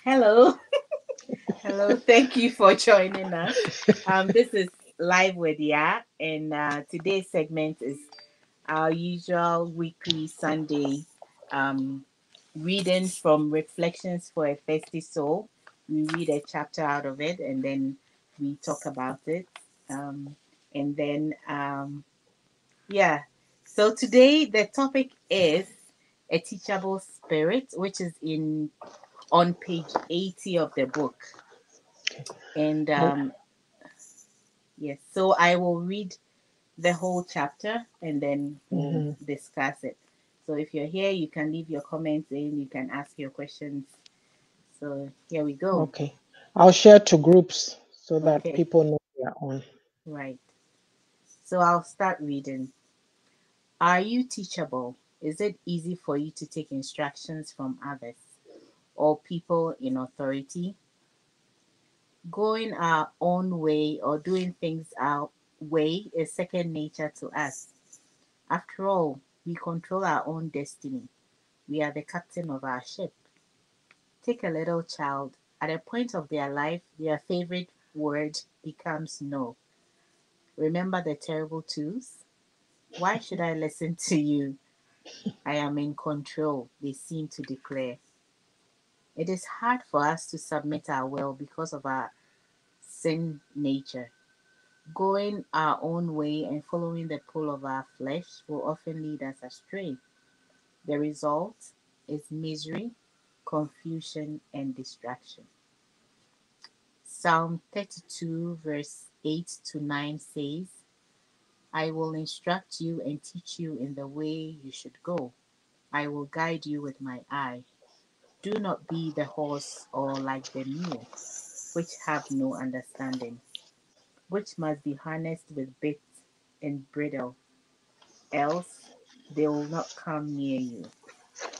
Hello. Hello. Thank you for joining us. This is Live with Ya, and today's segment is our usual weekly Sunday reading from Reflections for a Thirsty Soul. We read a chapter out of it and then we talk about it. And then, yeah. So today the topic is a teachable spirit, which is in on page 80 of the book. And yes, so I will read the whole chapter and then we'll Mm-hmm. discuss it. So if you're here, you can leave your comments in, you can ask your questions. So here we go. Okay. I'll share to groups so that Okay, people know we are on. right. So I'll start reading. Are you teachable? Is it easy for you to take instructions from others or people in authority? Going our own way or doing things our way is second nature to us. After all, we control our own destiny. We are the captain of our ship. Take a little child. At a point of their life, their favorite word becomes no. Remember the terrible twos? Why should I listen to you? I am in control, they seem to declare. It is hard for us to submit our will because of our sin nature. Going our own way and following the pull of our flesh will often lead us astray. The result is misery, confusion, and distraction. Psalm 32, verse 8 to 9 says, I will instruct you and teach you in the way you should go. I will guide you with my eye. Do not be the horse or like the mule, which have no understanding, which must be harnessed with bit and bridle, else they will not come near you.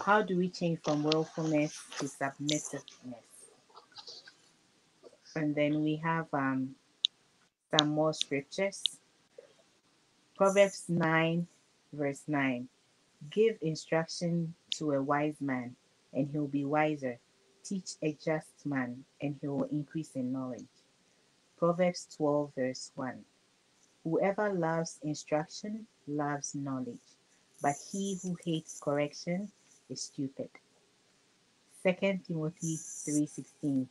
How do we change from willfulness to submissiveness? And then we have some more scriptures. Proverbs 9, verse 9. Give instruction to a wise man, and he'll be wiser. Teach a just man, and he will increase in knowledge. Proverbs 12, verse 1. Whoever loves instruction loves knowledge, but he who hates correction is stupid. 2 Timothy 3:16.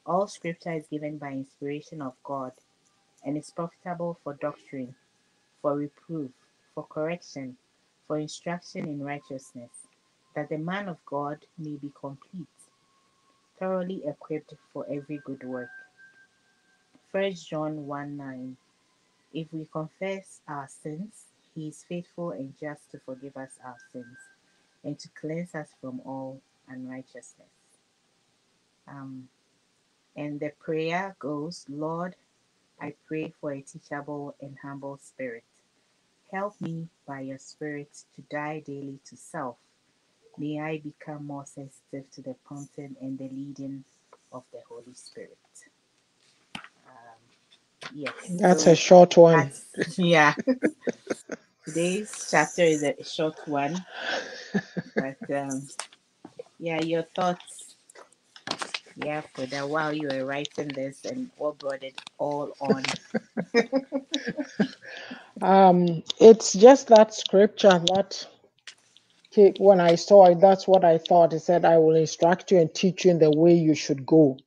All scripture is given by inspiration of God and is profitable for doctrine, for reproof, for correction, for instruction in righteousness, that the man of God may be complete, thoroughly equipped for every good work. 1 John 1:9. If we confess our sins, he is faithful and just to forgive us our sins and to cleanse us from all unrighteousness. Um, and the prayer goes, Lord, I pray for a teachable and humble spirit. Help me by your Spirit to die daily to self. May I become more sensitive to the prompting and the leading of the Holy Spirit. Yes, That's a so short one. that's, yeah, today's chapter is a short one, but yeah, your thoughts, yeah, for that while you were writing this and what brought it all on. It's just that scripture that when I saw it, that's what I thought. It said, I will instruct you and teach you in the way you should go.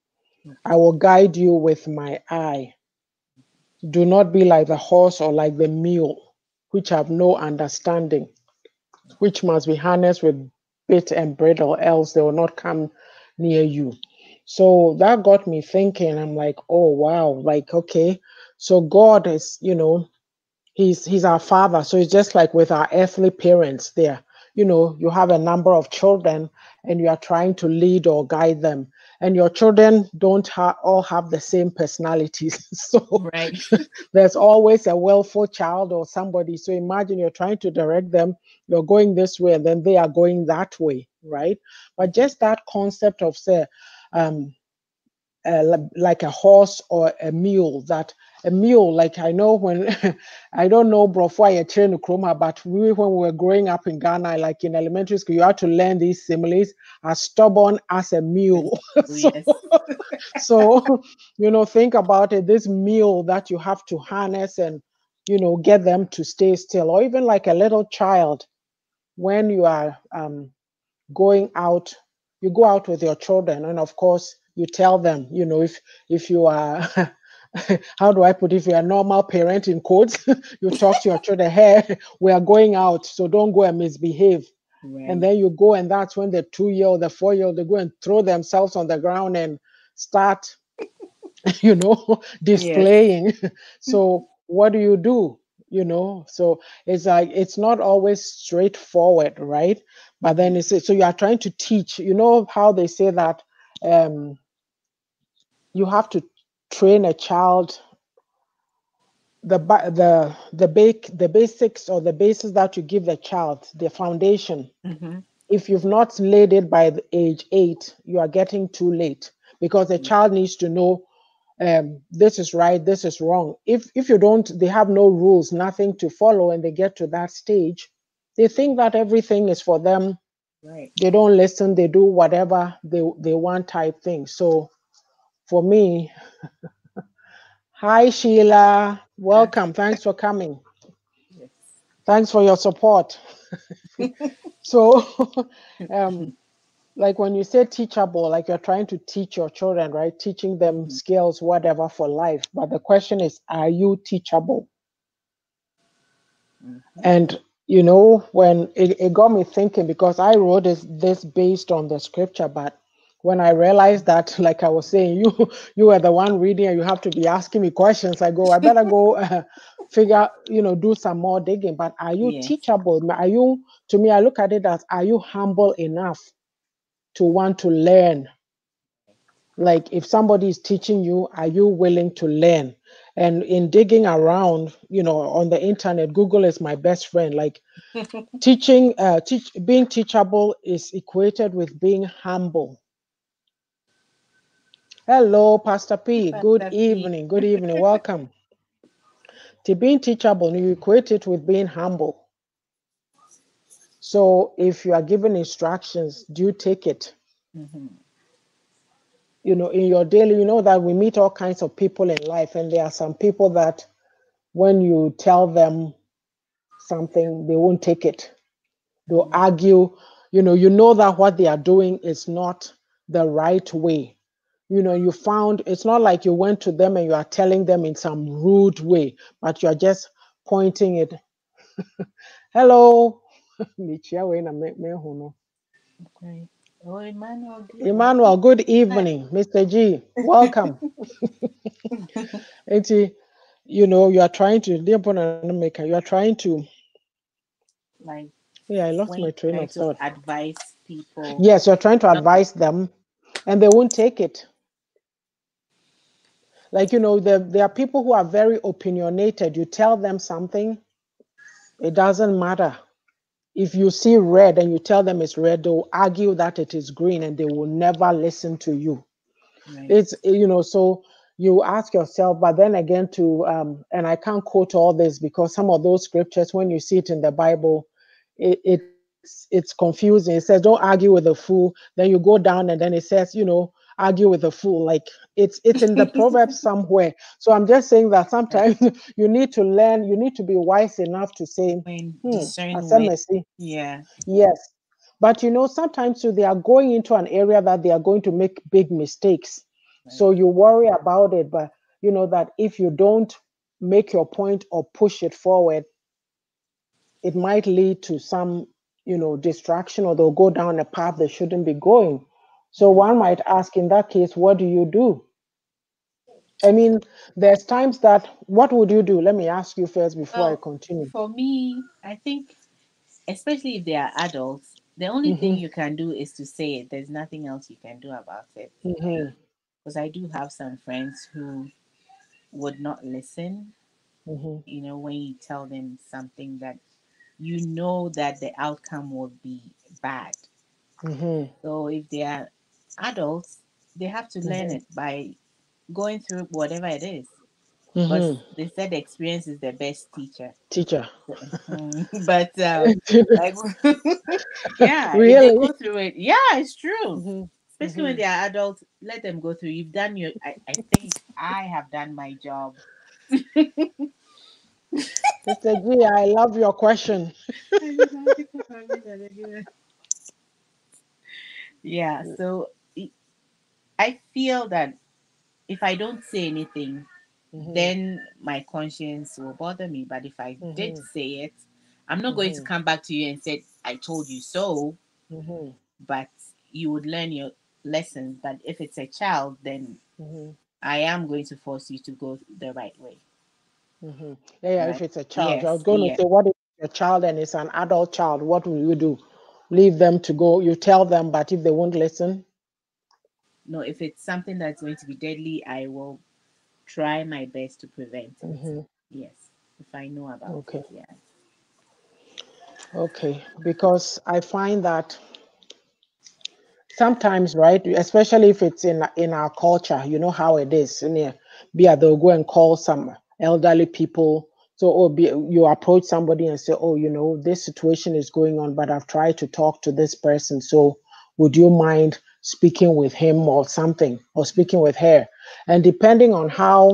I will guide you with my eye. Do not be like the horse or like the mule, which have no understanding, which must be harnessed with bit and bridle, else they will not come near you. So that got me thinking. I'm like, oh wow, like okay, so God is, he's our father. So it's just like with our earthly parents there. You have a number of children and you are trying to lead or guide them. And your children don't all have the same personalities. So Right. there's always a willful child or somebody. So imagine you're trying to direct them, you're going this way, and then they are going that way, right? But just that concept of say, um, like a horse or a mule. That a mule, like I know when I don't know before I train Chroma, but when we were growing up in Ghana, like in elementary school, you had to learn these similes. As stubborn as a mule. Oh, So yes. so think about it. This mule that you have to harness and get them to stay still, or even like a little child when you are going out, you go out with your children, and of course you tell them, if you are how do I put it, if you're a normal parent in quotes, you talk to your children, hey, we are going out, so don't go and misbehave. And Right. then you go, and that's when the 2-year-old, the 4-year-old, they go and throw themselves on the ground and start Yes. displaying. So what do you do? So it's like it's not always straightforward, right? But then Mm-hmm. so you are trying to teach. You know how they say that um you have to train a child, the basics, or the basis that you give the child, the foundation. Mm-hmm. If you've not laid it by the age 8, you are getting too late, because the child needs to know this is right, this is wrong. If you don't, they have no rules, nothing to follow, and they get to that stage, they think that everything is for them. Right. They don't listen, they do whatever they want, type thing. So for me, hi Sheila, Yeah. welcome, thanks for coming, Yes. thanks for your support. So um like when you say teachable, like you're trying to teach your children, right? Teaching them Mm-hmm. skills, whatever, for life. But the question is, are you teachable? Mm-hmm. And when it got me thinking, because I wrote this based on the scripture, but when I realized that, like I was saying, you were the one reading and you have to be asking me questions, I better go figure, do some more digging. But are you Yes. teachable? Are you, to me, I look at it as, are you humble enough to want to learn? Like if somebody is teaching you, are you willing to learn? And in digging around, on the internet, Google is my best friend. Like being teachable is equated with being humble. Hello, Pastor P. Good Pastor P. evening. Good evening. Welcome. To being teachable, you equate it with being humble. So if you are given instructions, do you take it? Mm-hmm. In your daily, that we meet all kinds of people in life, and there are some people that when you tell them something, they won't take it. They'll Mm-hmm. argue. You know that what they are doing is not the right way. You found, it's not like you went to them and you are telling them in some rude way, but you are just pointing it. Hello. Michia wei na hu no. Right. Oh, Emmanuel, good Emmanuel, good morning. evening. Mr. G, welcome. And you are trying to, you are trying to, Like yeah, I lost when my you train try of to thought. advise people, Yes, you're trying to not advise them and they won't take it. Like, there are people who are very opinionated. You tell them something, it doesn't matter. If you see red and you tell them it's red, they'll argue that it is green and they will never listen to you. right. So you ask yourself, but then again, and I can't quote all this because some of those scriptures, when you see it in the Bible, it's confusing. It says, don't argue with a fool. Then you go down and then it says, argue with a fool. Like it's in the Proverbs somewhere. So I'm just saying that Right. sometimes you need to learn, you need to be wise enough to say, When I discern said when, mercy. yeah, Yes. But sometimes too, they are going into an area that they are going to make big mistakes. right. So you worry about it, but you know that if you don't make your point or push it forward, it might lead to some, distraction, or they'll go down a path they shouldn't be going. So Mm-hmm. one might ask, in that case, what do you do? I mean, there's times that, what would you do? Let me ask you first before I Well, continue. for me, I think, especially if they are adults, the only thing Mm-hmm, you can do is to say it. There's nothing else you can do about it. mm-hmm, Because I do have some friends who would not listen, mm-hmm, when you tell them something that you know that the outcome will be bad. mm-hmm, So if they are adults, They have to learn Mm-hmm. it by going through whatever it is. Because Mm-hmm. they said experience is the best teacher. Teacher. But like yeah, if they Really? go through it, yeah, it's true. Mm-hmm. Especially when Mm-hmm. they are adults, let them go through. You've done your. I think I have done my job. Sister G, I love your question. Yeah, so I feel that if I don't say anything, Mm-hmm. then my conscience will bother me. But if I did Mm-hmm. say it, I'm not going to Mm-hmm. come back to you and say, I told you so, Mm-hmm. but you would learn your lessons. But if it's a child, then Mm-hmm. I am going to force you to go the right way. Mm-hmm. Yeah, yeah, if Right? it's a child. I was Yes, going to yes. say, what if it's a child and it's an adult child? What will you do? Leave them to go. You tell them, but if they won't listen. No, if it's something that's going to be deadly, I will try my best to prevent it. Mm-hmm. Yes, if I know about it. Okay. Yeah. Okay. Because I find that sometimes, right, especially if it's in our culture, you know how it is. Be they'll go and call some elderly people. So, you approach somebody and say, oh, this situation is going on, but I've tried to talk to this person. So, would you mind speaking with him or something, or speaking with her? And depending on how,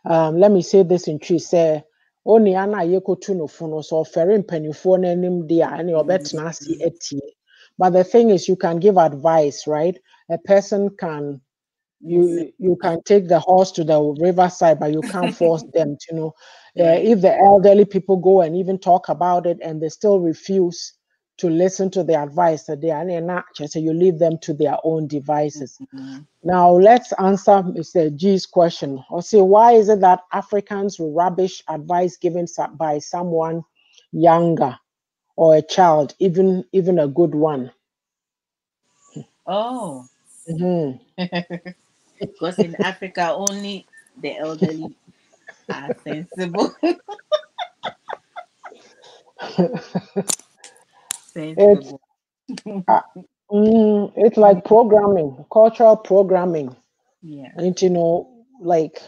let me say this in tree, say, only ana yekotu no funo so offering mpanyufoɔ no anim de a ɛne ɔbɛtena ase Mhm. atie. But the thing is, you can give advice, right? A person can, Listen. you can take the horse to the riverside, but you can't force them to, Right. if the elderly people go and even talk about it and they still refuse to listen to the advice that they are not, just say you leave them to their own devices. Mhm. Now let's answer Mr. G's question. Or say, why is it that Africans rubbish advice given by someone younger or a child, even a good one? Oh, Mhm. because in Africa only the elderly are sensible. it's Sensible. uh, it's like programming, cultural programming, Yeah. and like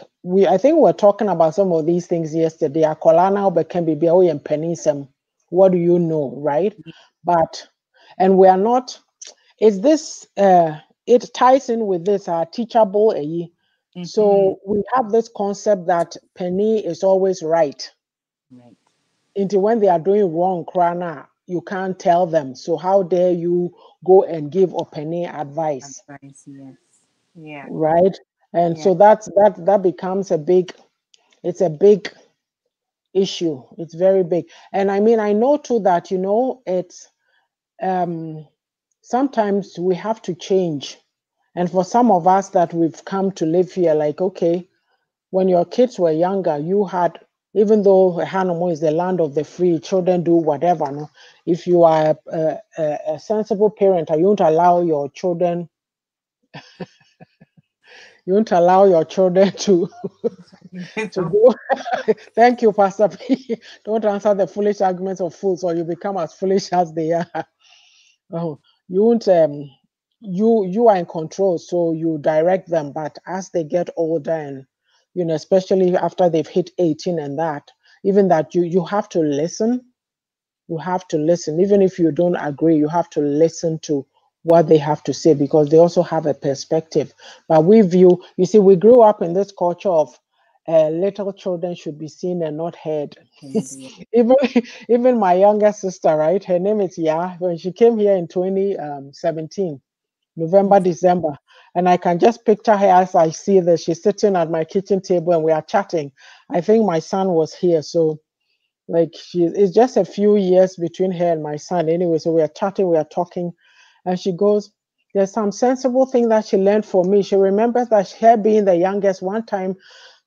I think we were talking about some of these things yesterday. Akolana can be and penism. What do you know, right? But and we are not. Is this it ties in with this teachable Mm-hmm. so we have this concept that penny is always right Right. until when they are doing wrong krana you can't tell them, so how dare you go and give a penny advice, Advice. Yes. Yeah. right? And Yeah. so that becomes it's a big issue, it's very big. And I mean, I know too that it's um sometimes we have to change. And for some of us that we've come to live here, like, okay, when your kids were younger, you had, even though Hanamo is the land of the free, children do whatever. No? If you are a sensible parent, you won't allow your children, to to go. Thank you, Pastor P. Don't answer the foolish arguments of fools, or you become as foolish as they are. Oh, you won't you are in control, so you direct them. But as they get older, and especially after they've hit 18 and that, even that you have to listen. You have to listen. Even if you don't agree, you have to listen to what they have to say because they also have a perspective. But you see, we grew up in this culture of little children should be seen and not heard. Yeah. even even my younger sister, right? Her name is Ya. When she came here in 2017, November, December, and I can just picture her as I see that she's sitting at my kitchen table and we are chatting. I think my son was here, so like it's just a few years between her and my son anyway. So we are chatting, we are talking, and she goes, "There's some sensible thing that she learned for me. She remembers that her being the youngest, one time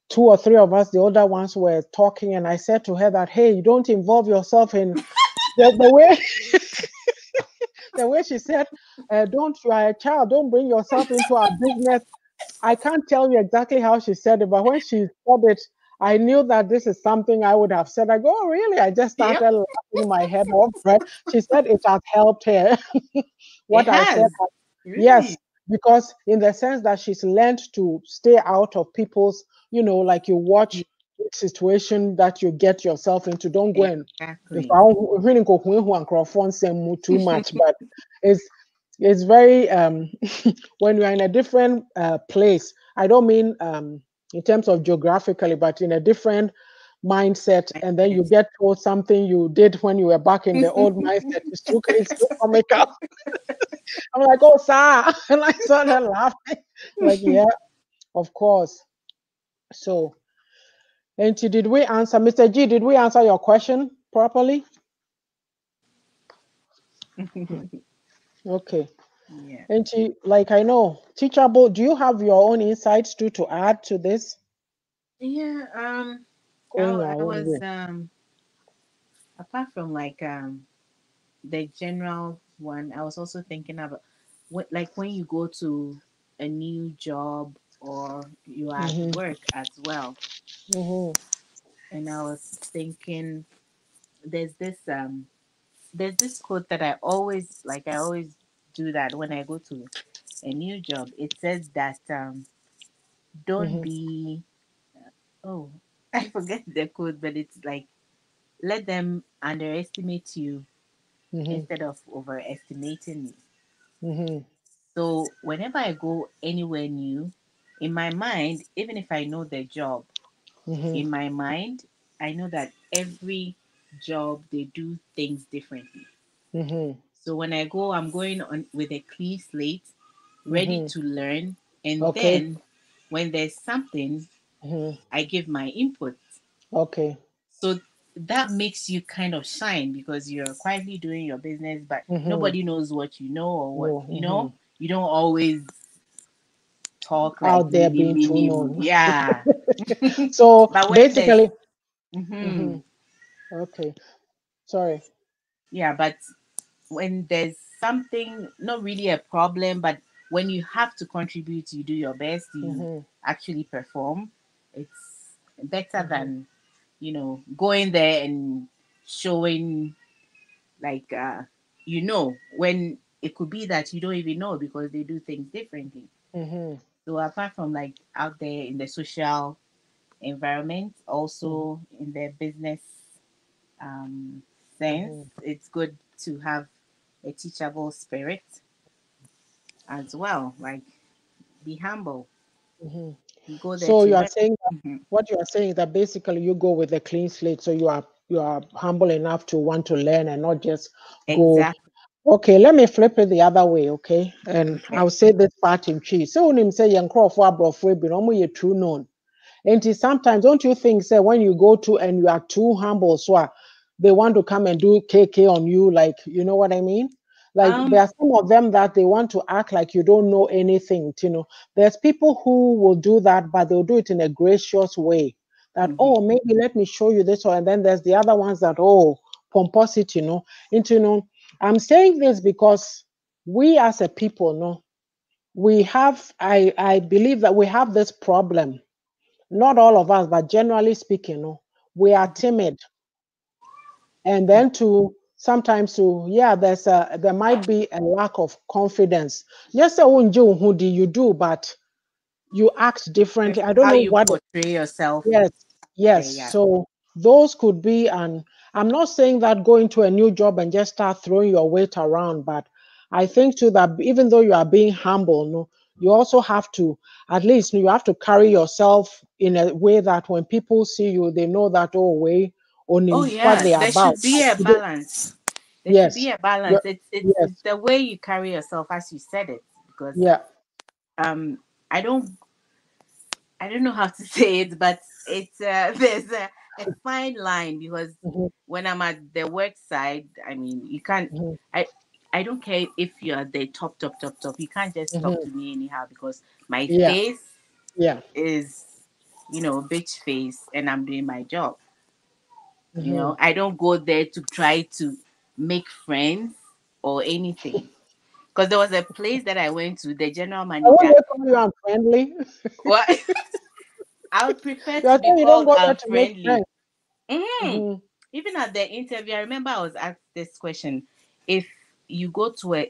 two or three of us, the older ones, were talking, and I said to her that, hey, you don't involve yourself in the way the way she said, don't, you are a child, don't bring yourself into our business. I can't tell you exactly how she said it, but when she said it, I knew that this is something I would have said. I go, oh, really? I just Yep. started laughing my head off, right? She said it has helped her. It What I said, has. yes, Really. because in the sense that she's learned to stay out of people's, like you watch Yeah, situation that you get yourself into. Don't go and if I exactly. too much, but it's it's very when you're in a different place. I don't mean in terms of geographically, but in a different mindset, and then you Mindset. get told something you did when you were back in the old mindset. It's too comical. I'm like, oh, sir. And I started laughing. Like, yeah, of course. So, and did we answer, Mr. G, did we answer your question properly? Hmm. Okay. Yeah. And like, I know, teachable, do you have your own insights too to add to this? Yeah. Going your I own was way. apart from like the general one, I was also thinking about what, like when you go to a new job or you are at Mm-hmm. work as well. Mm-hmm. And I was thinking there's this there's this quote that I always do that when I go to a new job. It says that don't Mm-hmm. be oh I forget the quote, but it's like let them underestimate you Mm-hmm. instead of overestimating you. Mm-hmm. So whenever I go anywhere new, in my mind, even if I know the job, Mm-hmm. in my mind, I know that every job they do things differently. Mm-hmm. So when I go, I'm going on with a clean slate, ready Mm-hmm. to learn, and Okay. then when there's something, Mm-hmm. I give my input. Okay. So that makes you kind of shine because you're quietly doing your business, but Mm-hmm. nobody knows what you know or what No. you Mm-hmm. know. You don't always talk like Out there mini being too mini. known. Yeah. So But when there's basically, hmm mhm, okay, sorry. yeah, but when there's something not really a problem, but when you have to contribute, you do your best, you Mhm, actually perform. It's better mhm, than going there and showing like when it could be that you don't even know because they do things differently. mhm, So apart from like out there in the social environment, mhm, also in the business um, sense, mhm, it's good to have a teachable spirit as well. Like, be humble. mhm. You go there So to you are learn. saying that Mhm. what you are saying is that basically you go with a clean slate, so you are humble enough to want to learn and not just go. Exactly. Okay, let me flip it the other way, okay? And Okay. I'll say this part in chi. So when him say young crop for abroad, be no more true known. And sometimes, don't you think, say, when you go to and you are too humble, so they want to come and do KK on you, like, you know what I mean? Like, there Um. are some of them that they want to act like you don't know anything, you know. There's people who will do that, but they'll do it in a gracious way. That, Mhm. oh, maybe let me show you this one. And then there's the other ones that, oh, pomposity, into, I'm saying this because we as a people, we have, I believe that we have this problem, not all of us, but generally speaking, we are timid. And then to sometimes to, yeah, there might be a lack of confidence. Yes, who do you do, but you act It's differently. I don't how know you what. portray yourself. Yes, yes. Okay. Yeah. So those could be, and I'm not saying that going to a new job and just start throwing your weight around, but I think too that even though you are being humble, no, you also have to, at least you have to carry yourself in a way that when people see you, they know that, oh, way Oh on what yeah. they are There about. should be a balance. There should be Yes. a balance. Yeah. It's Yes. the way you carry yourself, as you said it. Because Yeah. um, I don't know how to say it, but it's there's a fine line because Mhm, when I'm at the work side, I mean, you can't. mhm, I I don't care if you're the top. You can't just talk mhm. to me anyhow because my Yeah. face Yeah. is, bitch face, and I'm doing my job. Mhm. I don't go there to try to make friends or anything. Because there was a place that I went to, the general I won't manager. they call you unfriendly. What? I would prefer You to are be saying you don't called go there to make unfriendly. friends. Hmm. Mhm, Even at the interview, I remember I was asked this question: if you go to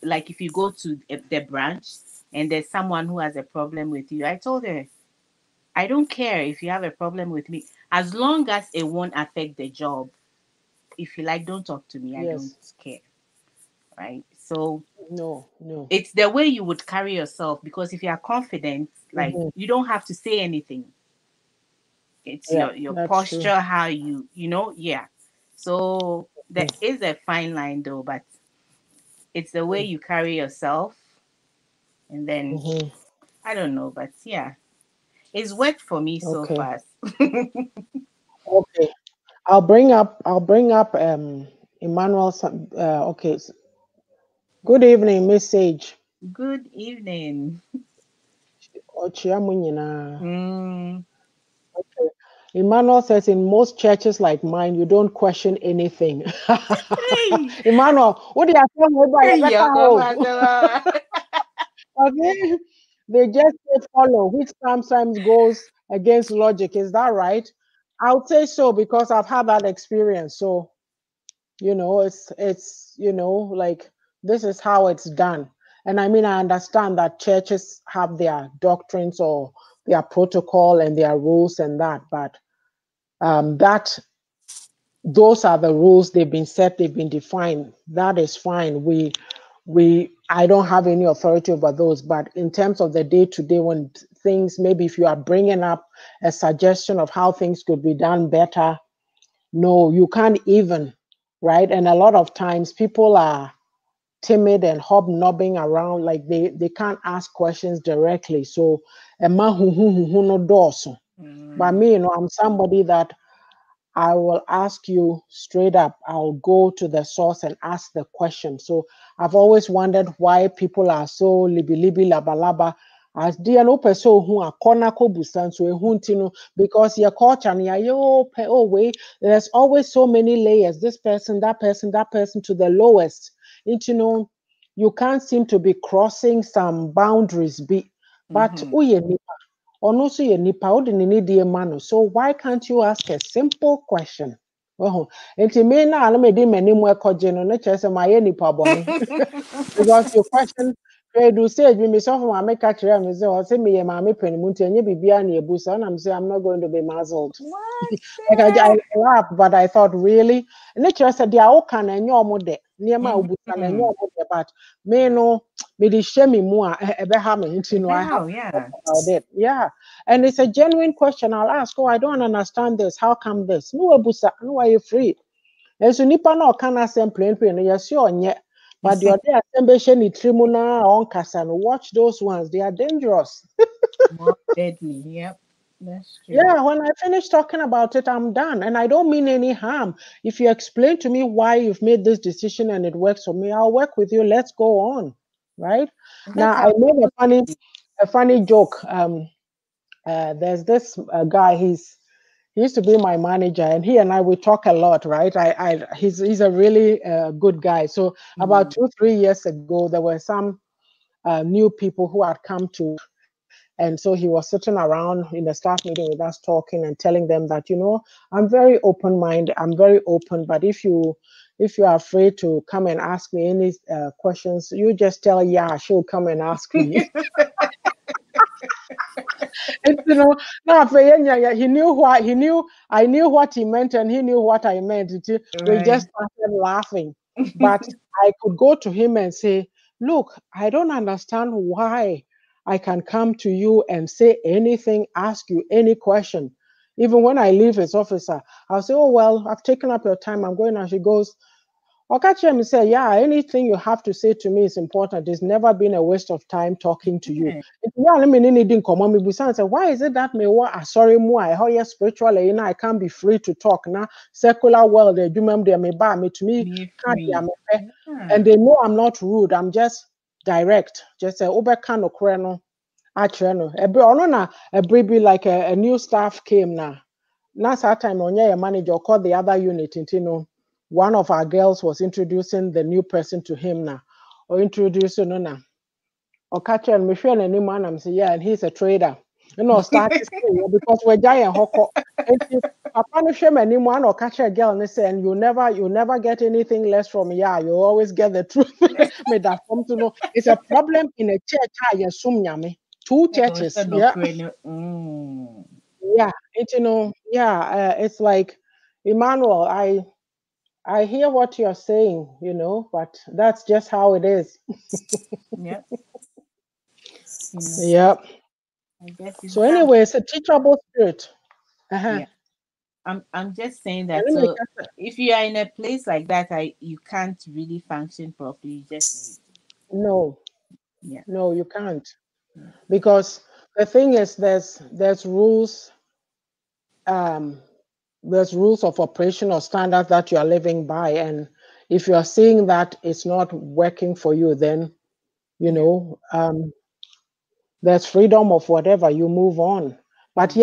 like if you go to the branch and there's someone who has a problem with you, I told her, I don't care if you have a problem with me, as long as it won't affect the job. If you like, don't talk to me. I don't Yes. care. Right. So No, no. it's the way you would carry yourself, because if you are confident, like Mm-hmm. you don't have to say anything. It's Yeah, your that's true. posture, how yeah. So there is a fine line though, but it's the way you carry yourself. And then Mm-hmm. I don't know, but yeah, it's worked for me so Okay. far. Okay. I'll bring up Emmanuel. Okay. Good evening, Miss Sage. Good evening. Ochiamu nyinaa. Mm. Okay. Emmanuel says in most churches like mine, you don't question anything. Hey, Emmanuel, what do you say about hey, your better home? Yokomasawa. Okay. They just say follow, which sometimes goes against logic. Is that right? I would say so because I've had that experience. So, it's like this is how it's done. And I mean, I understand that churches have their doctrines or their protocol and their rules and that, but that those are the rules, they've been set, they've been defined. That is fine. I don't have any authority over those, but in terms of the day to day, when things, maybe if you are bringing up a suggestion of how things could be done better, no, you can't even, right? And a lot of times people are timid and hobnobbing around, like they can't ask questions directly. So, no doors. But Mm. me, I'm somebody that I will ask you straight up. I'll go to the source and ask the question. So I've always wondered why people are so libi laba laba. As dear no person who are corner ko busan so huntino, because your culture and oh way, there's always so many layers. This person, that person to the lowest. You can't seem to be crossing some boundaries. But Mm-hmm. oh yeah, ɔno nso yɛ nipa wode ne nidie ma no, so why can't you ask a simple question? Nti me na mede m'anim ɛkɔgye no kyerɛ sɛ mayɛ nipa bɔne. Because you question do stage me sɔfo maame ka kyerɛ me sɛ ɔsɛ meyɛ maame panimu nti ɛnyɛ biribiara na ɛbu sa, and I'm saying I'm not going to be muzzled. What? Like I laughed, but I thought, really? And it just said, "Yeah, okay, and your mother, near my busan, and Mm-hmm. your mother, but me no, me the shame me more, ebe ha me, I have Wow, to talk yeah. about it." Yeah, and it's a genuine question. I'll ask, "Oh, I don't understand this. How come this?" No, busa, no, are you free? And so nipa no can asem plain, yes, sure, yeah. But the other assemblation ni trimuna on kasa no, watch those ones. They are dangerous. More deadly. Yep, that's true. Yeah, when I finish talking about it, I'm done. And I don't mean any harm. If you explain to me why you've made this decision and it works for me, I'll work with you. Let's go on. Right? And Now that's I how made it's supposed to be. a funny joke. There's this guy, he used to be my manager, and he and I we talk a lot, right? He's a really good guy. So about Mm. 2-3 years ago, there were some new people who had come to. And so he was sitting around in the staff meeting with us talking and telling them that, I'm very open-minded, I'm very open, but if you are afraid to come and ask me any questions, you just tell yeah, she'll come and ask me. And no, he knew what he knew. I knew what he meant, and he knew what I meant. We Right. just started laughing. But I could go to him and say, "Look, I don't understand why I can come to you and say anything, ask you any question. Even when I leave his office, I'll say, 'Oh well, I've taken up your time. I'm going now.' She goes, Okachem say, yeah, anything you have to say to me is important. It's never been a waste of time talking to you. Yeah. Yeah, let me need in common. Me say, why is it that me what sorry more how you spiritually, I can't be free to talk now. Secular world, they do me ba me to me Be can't be free. and Yeah. they know I'm not rude. I'm just direct. Just say, no kreno. Actually, no. A baby like a new staff came now. Now that time on your manager called the other unit, one of our girls was introducing the new person to him now. Or introducing no now. Or catch and Michelle and him and I'm saying, yeah, and he's a trader. start to say because we're giant hoko. Papa no shame anymore or catch a girl and say, and you never get anything less from yeah, you always get the truth. Made that come to know it's a problem in a church. I assume yami. Two churches, yeah, yeah. It's like Emmanuel. I hear what you're saying, but that's just how it is. Yeah, you know, Yeah. I guess you So have. anyway, it's a teachable spirit. Uh-huh. Yeah, I'm just saying that. Let me So if you are in a place like that, you can't really function properly. You just No, leave. Yeah. no, you can't. Yeah. Because the thing is there's rules, um, there's rules of operation or standards that you are living by. And if you are seeing that it's not working for you, then you Yeah. know, um, there's freedom of whatever, you move on. But Mm.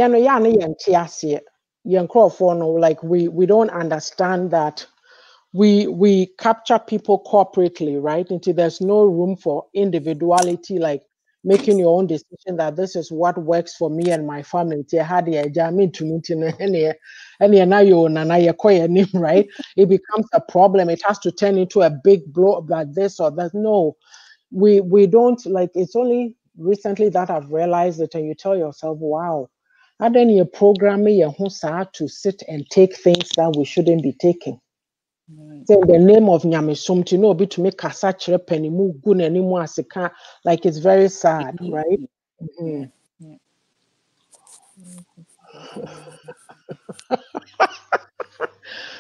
like we don't understand that we capture people corporately, right? Until there's no room for individuality, like making your own decision that this is what works for me and my family. Nti ɛha deɛ agya mentumi nti no, ɛneɛ na yɛ nana yɛkɔ yɛn anim, right? It becomes a problem. It has to turn into a big blow like this or that. No, we don't, like, it's only recently that I've realized it, and you tell yourself, wow, I didn't you program me to sit and take things that we shouldn't be taking. Right. Say in the name of Nyamesum to know bit to make a such penny move good anymore as like it's very sad, right? Yeah. Mhm. Yeah.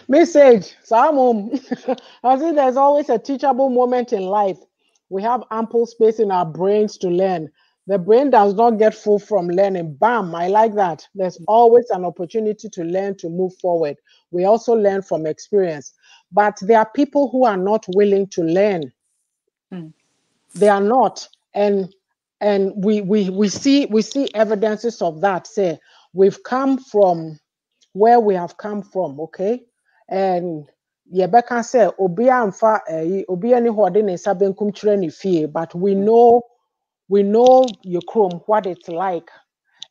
Message, Simon. I think there's always a teachable moment in life. We have ample space in our brains to learn. The brain does not get full from learning. Bam, I like that. There's always an opportunity to learn to move forward. We also learn from experience. But there are people who are not willing to learn. Mm. They are not. And we see evidences of that. Say we've come from where we have come from, okay? And yɛbɛka sɛ obiara mfa obiara ni hɔ ɔde ne nsa benkum kyerɛ ne fie, but we know your chrome, what it's like.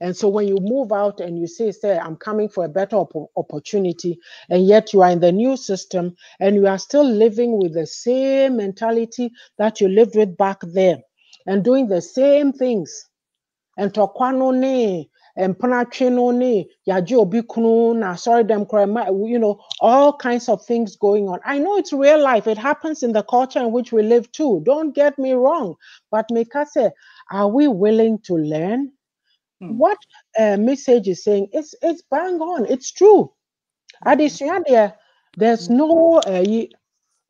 And so when you move out and you say, I'm coming for a better opportunity, and yet you are in the new system and you are still living with the same mentality that you lived with back there and doing the same things. And tokwano ne, and panachino ne, yaji obi kunu na sorry them all kinds of things going on. I know it's real life. It happens in the culture in which we live too. Don't get me wrong. But Mikase, are we willing to learn? Mm. What message is saying, it's bang on. It's true. Addition there's no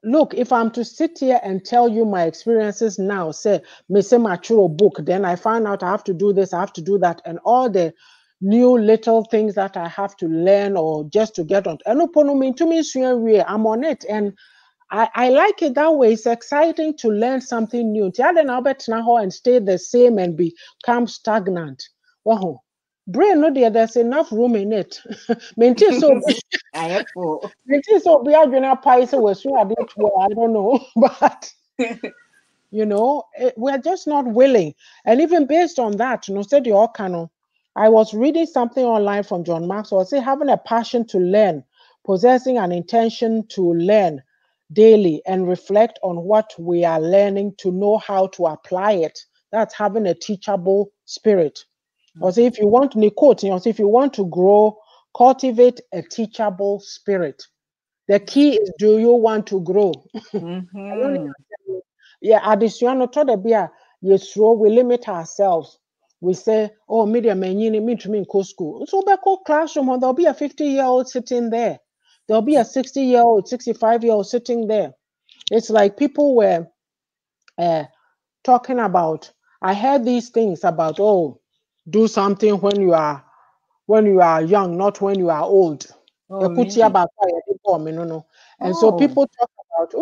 look, if I'm to sit here and tell you my experiences now, say me say mature book, then I find out I have to do this, I have to do that, and all the new little things that I have to learn or just to get on. And to me, I'm on it. And I like it that way. It's exciting to learn something new. And stay the same and become stagnant. Wow. Brain, no, dear, there's enough room in it. Maintain so I have four. maintain so be a junior pie so we're sure I don't know. But we're just not willing. And even based on that, said the canon. I was reading something online from John Maxwell. Say having a passion to learn, possessing an intention to learn daily and reflect on what we are learning to know how to apply it. That's having a teachable spirit. Or say if you want to quote, say if you want to grow, cultivate a teachable spirit. The key is, do you want to grow? I don't Mm-hmm. even, yeah, addition to the beer, yes, we limit ourselves. We say, oh, media man, you need to mean school. So back classroom, there'll be a 50-year-old sitting there. There'll be a 60-year-old, 65-year-old sitting there. It's like people were uh, talking about, I heard these things about, oh, do something when you are young, not when you are old. Oh, really? And so Oh. people talk about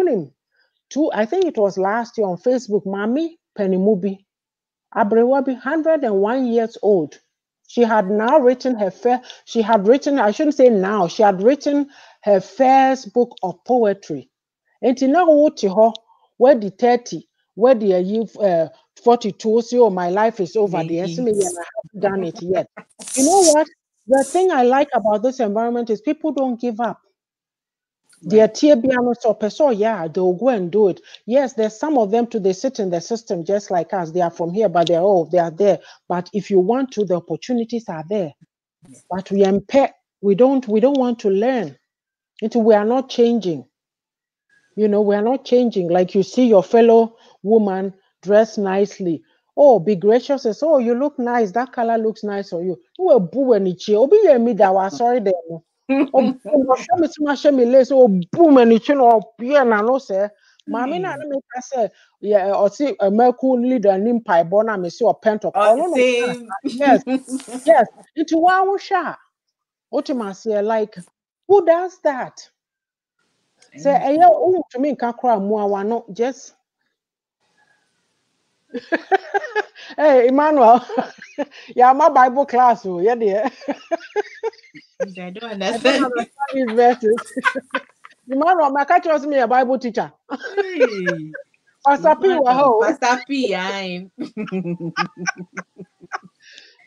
I think it was last year on Facebook, Mami Penimubi, Abrewabi, 101 years old. She had now written I shouldn't say now, she had written her first book of poetry. And now, where the 30, where the 42, say, oh, my life is over. The Maybe. estimate, and I haven't done it yet. You know what? The thing I like about this environment is people don't give up. Their Right. tear piano so yeah, they'll go and do it. Yes, there's some of them too, they sit in the system just like us. They are from here, but they are there. But if you want to, the opportunities are there. Yeah. But we don't want to learn. Until we are not changing. We are not changing. Like you see your fellow woman dress nicely. Oh, be gracious and say, oh, you look nice. That color looks nice on you. You will boo any chi. Obi ye me that was sorry there. Oh, show me some show me lace. Oh, boom and it's no yeah, na no say. Mami na Hey. na make us say yeah, or see a merku leader named Pai Bona me see or pent oh no no. Same. Yes, yes. Into one sha. Ultimately, like who does that? Say, hey, oh, to me, kakra mua wano just. Hey, Emmanuel, yeah, my Bible class, oh, yeah, dear. Please, I don't I don't understand. understand these verses. Emmanuel, my catch was me a Bible teacher. Hey. Pastor P, Emmanuel, wow. Pastor P, I'm.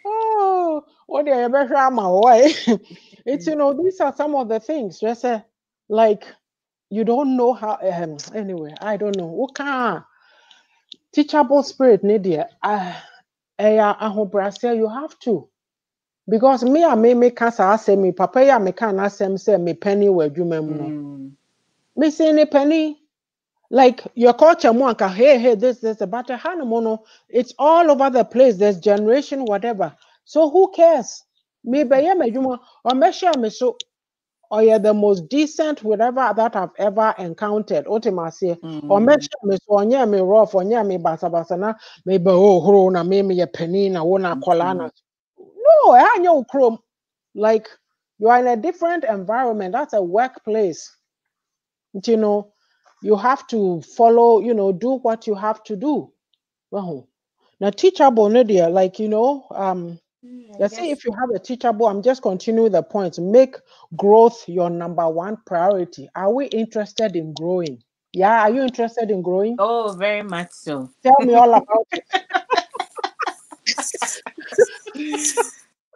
Oh, what the ever my way. It's these are some of the things. Just like you don't know how. Anyway, I don't know. What kind teachable spirit, Nidia? You have to. Because me a me kasa asɛm me papa yi a meka n'asɛm sɛ me penny wɔ adwuma mu no Mm, me say ne penny like your culture mu anka hey this but ha no mo no it's all over the place there's generation whatever so who cares me bɛyɛ m'adwuma ɔmmɛhyɛ me so ɔyɛ the most decent whatever that I've ever encountered ultimately mm, ɔmmɛhyɛ me so ɔnyɛ me rough ɔnyɛ me basabasa na me ba ohoro na me yɛ penny na wo na akɔla na mm, no ɛha nyɛ wo kurom. Like you are in a different environment. That's a workplace. You know, you have to follow, do what you have to do. Well, now teachable, Nadia, like I let's say guess. if you have a teachable, I'm just continuing the point. Make growth your number one priority. Are we interested in growing? Yeah, are you interested in growing? Oh, very much so. Tell me all about it.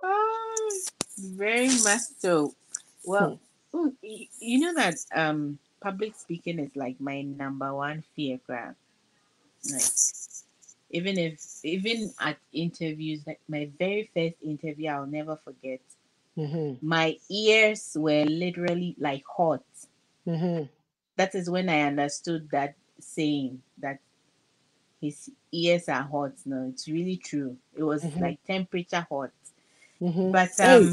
Ah, very much so. Well, Hmm. you know that public speaking is like my number one fear crap. Like even at interviews, like my very first interview, I'll never forget. Mm-hmm. My ears were literally like hot. Mm-hmm. That is when I understood that saying that his ears are hot. No, it's really true. It was Mm-hmm. like temperature hot. Mm-hmm. But Hey.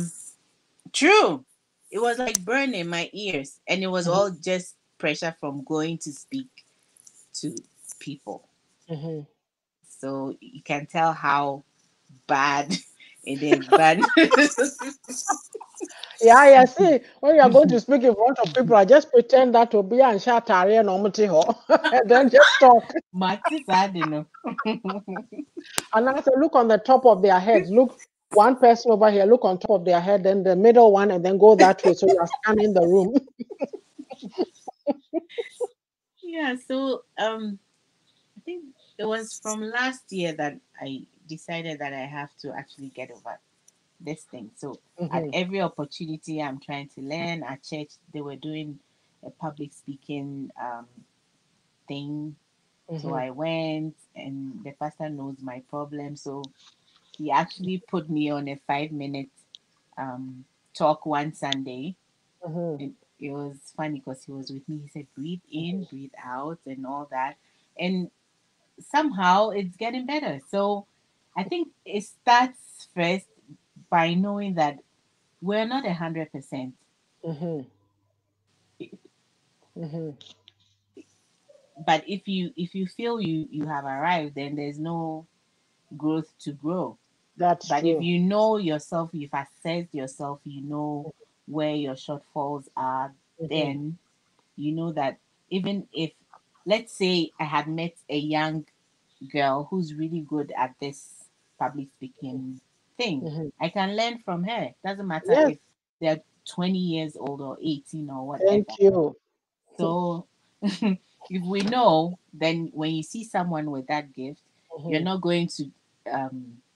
true. It was like burning my ears, and it was Mm-hmm. all just pressure from going to speak to people. Mm-hmm. So you can tell how bad it is. But Yeah, yeah. See, when you are going to speak in front of people, I just pretend that to be and shout and and then just talk. Mati sad, you know. And I say, look on the top of their heads. Look, one person over here, look on top of their head, then the middle one, and then go that way. So you are scanning the room. Yeah. So I think it was from last year that I decided that I have to actually get over this thing. So at Mm-hmm, every opportunity, I'm trying to learn. At church, they were doing a public speaking thing. So mm-hmm, I went, and the pastor knows my problem. So he actually put me on a 5 minute um, talk one Sunday. mm-hmm, It was funny because he was with me. He said, breathe in, breathe out, and all that. And somehow it's getting better. So I think it starts first by knowing that we're not 100%. mm-hmm, mm-hmm. But if you feel you have arrived, then there's no growth to grow. That's But if true. you know yourself, you've assessed yourself, you know where your shortfalls are, Mm-hmm, then you know that even if, let's say, I had met a young girl who's really good at this public speaking thing, mm-hmm. I can learn from her. Doesn't matter Yes, if they're 20 years old or 18 or whatever. thank you. So if we know, then when you see someone with that gift, You're not going to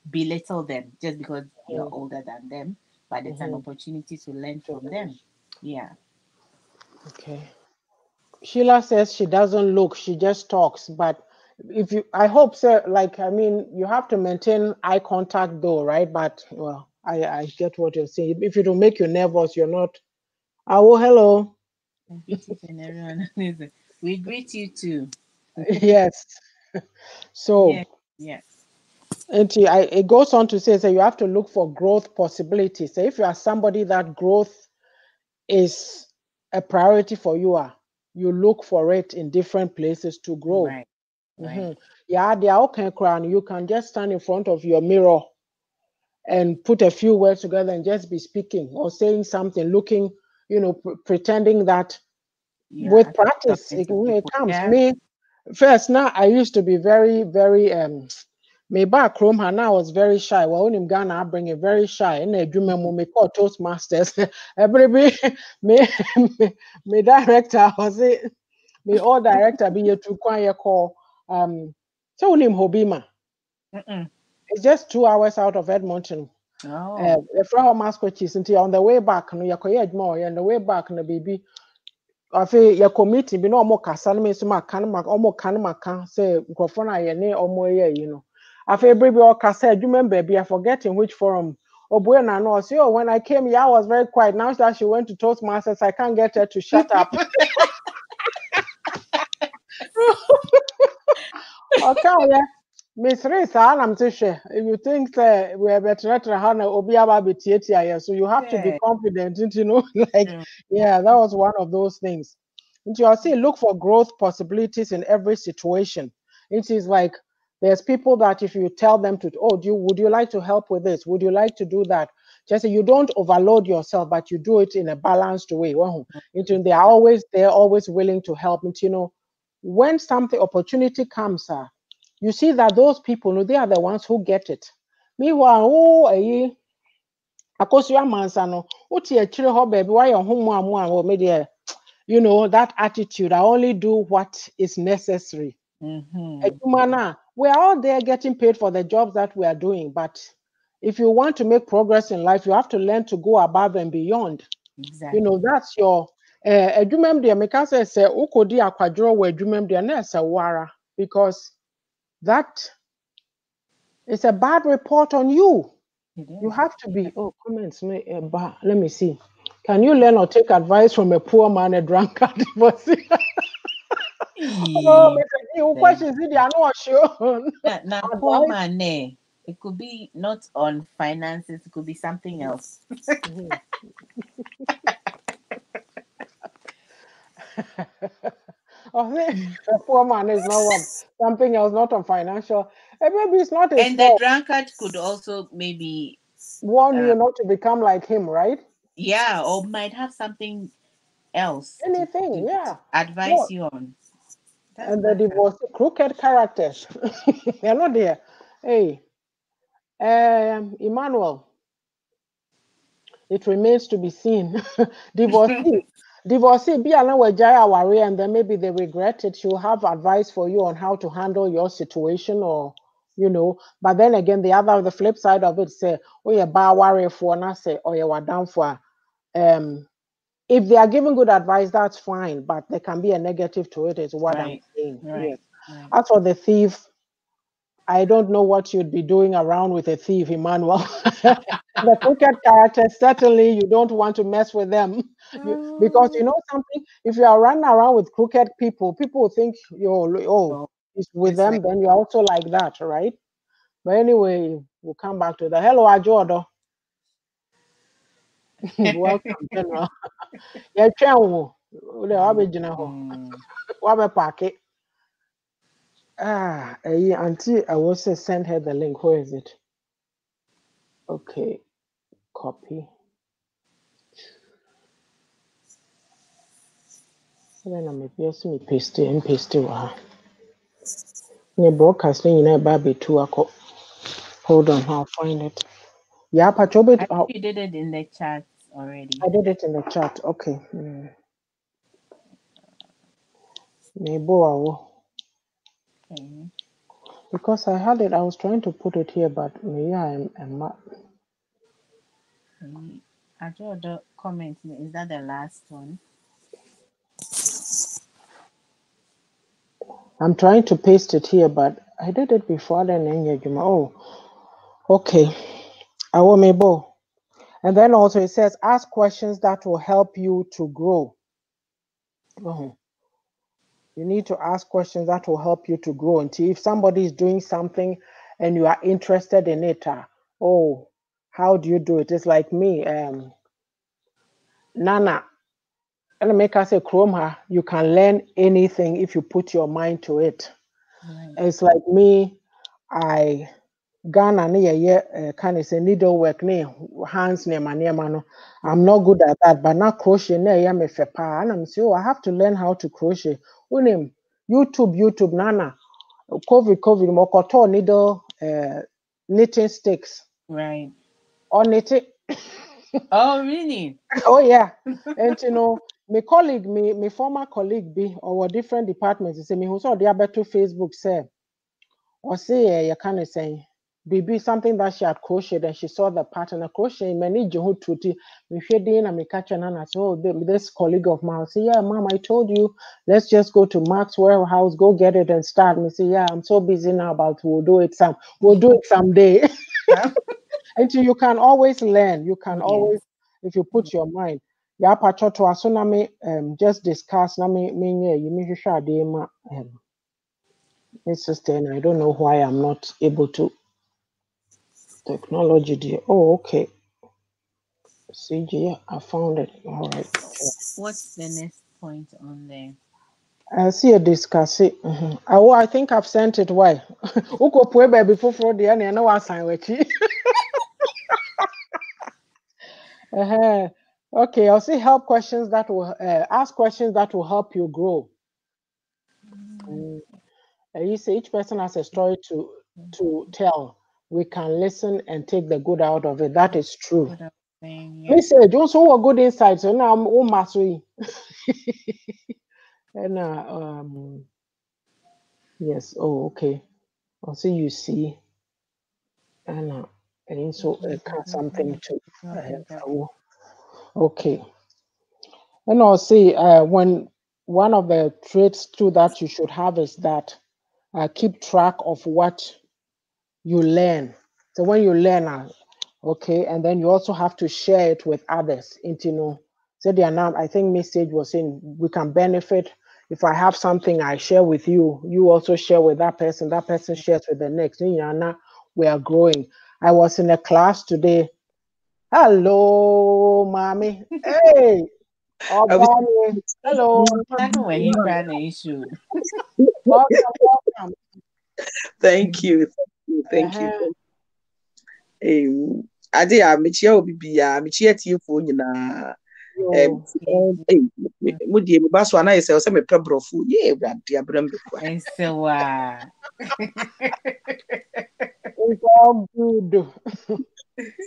belittle them just because you're older than them, but it's an opportunity to learn from them. Yeah. Okay. Sheila says she doesn't look, she just talks. But if you, I hope so. Like, I mean, you have to maintain eye contact though, right? But well, I get what you're saying. If it will make you nervous, you're not. Oh, hello. I greet each and everyone. We greet you too. Yes. So, Yeah. Yeah. it goes on to say that you have to look for growth possibilities. So if you are somebody that growth is a priority for you, you look for it in different places to grow. Right. Right. Yeah, they are okay, crown. You can just stand in front of your mirror and put a few words together and just be speaking or saying something, looking, pretending that Yeah. with practice, Talking to it people. comes. Yeah. Me, first, now I used to be very, very me back home and I was very shy. Well, when in Ghana, I bring it very shy. And I do me call Toastmasters. Every me me director was it me all director be you to choir call so him Hobima. Mm-mm. It's just 2 hours out of Edmonton. Oh. The from Masquerades until on the way back, no yakoye more and the way back no baby. Afi your committee be no more kasa no me so maka no maka omo ka no maka say nkrofo na ye ne omo ye. Afi every be all kasa adwuma baby I forget in which forum. Oboe na no say, oh, when I came here I was very quiet. Now that she went to Toastmasters, I can't get her to shut up. Okay, yeah. Miss Risa, I'm sure if you think we're better at Hana Obi Ababi Tietia, so you have to be Yeah. confident, like, True. yeah, that was one of those things. And you see, look for growth possibilities in every situation. It is like there's people that if you tell them to, oh, would you like to help with this? Would you like to do that? Just say you don't overload yourself, but you do it in a balanced way. They are always they're always willing to help. When something opportunity comes, you see that those people, no, they are the ones who get it. Meanwhile, akosua mansa no, uti a chire ho baby, why your home media, that attitude. I only do what is necessary. Mm-hmm. We are all there getting paid for the jobs that we are doing, but if you want to make progress in life, you have to learn to go above and beyond. Exactly. That's your adwumam deɛ meka sɛ wokɔdi akwadworɔ wɔ adwumam deɛ na ɛsɛ wo ara because that is a bad report on you. It You is. have to be, oh, comments, let me see. Can you learn or take advice from a poor man, a drunkard? Oh, Ee, your then question is, I'm not sure. now poor Advice? man, it could be not on finances, it could be something else. Mhm. Oh, a poor man is not what? Something else, not on financial. And maybe it's not his And the fault. drunkard could also maybe, Warn uh, you not to become like him, right? yeah, or might have something else Anything, yeah. advise No, you on. Does and the matter. divorce, crooked characters. They're not there. Hey, Emmanuel, it remains to be seen. Divorcee, divorcee, be an aware and then maybe they regret it. She'll have advice for you on how to handle your situation But then again, the flip side of it say, oh yeah, ba worry for na say, oh yeah, we're down for if they are giving good advice, that's fine, but there can be a negative to it, is what I'm Right, saying. Yes. right, right. As for the thief, I don't know what you'd be doing around with a thief, Emmanuel. The crooked characters, certainly you don't want to mess with them. Because you Oh, know something, if you are running around with crooked people, people will think oh, it's with just them, like then you're also like that, right? But anyway, we'll come back to that. Hello, Ajodo. Welcome, General. Yeah, Chenwo. mm, Wabe Park. Auntie, I will say send her the link. Where is it? Okay, copy. Then I'm just me paste and paste it. Yeah, broadcast you know baby two ako. Hold on, I'll find it. Yeah, I Pachobit. think you did it in the chat already. I did it in the chat. Okay. Maybe Okay. Because I had it, I was trying to put it here, but maybe I draw the comment. Is that the last one? I'm trying to paste it here, but I did it before then. Oh, okay. I will maybe. And then also it says, ask questions that will help you to grow. Oh, you need to ask questions that will help you to grow. And if somebody is doing something and you are interested in it, oh, how do you do it? It's like me, Nana. And make us say Chrome, you can learn anything if you put your mind to it. Right. It's like me, I Ghana kind of say needlework hands no. I'm not good at that, but now crochet me fepa and I'm saying, oh, I have to learn how to crochet. Unim YouTube nana COVID mokoto needle knitting sticks Right. or knitting. Oh, really? Oh yeah, and my colleague, my former colleague, be or different departments. Say me who saw the other to Facebook say or say you kind of say baby something that she had crocheted and she saw the pattern of crochet. Many who tuti me shading and me catch and I said, oh, this colleague of mine say, yeah, mom, I told you, let's just go to Mark's warehouse, go get it and start. Me say, yeah, I'm so busy now, but we'll do it someday. Until you can always learn. You can Yes. always, if you put your mind. Yeah, pachoto aso na me just discuss na me nye you me hwehwe ade ma my sister and I don't know why I'm not able to technology dear. Oh, okay. CG, I found it. All right. What's the next point on there? I see a discuss it. Oh, I think I've sent it. Why? Uko pwe baby for the and I know I sign with you. Okay, I'll see help questions that will ask questions that will help you grow. Mm. You say each person has a story to tell. We can listen and take the good out of it. That is true. What I'm saying, Me yeah. say, Jones, who good insights. So now I'm all mastery. And yes. Oh, okay. I'll see you see. And so cut something to. Oh, okay. And I'll see when one of the traits too that you should have is that keep track of what you learn. So when you learn, okay, and then you also have to share it with others. So the now I think message was saying we can benefit. If I have something I share with you, you also share with that person shares with the next. We are growing. I was in a class today. Hello, mommy. Hey, I was Obani. Hello. I know where he cried the issue. Welcome, welcome. thank you. Thank you. Uh-huh. Ade a mekyia obi bia mekyia tiefo nyinaa. Yo. Mo die me ba so ana yɛ sɛ mepɛ brɔfo. Ye Awurade abram bekwa. And so, It's all good.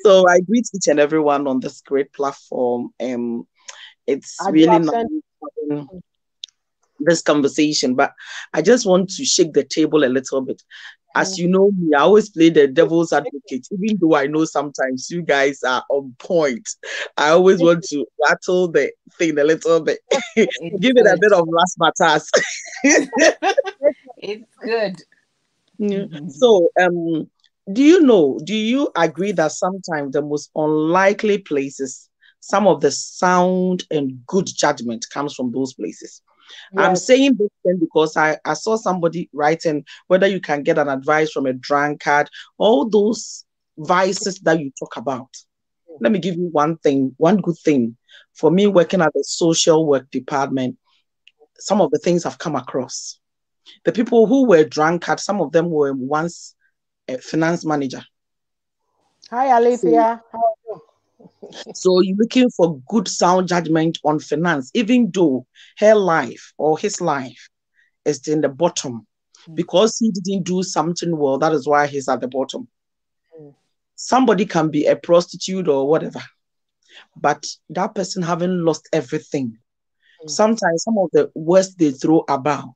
So I greet each and everyone on this great platform. It's I do really have nice sent. having this conversation, but I just want to shake the table a little bit. As you know me, I always play the devil's advocate, even though I know sometimes you guys are on point. I always want to rattle the thing a little bit, it's give it a good. bit of razzmatazz. It's good. Yeah. So, do you agree that sometimes the most unlikely places, some of the sound and good judgment comes from those places? I'm Yes. saying this thing because I saw somebody writing whether you can get an advice from a drunkard, all those vices that you talk about. Let me give you one good thing. For me, working at the social work department, some of the things I've come across. The people who were drunkards, some of them were once a finance manager. Hi, So, Alethea. How are you? so you're looking for good sound judgment on finance, even though her life or his life is in the bottom. Because he didn't do something well, that is why he's at the bottom. Somebody can be a prostitute or whatever, but that person haven't lost everything. Sometimes some of the words they throw about,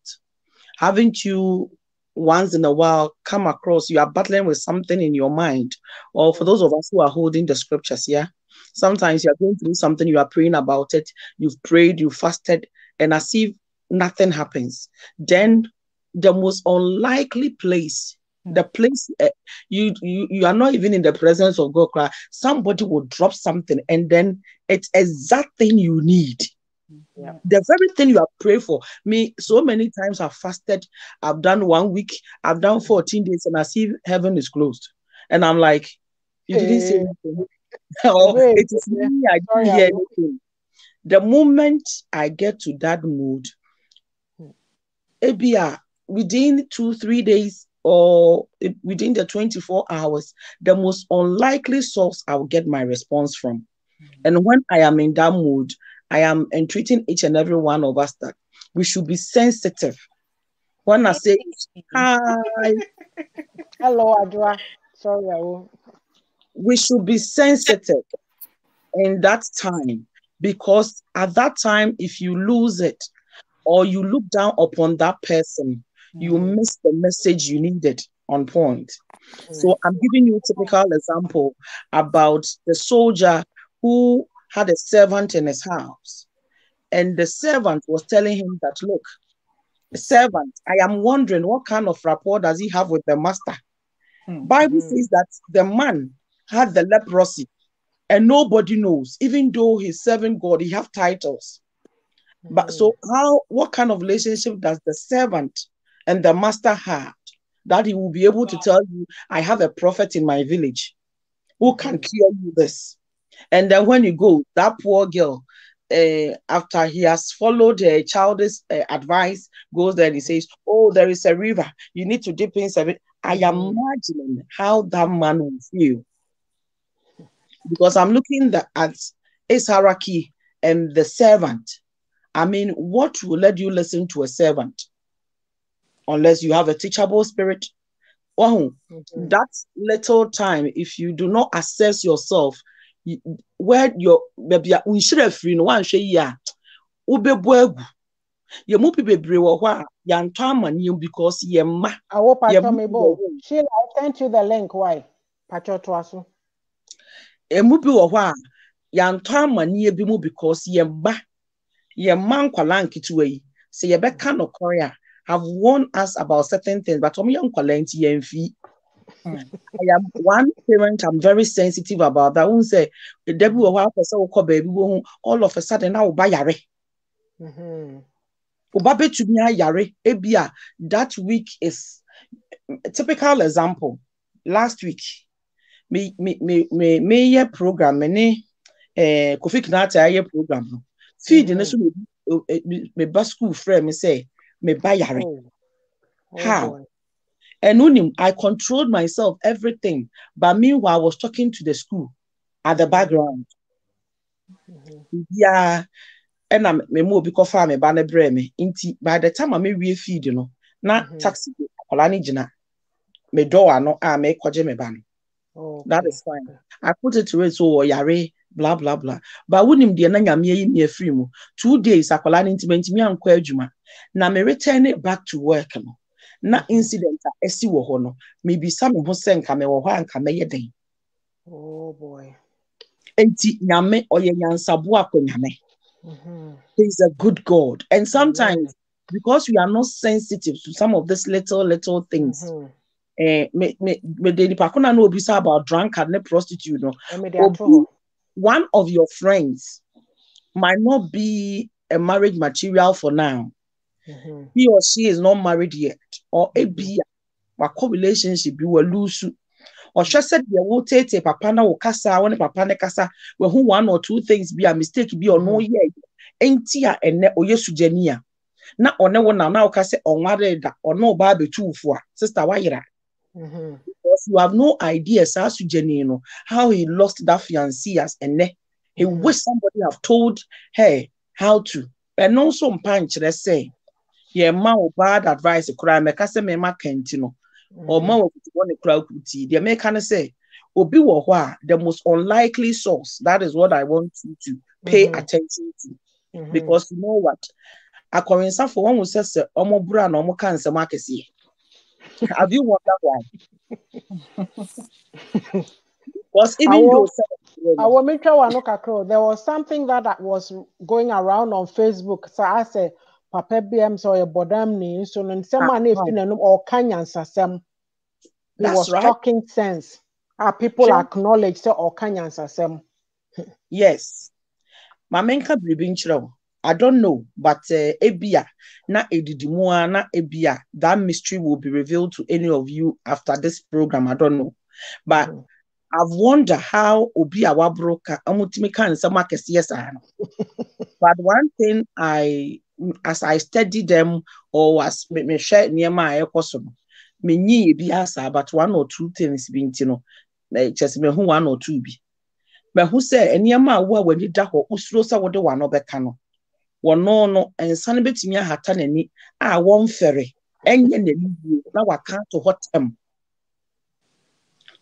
haven't you once in a while come across, you are battling with something in your mind, or for those of us who are holding the scriptures, yeah, sometimes you are going through something, you are praying about it, you've prayed, you fasted, and as if nothing happens, then the most unlikely place, the place you are not even in the presence of God, somebody will drop something, and then it's exact thing you need. Yeah. The very thing you have prayed for. Me, so many times I've fasted, I've done 1 week, I've done 14 days, and I see heaven is closed. And I'm like, you didn't say Hey, anything. Or wait, it is me, I sorry, didn't hear anything. The moment I get to that mood, ABR, within 2-3 days or within the 24 hours, the most unlikely source I'll get my response from. And when I am in that mood, I am entreating each and every one of us that we should be sensitive. When I say hi, hello, Adra. Sorry, we should be sensitive in that time, because at that time, if you lose it or you look down upon that person, you miss the message you needed on point. So I'm giving you a typical example about the soldier who had a servant in his house. And the servant was telling him that, look, servant, I am wondering what kind of rapport does he have with the master? Bible says that the man had the leprosy and nobody knows, even though he's serving God, he have titles. But so what kind of relationship does the servant and the master have that he will be able to tell you, I have a prophet in my village who can cure you this? And then when you go, that poor girl, after he has followed a child's advice, goes there and he says, oh, there is a river. You need to dip in 7. I am imagining how that man will feel. Because I'm looking at his hierarchy and the servant. I mean, what will let you listen to a servant? Unless you have a teachable spirit. Oh, that little time, if you do not assess yourself, where your baby unshire free no one share ya ubebo egu ye mu bebre wo hɔ a yanto amaniam because ye ma I hope I ye told me, Bo. Sheila, I sent you the link. Why? Pacho Twasu. emu bi wɔ hɔ a yanto amanie bi mu because ye ma nkwala nketewa yi se ye bɛka no kɔre have warned us about certain things, but omo yankwala nti ye mfi. I am one parent, I'm very sensitive about that. Who say the devil will have person will call baby all of a sudden now buy yare. Ubabe to me yare ebia. That week is a typical example. Last week, me program me Kofi Kinata program. Feed in me bus school friend me say me buy yare. How? Boy. And I controlled myself, everything. But meanwhile, I was talking to the school at the background. Yeah. And I'm because farm a banner breme. By the time I may feed, not taxi, Olani Jina, me door no, I make kwaje me ban. That is fine. I put it to it so yare, blah blah blah. But wouldn't be a free mo. 2 days, I call an intimate me and Quajuma. Now me return it back to work. Na incident esi wo ho no maybe some ho senka me wo ho anka me yeden. Oh boy. Enti nyame oye nyansabo akonyame. He's a good God. And sometimes because we are not sensitive to some of these little things, me de pakuna no obisa about drunkard and prostitute no. One of your friends might not be a marriage material for now. He or she is not married yet, or a be a co-relationship you will lose. Or just said you will take papa na kasa when papa ne kasa where who 1 or 2 things be a mistake be or no ye ain't ya and ne or yesu jenia. Na or ne one now kasa on da or no baby 2 for sister why because you have no idea as to how he lost that fiancé as and ne he wish somebody have told her how to. And also punch let's say yeah, ma bad advice cry me kase me ma kentino or ma wo one cry kuti they make can say obi wo ho a the most unlikely source. That is what I want you to pay attention to. Because you know what akorensa for one will say omo bra na omo kan se ma kese Have you wondered why? Because I even though will make sure one look across. There was something that was going around on Facebook. So I said, Papa BM so a bodam ni so no nsema na efi na or kanya nsasem. He that's was right. talking sense. People acknowledge so or kanya nsasem. Yes. Mamenka bribi nchiro. I don't know, but ebia na edidimua na ebia that mystery will be revealed to any of you after this program. I don't know, but I've wondered how obi awabro ka amutimi kan nsema kesiye sa. But one thing as I study them or as me share niema ekoso no, me nyi ebi asa, but one or two things bi ntino. Just me hu one or two bi. Me hu say niema wo wani da ho usuro sa wode wano beka no. Wono no ensane betimi ahata nani a won fere enye nani na waka to hotem.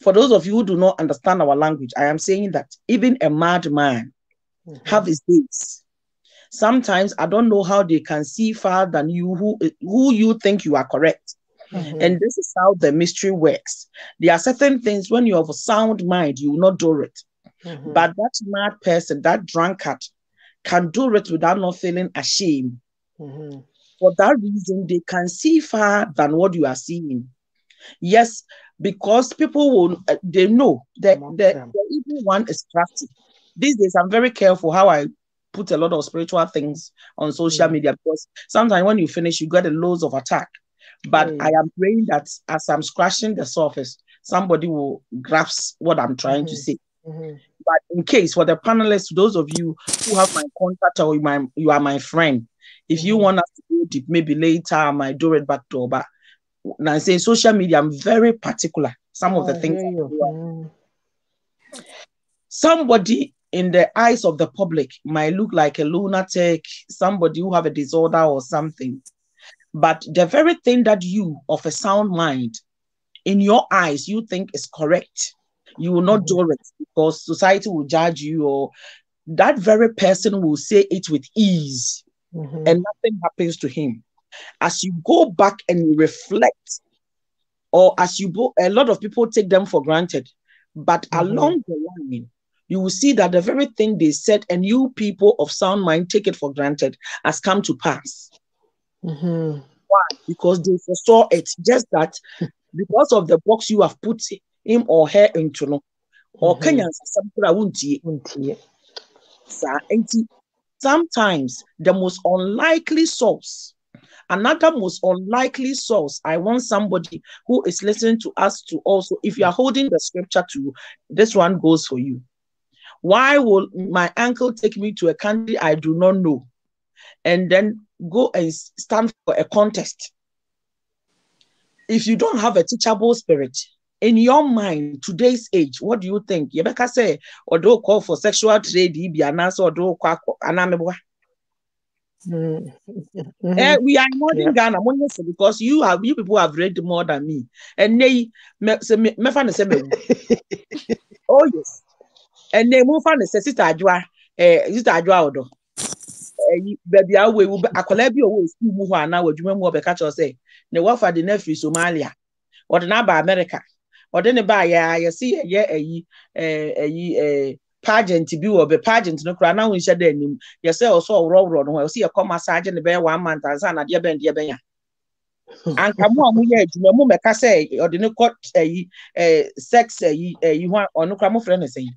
For those of you who do not understand our language, I am saying that even a mad man have his days. Sometimes I don't know how they can see far than you who you think you are correct. And this is how the mystery works. There are certain things when you have a sound mind, you will not do it. But that mad person, that drunkard, can do it without not feeling ashamed. For that reason, they can see far than what you are seeing. Yes, because people will, they know that the evil one is crafty. These days, I'm very careful how I put a lot of spiritual things on social media, because sometimes when you finish, you get a loads of attack. But I am praying that as I'm scratching the surface, somebody will grasp what I'm trying to say. But in case for the panelists, those of you who have my contact or you are my friend, if you want us to go deep, maybe later I might do it back to. But now I say social media, I'm very particular. Some of the things I do. Somebody in the eyes of the public might look like a lunatic, somebody who have a disorder or something. But the very thing that you, of a sound mind, in your eyes, you think is correct, you will not do it because society will judge you, or that very person will say it with ease and nothing happens to him. As you go back and you reflect, or as you go, a lot of people take them for granted, but along the line, you will see that the very thing they said and you people of sound mind take it for granted has come to pass. Why? Because they foresaw it. Just that because of the box you have put him or her into, no, or Kenyans sometimes the most unlikely source, another most unlikely source, I want somebody who is listening to us to also, if you are holding the scripture to, this one goes for you. Why will my uncle take me to a country I do not know and then go and stand for a contest? If you don't have a teachable spirit, in your mind, today's age, what do you think? Yebeka say, or do call for sexual trade, or do we are more than Ghana, because you people have read more than me. And they oh yes. And they move on the sister Adwa, sister Adwa Odo. Baby, I will be a collabi always move on now. Would you remember what catch or say? The waffle the nephew Somalia, or the number America, or then by you see a pageant to be or be pageant no cry now. We said then yourself so roll run. Well, see a comma sergeant the bear 1 month and son at your bend, your benya. And come on, we had no more say, or the no court sex, you want or no cramo friend saying.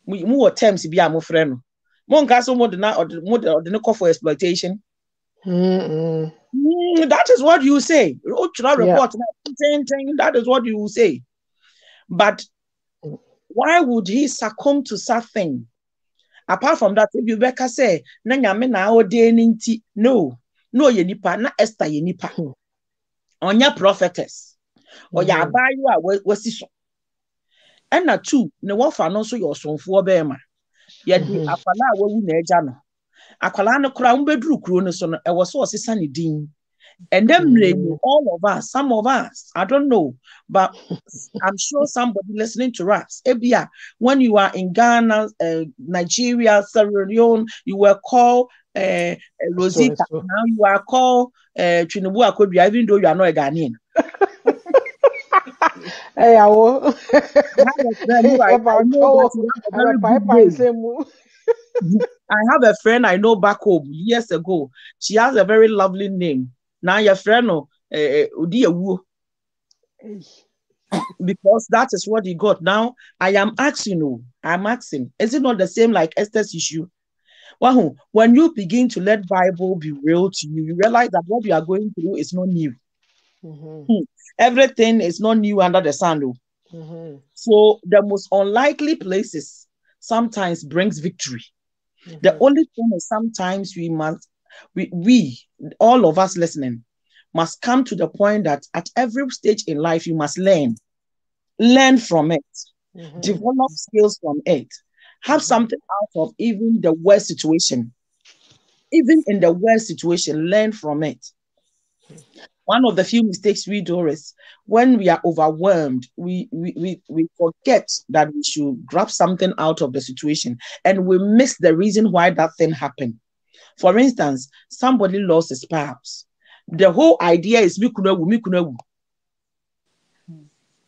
We more terms to be a friend. Mon castle more than or the call for exploitation. That is what you say. Report that is what you say. But why would he succumb to something? Apart from that, if you better say, no, ye nipa, na Esther ye nipa. On your prophetess, or ya buy you a was this. And na two, no one for no so your son for bema. Yet the Apala will win a jano. Akwala crown bedroom croon son, I was so sunny dean. And then all of us, some of us, I don't know, but I'm sure somebody listening to us. Ebia, when you are in Ghana, Nigeria, Sierra Leone, you were called Rosita. Now you are called Chinubu Akodria, even though you are not a Ghanaian. Hey, I will. I have a friend who I About know that oh, he has a I'm a very good pipe and way. say mu. I have a friend I know back home years ago. She has a very lovely name. Now your friend, Udi Ewu, because that is what he got. Now I am asking you, I'm asking, is it not the same like Esther's issue? Well, when you begin to let Bible be real to you, you realize that what you are going through is not new. Everything is not new under the sun. So the most unlikely places sometimes brings victory. The only thing is sometimes we all of us listening must come to the point that at every stage in life you must learn from it, develop skills from it, have something out of even the worst situation. Even in the worst situation, learn from it. One of the few mistakes we do is when we are overwhelmed, we forget that we should grab something out of the situation and we miss the reason why that thing happened. For instance, somebody lost a spouse. The whole idea is mikunawu.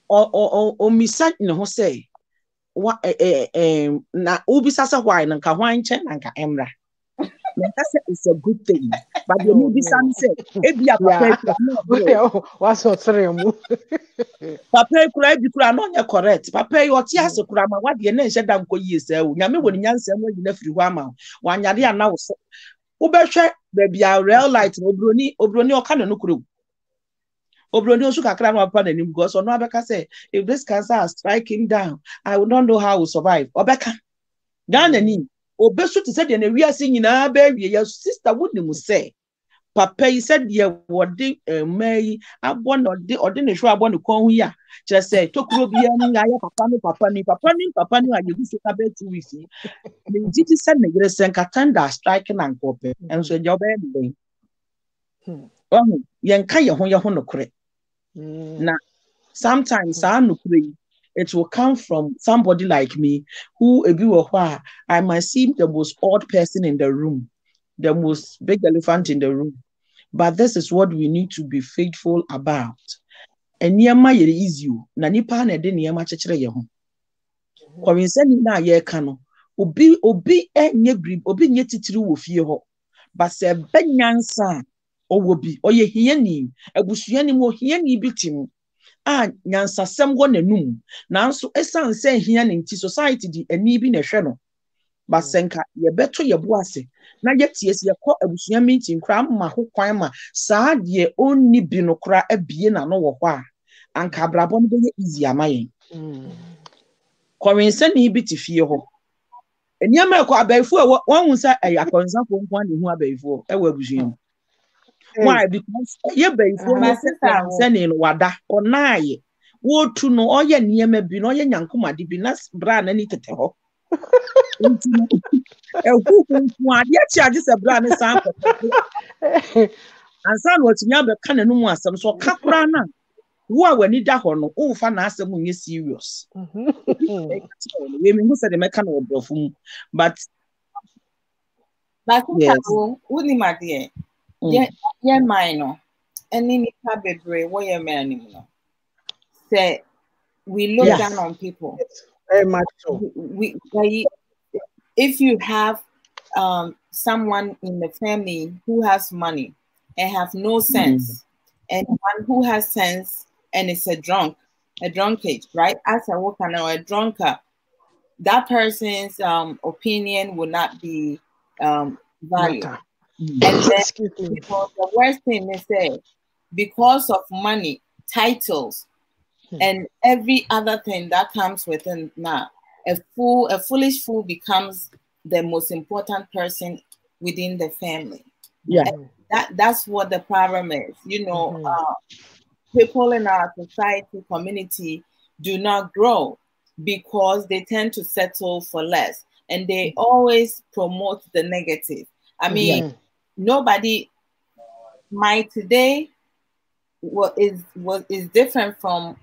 Or misa ne ho say na ubisa sa why na nka hwan nche na nka emra. It's a good thing. But the No, movie no. son said, Ebia Yeah. papa What's what's mu? papa kura bi kura no nya correct. Papa you oti ase kura ma wade na nche da nko yi se o. Nyame woni nyansa mu yi na firi ho ama. Wanyade ana wo so. Wo behwe ba bia real light obroni oka no kuro. Obroni osu kakra no papa na nim because ono abeka say if this cancer is striking down, I will not know how I will survive. Obeka. Ghana ni obesu te say de na wiase nyina ba wie ya sister would mu say papa yi said ye wode mai abon ode ne hwe abon kon hu ya kire say tokuro bia ni ya papa ni ayebi so ka be 2 weeks ni jiti said na gire sen katanda striking and kope enso je obe ni yen ka ye ho no kore na sometimes it will come from somebody like me who I might seem the most odd person in the room, the most big elephant in the room. But this is what we need to be faithful about. And niyama yere easy na nipa na de niyama chechire ye ho. Kwa winsani na ye ka no obi enye grip obi nye titiri wo fie ho. But se benyansa owo bi oye hiani abusuani mo hiani bitim nyansasem go nanum nanso esan se hia ne nti society di ani bi na hwe no basenka ye beto ye boase na yetie se ye kɔ abusua meeting kra ma ho kwan ma saa de onni bi no kra abie na no wo hɔ a anka brabo no be easy amayen kɔwense ni bi ti fie hɔ eniama kɔ abaifo a wɔn hu sa akonsa ko nko ne hu abaifo e wɔ abusua mu why because ye baifo no se ne no wada onaye wo tu no oye niema bi no oye nyankomade bi na bra na ni tete ho ehuhu ade a charge se bra ne san ko ansa no otinya be ka nanu mu asem so ka kura na wo a wani da ho no wo fa na asem nye serious we me who said the meka no obrofo mu but yes uni madie ye minor any nipa bebre wo ye man nim no say we look down on people. Very much so. If you have someone in the family who has money and have no sense, and one who has sense and is a drunkard, right? As a worker or a drunkard, that person's opinion will not be valued. And then the worst thing they say, because of money, titles, and every other thing that comes within now, a foolish fool becomes the most important person within the family. Yeah, that's what the problem is. You know, people in our society, community do not grow because they tend to settle for less, and they always promote the negative. I mean, nobody. My today is different from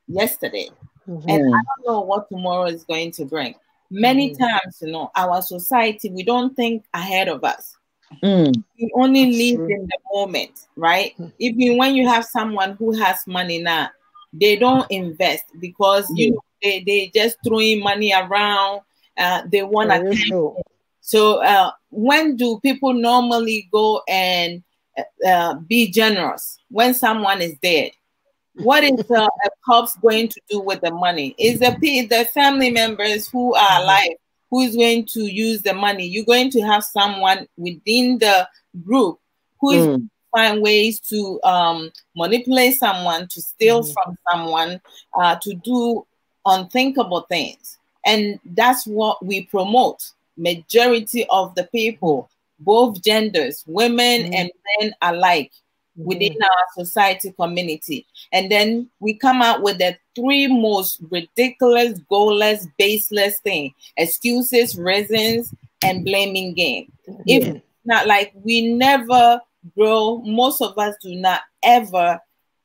yesterday, and I don't know what tomorrow is going to bring. Many times, you know, our society, we don't think ahead of us. We only live in the moment, right? Even when you have someone who has money now, they don't invest because you know they just throwing money around. They want to. So when do people normally go and be generous when someone is dead? What is a corpse going to do with the money? Is the family members who are alive who is going to use the money? You're going to have someone within the group who is going to find ways to manipulate someone, to steal from someone, to do unthinkable things. And that's what we promote. Majority of the people, both genders, women and men alike, within our society community. And then we come out with the 3 most ridiculous, goalless, baseless thing: excuses, reasons, and blaming game. If not, like, we never grow, most of us do not ever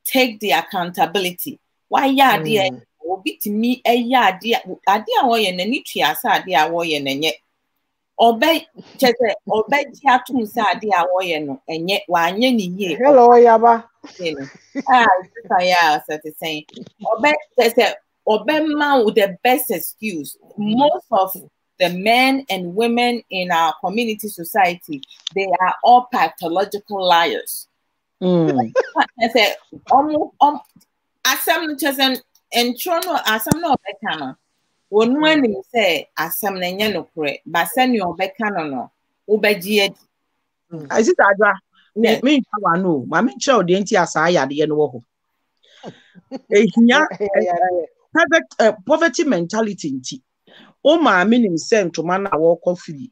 take the accountability. Why dear obi to me dear nani triasa dear warrior Obey Chatum Sadi Awoyeno, and yet one ye. Hello, Yaba. Saying. Obey man with the best excuse. Most of the men and women in our community society, they are all pathological liars. I said, Asam Chesem and Trono, Asam no Becana. When you say asam na nya nokure ba se ne obeka no obegye I sit adwa me ntawa no ma me che ode nti asa yade no wo ho ehia poverty mentality nti o ma me nim se ntoma na wo kofiri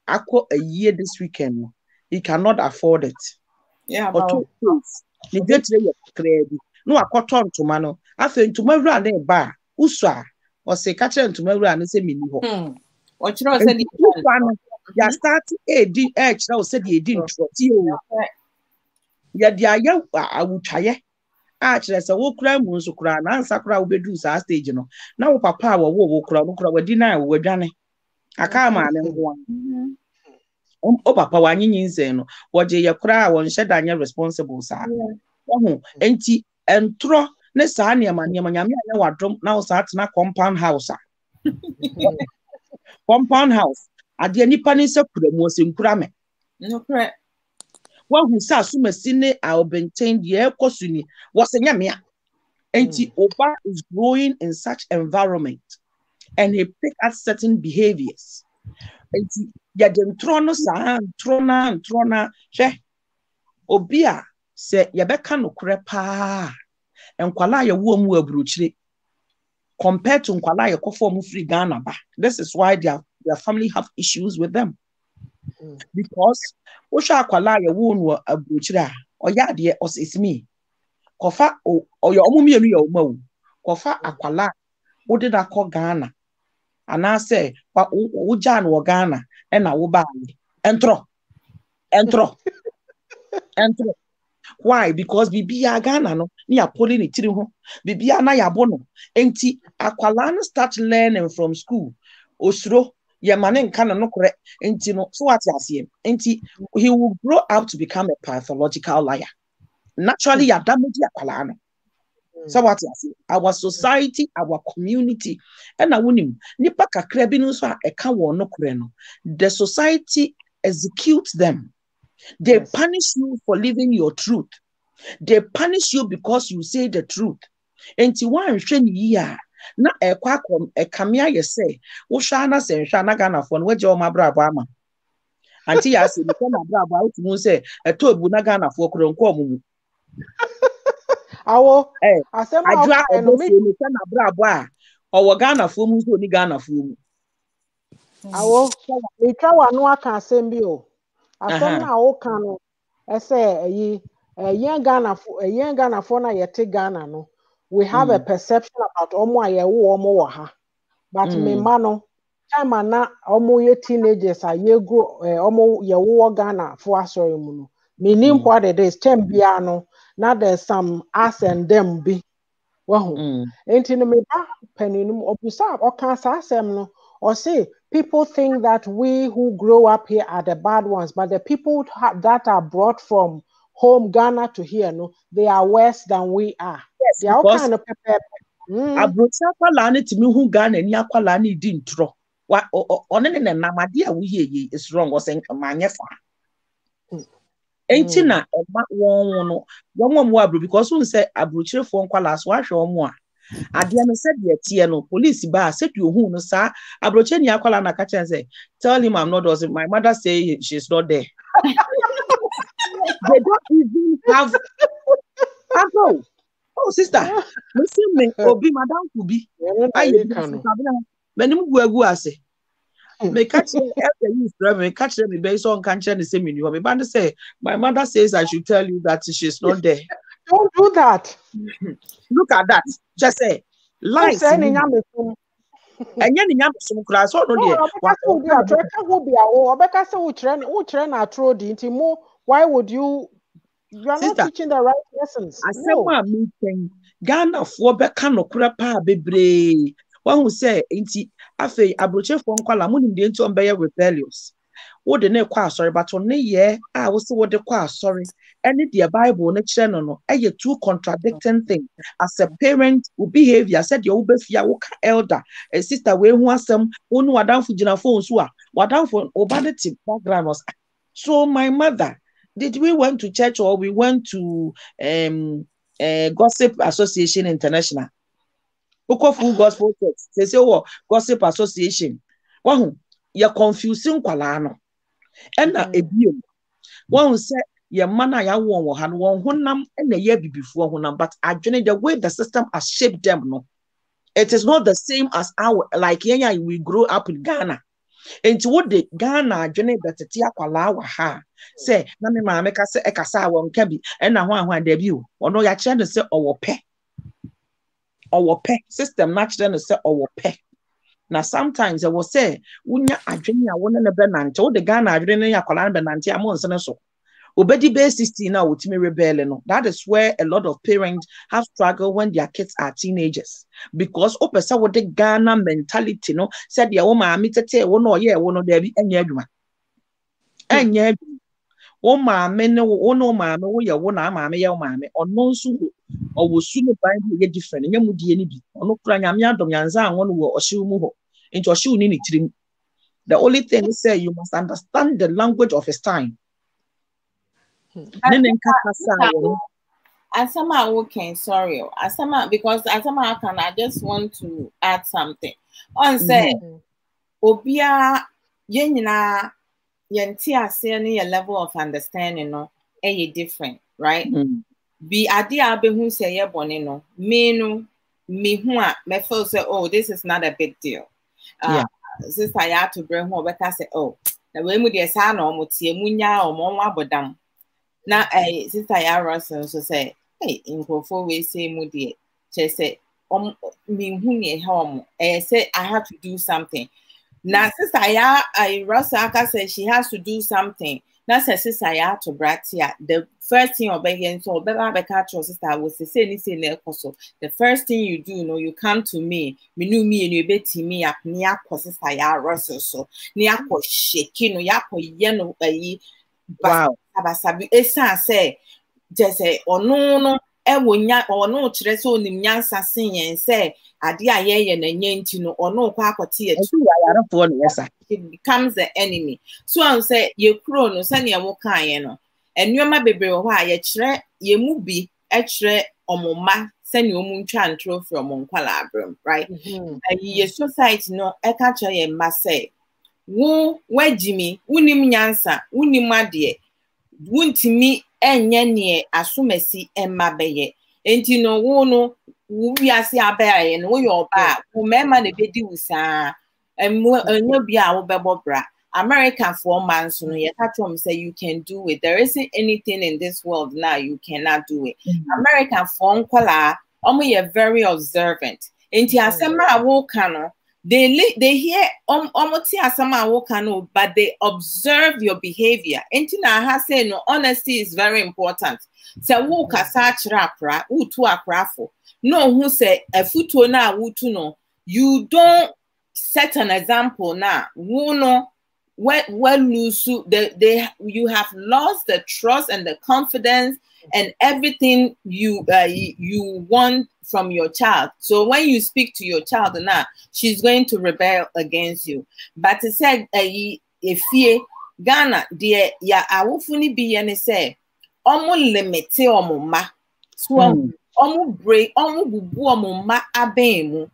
akọ ayie this weekend no he cannot afford it. But ni getre ye kredi no akoto ntoma no afa ntoma wura na ba usua or say catch ntoma wura na se mini ho o chiro se di ya start ADH na o se di edi ntro ti o ya dia ya awutwaye a kire se wo kura mu nso kura na ansa kura wo bedu sa stage no na wo papa wo kura no kura wadi na wo wadwane aka ma ne nko o papa wa nyinyi nse no wo je ye kura wo nhye da nya responsible sa ho enti entro ne sa niam nyame anya wadom na wo sa atena compound house compound house ade nipa ni se kura mu se nkura me no correct wahu sa sumasine a obenten ye kosuni wose nyame a enti oba is growing in such environment and he pick at certain behaviors enti ya dem trono sa trona hwe obi a se ye beka no kure pa enkwala ye wo mu aburochire compared to nkwala ye kofo mu free Ghana ba. This is why their family have issues with them. Because osha akwala ye wo no aburochire a oya de is me kofa oyo omumienu ye omawu kofa akwala wo de da ko Ghana ana say wo ja no Ghana e na wo ba entro why? Because bibia Ghana no ni apoli ni tiri ho bibia na yabo no enti akwala no start learning from school osuro ye mane nka no kore enti no so what asem enti he will grow up to become a pathological liar. Naturally ya damage akwala no. So what asem our society, our community and na wonim nipa kakra bi no so a eka wo no kore no the society executes them. They punish you for living your truth. They punish you because you say the truth. Enti wan hwe ni ya na ekwa kom ekamia ye say wo hwa na se hwa na Ghana fo no waje o mabrabo ama. Anti ya se ni na brabo otumu say etobu na Ghana fo kro nko omumu. Awo asema adwa obofu ni na brabo a owo Ghana fo mu so ni Ghana fo mu. Awo me twa wanu aka asem bi o. Asem na wo kan no ese yen Ghana for na yete Ghana no we have a perception about omo aye wo wo ha but me ma no time na omo ye teenagers a ye grow omo ye wo Ghana for asori mu no me nim what it is time bia no na there's some us and them be wahu enti no me ba paninum obusa okan sa asem no or say people think that we who grow up here are the bad ones, but the people that are brought from home Ghana to here, no, they are worse than we are. Yes, they are all because kind of pepper. abrocha kwala ne timi hu Ghana ni akwala ne di ntro. Wa one ne namade a wuye is wrong or saying manye fa. Enti na eba won no won mo abro because won say abrochirefo nkwala so ahwe omo a ade no said ye tie no police ba said you hu no sa abroche ni akwala na ka chen say tell him I'm not does my mother say she's not there. They don't even have uncle. Oh sister, listen me obi madam kubi aye bi sabina menim guagu ase me catch you from me catch me based on cancer the same you me band say my mother says I should tell you that she's not there. Don't do that. Look at that. Just say lies. And you nyam some class or no there. Why would you are not teaching the right lessons? I said my meeting Ghana for beka no kura pa bebre. One who say inti afe abroche for nkwala munim de nti on rebellious. Wo de na kwa sorry but on ye ah wo se wo de kwa sorry. Any the Bible ne kire no eye two contradicting things. As a parent who behavior said your obefia wo ka elder a sister we hu asem wo no wadanfo gina phone so a wadanfo obadeti background was. So my mother, did we went to church or we went to Gossip Association International? Full Gospel Church. They say, oh, Gossip Association. One, you're confusing kwalano. And na ebio. One say, your manna ya one hunam and the year before hunam, but I journey the way the system has shaped them. No, it is not the same as our like we grew up in Ghana. And to what the Ghana journey that tia kwala ha say na me ma meka se ekasa won ka bi e na ho debut ono ya kire no se owo pe system na kire no se owo pe na sometimes I will say unya adwene a wona ne benante wo the Ghana adwene ya kwala benante am nsene so obedi be 16 na wotimi rebel no. That is where a lot of parents have struggled when their kids are teenagers because opesa wo the Ghana mentality no said ya wo maami tete wo no ye wo no da bi enya adwuma wo maami ne wo no maami wo ye wo na maami ye wo maami ono nso o wo su no Bible ye different nya mudie ni bi ono kura nyame adom yanza anwo no wo ohyew mu ho nti ohyew ni tirim. The only thing is say you must understand the language of his time. Asama okay, sorry. Asama because Asama can I just want to add something. On say Obia yenina yenti ase ne your level of understanding no different, right? Be idea be hu say ye bone no me hu a me feel say oh this is not a big deal. Sister ATTOBRAH hu obeka say oh na we mu de sa na omotie munya omo abodam. Na sister YAA'S so say hey inkofo we say mu de che say me hu ne home say I have to do something. Now sister YAA'S aka say she has to do something. Now say sister ATTOBRAH the first thing obey so beka sister was say ni say na ekoso. The first thing you do no you come to me knew me and you beti me up ni akọ sister YAA'S so ni akọ shake no yakọ ye no wow. Abasabi esa say just say ono wonya ono kire so onim nyansa sen yen say ade aye na nyanti no ono kwa akote it becomes the enemy. So I say ye kro no say na wo kan ye no enwema bebre wo ha ye kire ye mu bi e kire omoma say na omu ntwa ntro from onkwala abram, right? Ye society no e ka kire ye ma say wo wajimi unim nyansa unim ade wuntimi enye ne asomasi emma beye enti no wo no wi ase abaye no wo yo ba wo mema na bedi wusa enyo bia wo bebobra American for months no ye catch say you can do it. There isn't anything in this world now you cannot do it. American for nkwala omo ye very observant enti asema wo kan they hear omoti asama wokano, but they observe your behavior. Entina ha say no honesty is very important. Se wo kasa chirapra utu akrafo. No who say efuto na wutu no. You don't set an example na. Wo no you have lost the trust and the confidence and everything you want from your child. So when you speak to your child now, she's going to rebel against you. But it said if you Ghana dear ya awufuni be yene say omo limite omo ma so omo break omo bubu omo ma abemu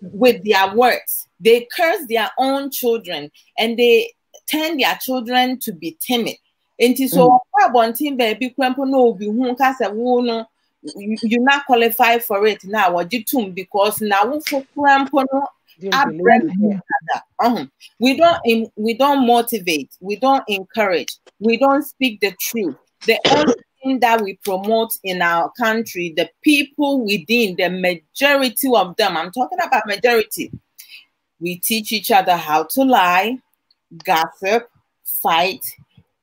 with their words. They curse their own children and they tend their children to be timid. And so baby no you're not qualified for it now because now we don't motivate, we don't encourage, we don't speak the truth. The only thing that we promote in our country, the people within, the majority of them, I'm talking about majority, we teach each other how to lie, gossip, fight,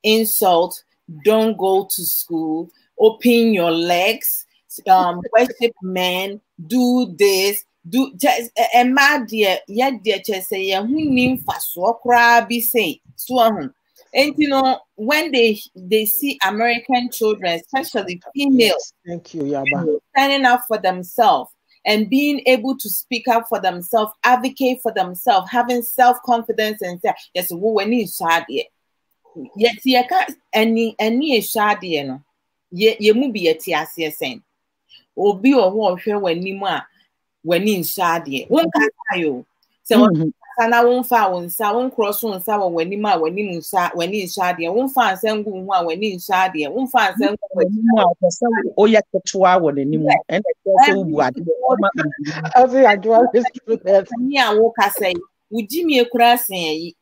insult, don't go to school, open your legs, worship men, do this, do just and my dear, yet dear say who name for so crabby say so and you know when they see American children, especially females, thank you, Yaba, standing up for themselves and being able to speak up for themselves, advocate for themselves, having self-confidence and say, yes, we need shadi. Yes, you can't any shadi, no. Ye mu be a tiasie sen. Obi or who share when in shadi. One can you. So sana won fa won sa won cross won sa when ni ma when in shadi. Won fa sen gu when in shadi. Won fa sen oh yeah, when anymore. And I say I do always do that. Me and walk say, would Jimmy a crossing?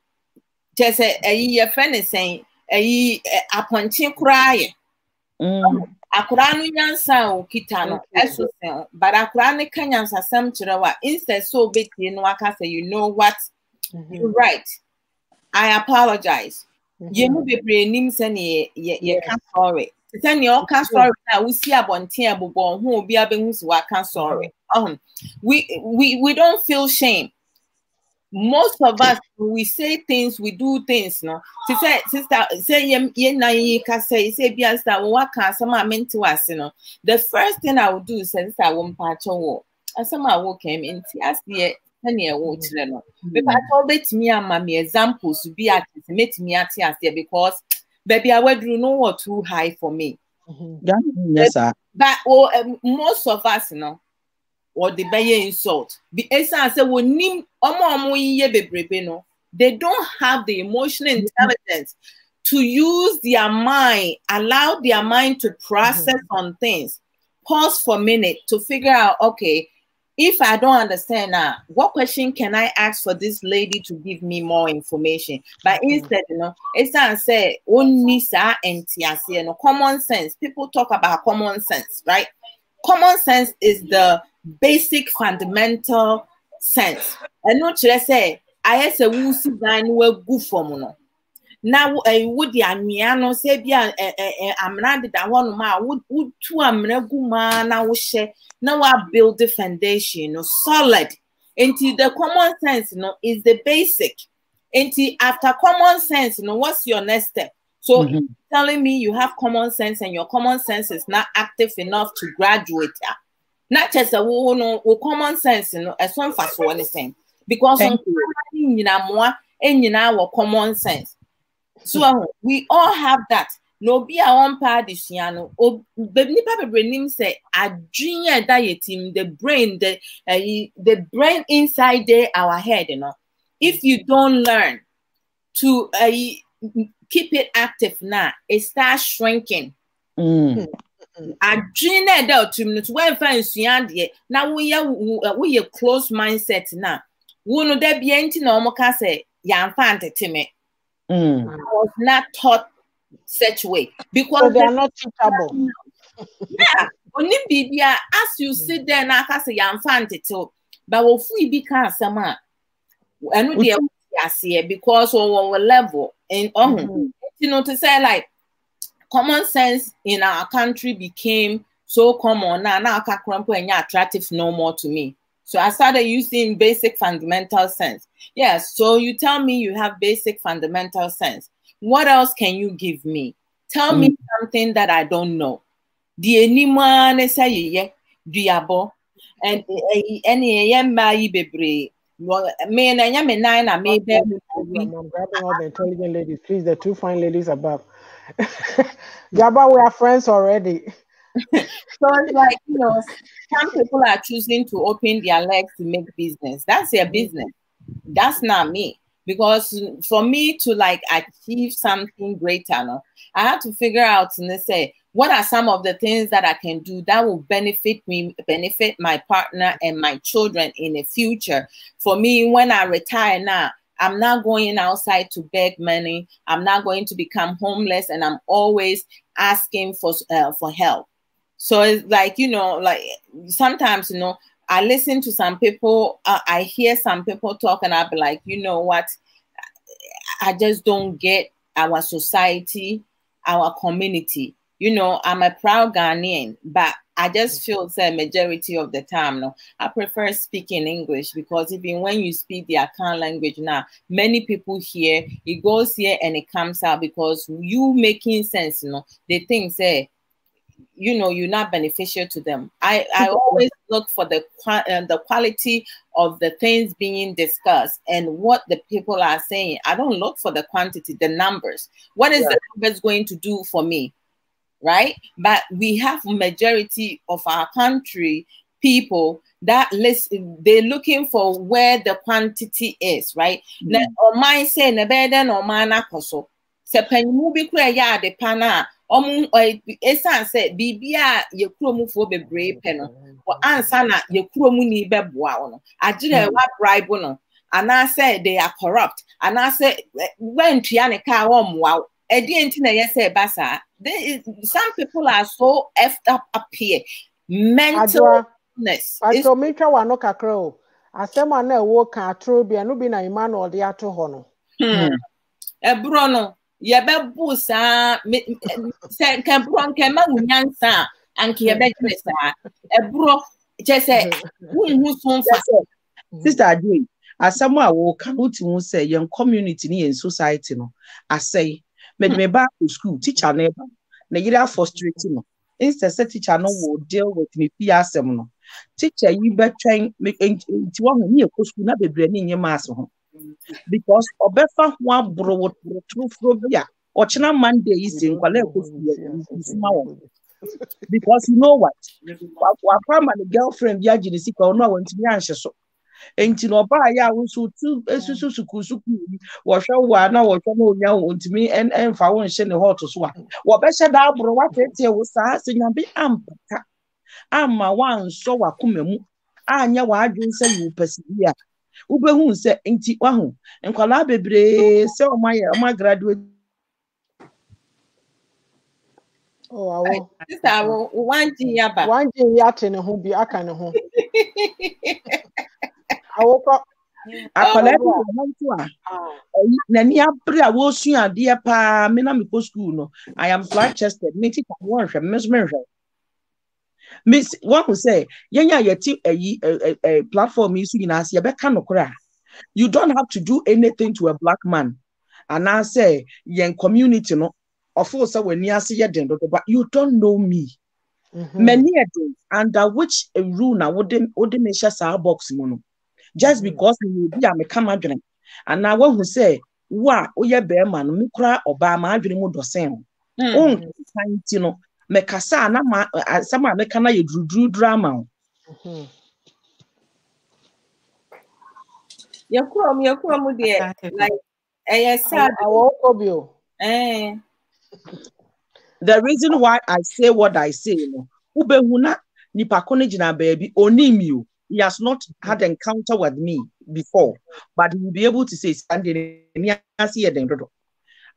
Just a friend is saying, a punchy cry. Akuranu yansa kitano eso but akurani kanyans asem chirewa instead so bit waka say you know what you're right, I apologize. Yemu bebre nim se ne ye can sorry. Send your can sorry now we see abontin abobon who be abehu so waka sorry. We don't feel shame. Most of us, we say things, we do things, no. Sister, say ye na ye ka say biasa what can some meant to us, you know. The first thing I would do is sister I won't patch or some I will came in ask the 10-year old children. But I told it me and mommy examples to be at meet me at here because baby I would know what too high for me. Yes, sir. But most of us, you know. Or the bay insult. Be say they don't have the emotional intelligence to use their mind, allow their mind to process on things. Pause for a minute to figure out, okay, if I don't understand now, what question can I ask for this lady to give me more information? But instead, you know, it's not say only and common sense. People talk about common sense, right? Common sense is the basic fundamental sense. And not just say, I say, we see that we good for mono. Now, I would the amiano say, be I'm not that one ma would two amreguma now share. Now I build the foundation, no solid. Into the common sense, you know, is the basic. Into after common sense, you know, what's your next step? So telling me you have common sense and your common sense is not active enough to graduate. Not just a no common sense, you know, as one fast one is saying. Because in our common sense. So we all have that. No be our own parisiano. Oh, baby, papa brain say a junior dieting the brain, the brain inside there, our head, you know. If you don't learn to keep it active now, it starts shrinking. I dream that 2 minutes when fans now we are close mindset now. We know that be anything no can say ya fante me. I was not taught such way because so they are not teachable. Yeah, only be as you sit there now can say ya fante to, but if we become some I know they are because of our level and you know to say like common sense in our country became so common now attractive no more to me. So I started using basic fundamental sense. Yes, so you tell me you have basic fundamental sense. What else can you give me? Tell me something that I don't know. The anyone say yeah, diabo, and any yemba bebre. Me and I am a nine. I may be. I'm grabbing all the intelligent ladies. Please, the two fine ladies above. Jabba, we are friends already. So it's like, you know, some people are choosing to open their legs to make business. That's their business. That's not me. Because for me to like achieve something greater, no, I have to figure out and say, what are some of the things that I can do that will benefit me, benefit my partner and my children in the future? For me, when I retire now, I'm not going outside to beg money. I'm not going to become homeless, and I'm always asking for help. So it's like, you know, like sometimes, you know, I listen to some people, I hear some people talk, and I'll be like, you know what? I just don't get our society, our community. You know, I'm a proud Ghanaian, but I just feel the majority of the time, no, I prefer speaking English, because even when you speak the Akan language now, many people here, it goes here and it comes out, because you making sense, you know, they think, say, you know, you're not beneficial to them. I always look for the quality of the things being discussed and what the people are saying. I don't look for the quantity, the numbers. What is the numbers going to do for me, right? But we have majority of our country people that listen, they're looking for where the quantity is, right? Now, or my say, na better no mana koso. Se penyu bi kura ya de pana. Esan said, Bibia, ye chromo be brave penno, or ansana, ye chromo ni beboa. I did a bribe no, and I said they are corrupt, and I said, when Triana car wow, I didn't say basa. Some people are so effed up here. Mentalness. I told me, I no kakro. I said, my no walk a true be a nubina Emmanuel the Atohono. Bruno. Yebe sa se kembron kema unyansa anki yebe sa ebro je se hu sonfa sister Adwin asamo a wo kan uti hu say yen community ni yen society no asay me ba to school teacher na eba na yira frustrate no instead say teacher no will deal with me fi asem no teacher yi betwen nti wo hu ni ekọ school na bebre ni nyema aso ho because obefa ho abro trufrobia ochina Monday is in kwale because you know what wa farmer the girlfriend ya jini sika ono awantimi anhye so enti no ba ya wo so tu esusu suku wo hwe wa na wo hwe no nya ontimi en fa wo nhye ne hot so a wo be hye da abro wa tete wo sa se nyambe ampaka amma wan so wa komemu anya wa adwen se yu pasibia ubehu se enti wahu enkwala bebre se o ma graduate. Oh, awo. Sister, one yaba. One yate ne ho bi aka ne ho. Awo ko. Akwala bi ho nto a. Na ni abre a wo sua ade pa me na me go school no. I am flat chested. Me teacher won hwe me hwe. Miss one who say yenya yeti a platform is nyina se ye beka nokora. You don't have to do anything to a black man. And I say yen community no of course when you see but you don't know me. Many a day under which a rule now would measure our box mono. Just because you be a mecama. And now one who say, wa oye bear man, mukra Obama dream would the same. You know, mekasa na ma sama mekana ye drew drama. Yakrom dear like The reason why I say what I say, Ubehuna Nipakone Jina baby, onim you. He has not had encounter with me before, but he will be able to say,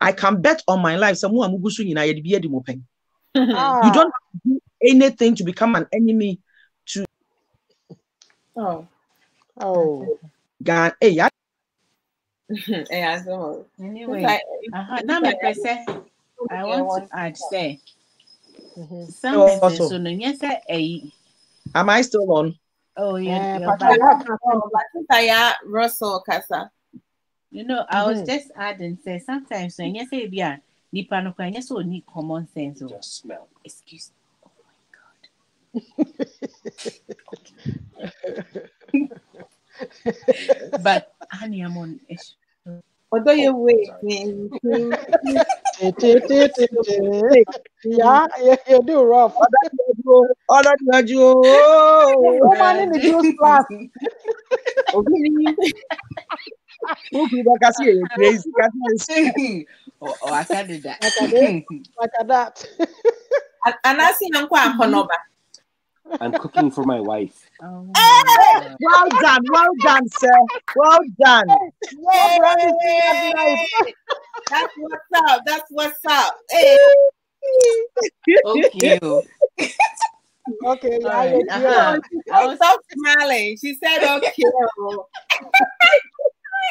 I can bet on my life. Someone Mugusu in Ayadi Mopen. You don't have to do anything to become an enemy to. God, anyway, I want to add say sometimes so no yes am I still on? Oh, you're But back. Russell Kasa. You know, I was just adding, say sometimes when you say yeah, nipa no kwa so need common sense. Just smell. Excuse. Oh my God. But honey, I'm on issue. Although you're waiting. Yeah, you do rough. Woman in the juice class. Oh, I said that. Like that. And I see Uncle Akonoba. I'm cooking for my wife. Oh, Well done, sir. Well done. That's what's up. Hey. okay. Okay, Right. yeah. I was so smiling. She said, "Okay."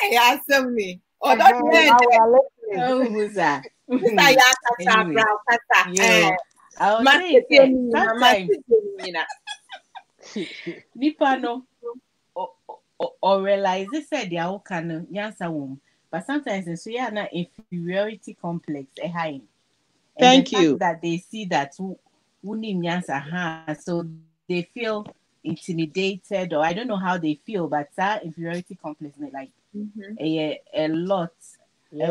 Hey, answer me. Oh, that's Oh, who's that? Anyway. I was saying sometimes nipa no or realize they said they are can answer womb, but sometimes in so yeah na inferiority complex high. Thank you. That they see that so they feel intimidated, or I don't know how they feel, but that inferiority complex like a lot. That's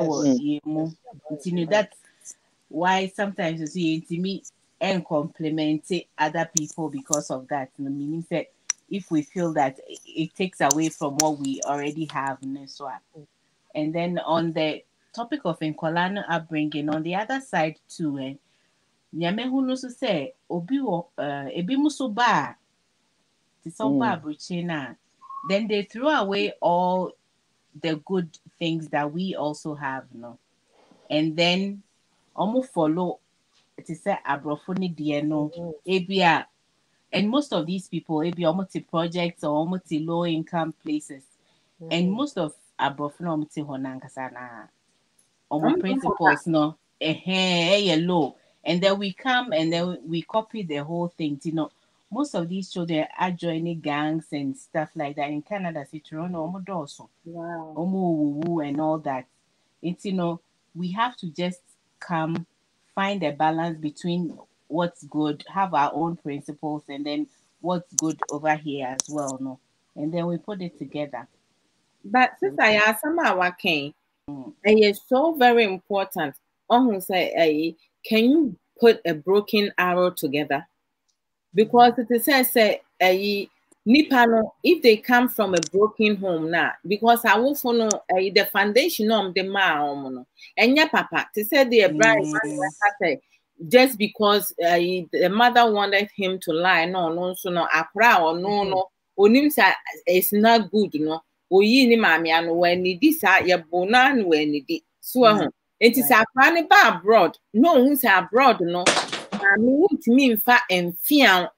why sometimes you see intimate and compliment other people because of that. Meaning that if we feel that it takes away from what we already have, and then on the topic of Nkolano upbringing, on the other side too, nyame hu no so say obi wo ebi muso ba ti so ba bruchina, then they throw away all the good things that we also have, and then almost follow it is say abrofo ni de no ebia, and most of these people ebia almost projects or almost low income places, and most of abrofo no almost honankasa na principles no low, and then we come and then we copy the whole thing. Most of these children are joining gangs and stuff like that in Canada. Wow. And all that. It's we have to just come find a balance between what's good, have our own principles, and then what's good over here as well, and then we put it together. But since I asked working, it is so very important. Say, can you put a broken arrow together? Because it says Nipano, if they come from a broken home now, because I will follow the foundation of the man, and your papa, to say the bride, just because the mother wanted him to lie, no, Accra or no, Onimsa is not good, ni mami and when this are your bonan when it so it is a funny bar abroad. No, who's abroad, no. I mean, fat and fear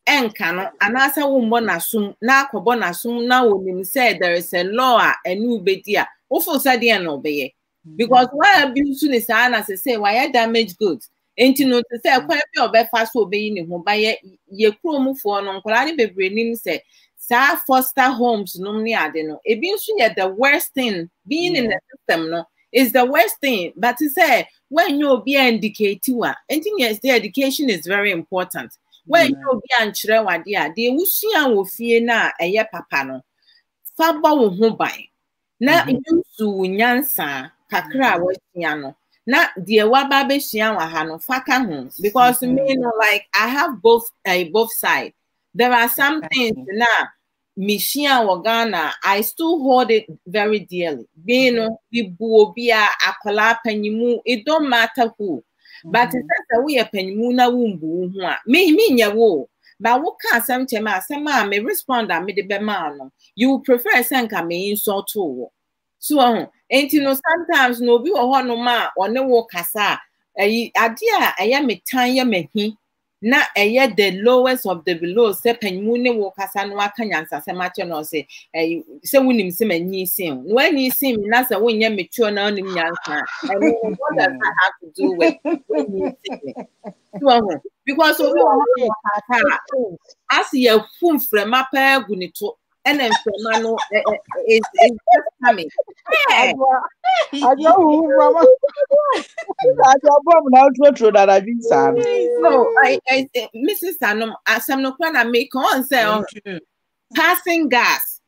and cannot, and as a woman assume now, Cobona assume now when said there is a law and new bedia. Awful said the obey. Because why abuse is as I say, why I damage goods. Ain't you know to say quite your best fast obeying him by ye chrome for non colani be say. Foster homes normally I don't know. It means the worst thing being in the system is the worst thing. But to say when you'll be indicated, and yes, the education is very important. When you'll be unsure, dear, they will see and will fear na a year papa no. Faba will buy. Now you to nyansa kakra was piano. Now dear wababe shian wahano faka home because me like I have both sides. There are some things now. Mishia Wagana, I still hold it very dearly. Being Bibubia, Akola Penimu, it don't matter who. But it's that we a Penimuna wumbu, me ya wo. But what can't some tema, some may respond and me the bemano. You prefer Sanka me in so too. So, ain't you know, sometimes no be or no ma or no walk casa. A dear, I am a tanya me. Na the lowest of the below sepen mune wo kasa no aka nyansa se ma che no se se wonim se manyi sim no anyi sim na se wonya mature na onim nyansa and what does that have to do with when you sim because of as you fun from my pair gunito and then from no is just coming. I know, Mama. No, Mrs. Sanom, as I'm not gonna make on say passing gas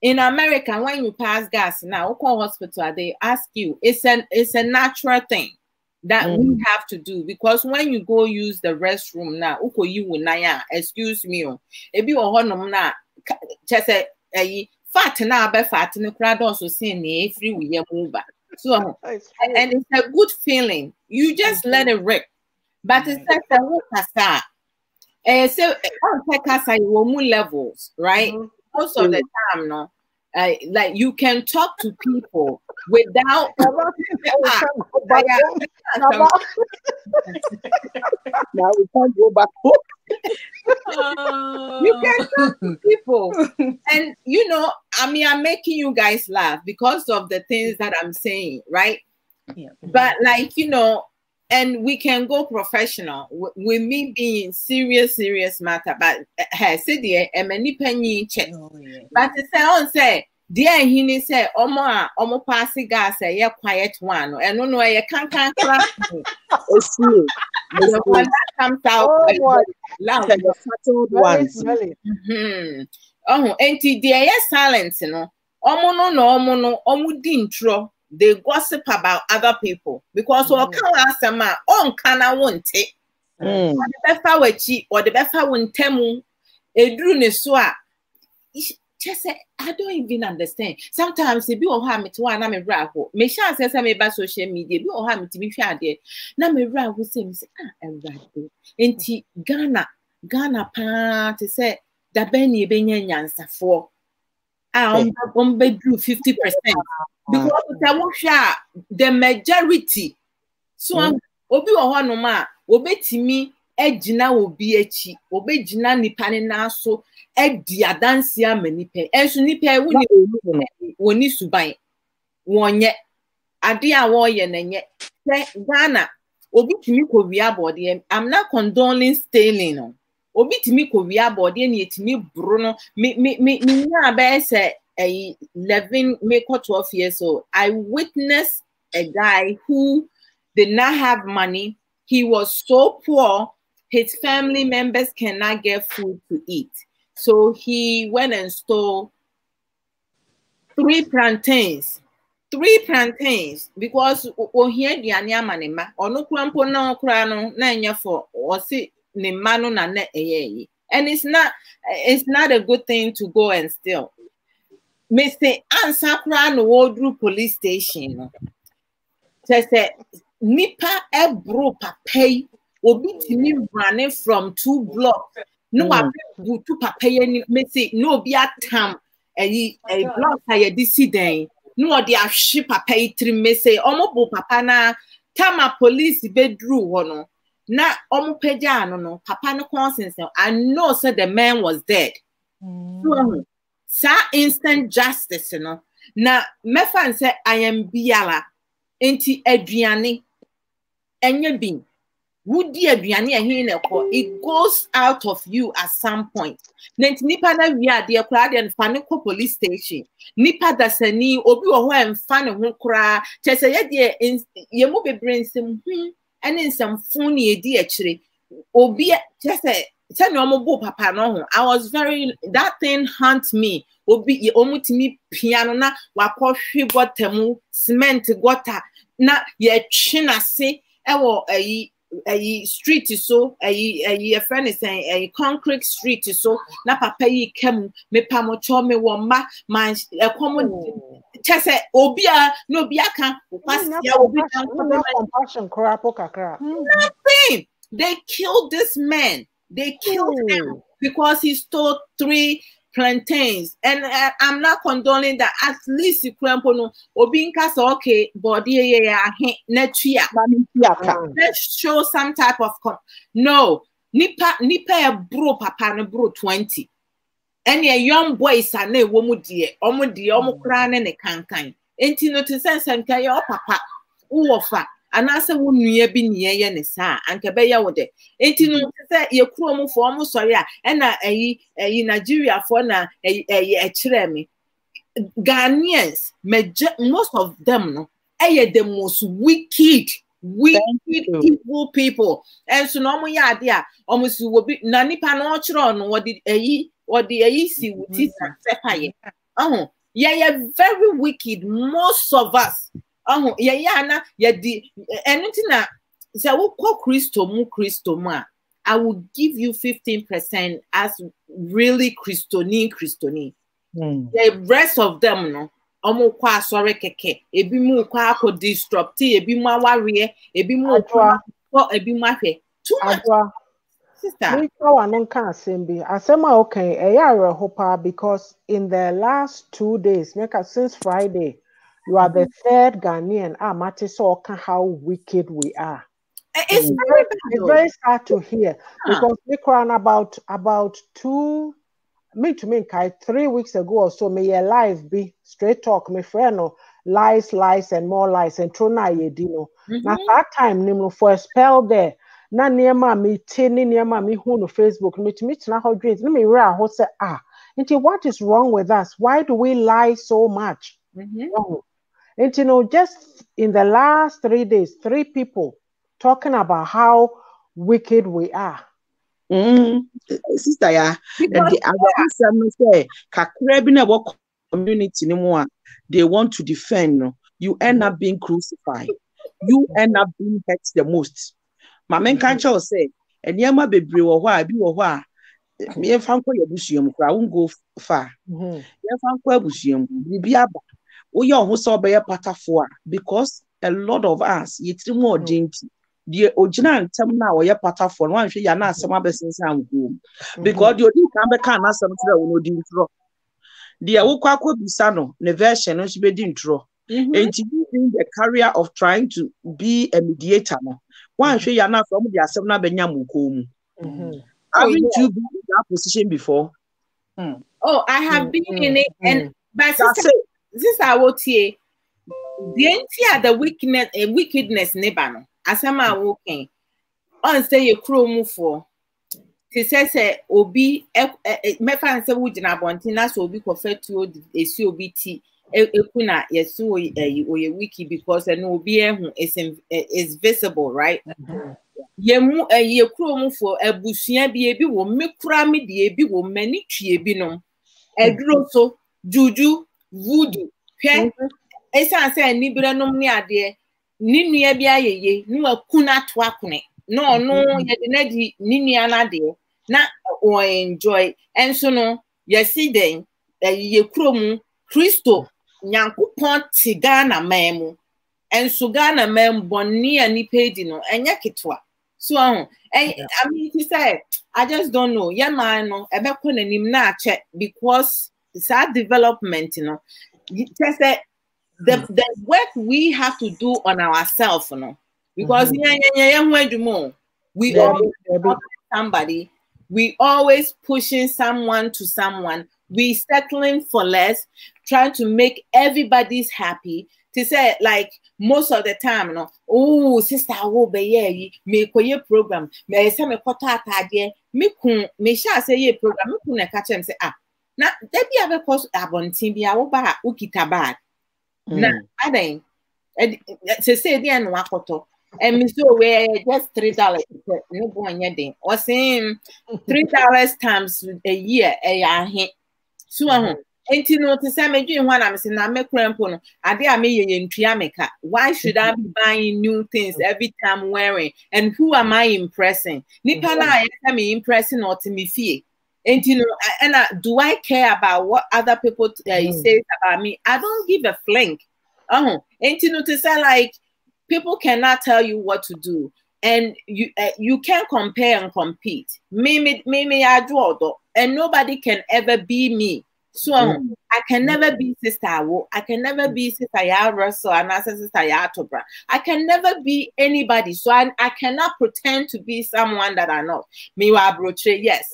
in America. When you pass gas now, call hospital, they ask you. It's a natural thing that we have to do, because when you go use the restroom now, excuse me, if you are na just a fat now, be fat in the crowd also seeing the free we move. So and it's a good feeling. You just let it rip. But it's like a wukasa. So on tekasa you levels, right? Most of the time, no. Like you can talk to people without now we can't go back home. You can talk to people, and you know, I mean, I'm making you guys laugh because of the things that I'm saying, right? Yeah. But like, you know, and we can go professional with me being serious matter. But say the many penny check. But to say on say, dear he say, omo passing gas, a quiet one, and no, I can't crack. The one that comes out loud. Oh, and the silence, you know. Omo dintro. They gossip about other people because or can ask them on can I want it. Or the befa wechi or the befa won temu edru ne so a just say I don't even understand. Sometimes if you have me to one na me bra ho. Me sha say me ba social media bi o ha me ti bi hwa ade na me bra ho say everybody. Enti Ghana pa to say da ben ye benya nyansafo. On bedroom 50%. Because the majority. So obi ohonoma obetimi ejina obi echi obejina nipa ne na so edi adanse amanipe enso nipa woni suban wonye ade a wo ye nenye Ghana obi timi ko wia body. I'm not condoning stealing no. Obi timi ko wia body na etimi bro no me nya be say 11 make 12 years old. I witnessed a guy who did not have money. He was so poor, his family members cannot get food to eat. So he went and stole 3 plantains. 3 plantains because here the anyamanema or no crampo no crano na for or see ni manu na ne and it's not a good thing to go and steal. Mr. Ansakra no Wodru police station. Say nipa ebro pay obi timi running from 2 blocks. No abu to pay any me no be atam a block I dissident. No the ship pay 3 me say omo papa na tama police bedru hono. Na omo peja no papa no conscience. I know said the man was dead. Sa instant justice, you know. Na mefan say I am biala enti aduane enye bin. Wudi aduane ehin na ko it goes out of you at some point. Nenti nipa na wi ade kura de nfa ne ko police station. Nipa dasani obi wo ho emfa ne ho kura. Chese ye de ye mu bebre nsem ene nsem fun ne edi akire. Obi chese tell me papa no. I was that thing haunt me. Obi omutimi piano na wakohwe botemu cement gutter na ye china se ewo ayi street so ayi friend is saying concrete street so na papa yi kemu me pamocho me wo ma man chese obia no bia kan compassion krapo kakra. Nothing. They killed this man. They killed him because he stole 3 plantains. And I'm not condoning that. At least you can't no obinka so okay body let's show some type of no nipa bro papa no bro 20 and a young boys are na womu die omu kra ne kankan enti no to sense nka your papa uwofa anaasɛ wo nua bi ne yɛyɛ ne saa anka bɛyɛ wo de enti no sɛ yɛ kurom fo ɔmo sɔre a ɛna ɛyi Nigeria fo na ɛkyerɛ me Ghanaians most of them no ɛyɛ the most wicked evil people and so no mo yɛ ade a ɔmo si wo bi na nipa no ɔkyerɛ no wɔde ɛyi si wuti sɛ paye yɛyɛ very wicked most of us yɛyɛ ana yɛdi ɛno nti na sɛ wokɔ Kristo mu a I will give you 15% as really Christoni. The rest of them no omo kwa asore keke ebi mu kwa akọ disrupt ebi mu aware ebi mu kwa ebi mu ahwe too much sister me kwa no kan asem a okay eya because in the last 2 days since Friday you are the third Ghanaian mate so how wicked we are. It's very sad to hear because we crying about 3 weeks ago or so, may a live be straight talk, my friend, lies and more lies and trona yedino. Now that time, for a spell there, na near me, near me, who no Facebook, meet now how dreams. Let me read what say into what is wrong with us? Why do we lie so much? And just in the last 3 days, 3 people talking about how wicked we are. Sister, yeah, say kakra bi na wo community ni mo a they want to defend no, you end up being crucified, you end up being hurt the most. My men can't say eniyama bebre wo ho a bi wo ho a me yɛmfa nkɔ yabusuam kra won go far yɛmfa nkɔ abusuam bibi aba wo yɛ ho sɛ obɛyɛ patafo a because a lot of us yetiri mu odinti the original term na woyɛ patafo no anhwe ya na asɛm abesensan go because the odi kan be kan na asɛm tira wo no di ntro the wokɔ akɔbisa no ne version no so be di ntro and you being the carrier of trying to be a mediator no wanhwe ya na from the asɛm na benya moko mu. Haven't you been in that position before? Oh, I have been in it, and but sister I will tell the entire the wickedness nebano. As I'm walking on say you chrome for to say obi me fan say we jina bontina so obi confess to a COBT ekuna yesu o wiki because no obi is visible, right? Yemu ye krom for abusua bi ebi wo mekura me de ebi wo mani tue bi no eduro so juju voodoo hwe esa say ni bere nom ne ade ni nua bi ayeye no akuna to akone no ye de na di ni nua na de na o enjoy enso no ye see den ye krom Kristo Nyankopɔn ti Ghana memu enso Ghana mem bonni ani pedi no enye ketwa. So I mean he said I just don't know. Yeah man no ebekɔ nanim na check because it's our development, you know. Just that the work we have to do on ourselves, you know. Because we always somebody, we always pushing someone to someone, we settling for less, trying to make everybody's happy. To say like most of the time, no, oh sister, oh be me koye program, me say me kota atade, me sha say ye program, me kun na catch him say na there be ave cause abontin bi a wo ba ukita bad. Na aden say dey no akoto. And me so we just $3 no go anya den. O say $3 times a year so enti no to say me dwen ho na me say na me krampo no ade a me ye ntua meka. Why should I be buying new things every time wearing? And who am I impressing? Nipa na I am impressing or to me fie. Enti no and do I care about what other people say about me? I don't give a flink. Enti no to say like people cannot tell you what to do, and you can't compare and compete. Me I do, and nobody can ever be me. So I can never be Sister Awo. I can never be Sister Russell and Sister ATTOBRAH. I can never be anybody. So I cannot pretend to be someone that I'm not. Me wa broche, yes.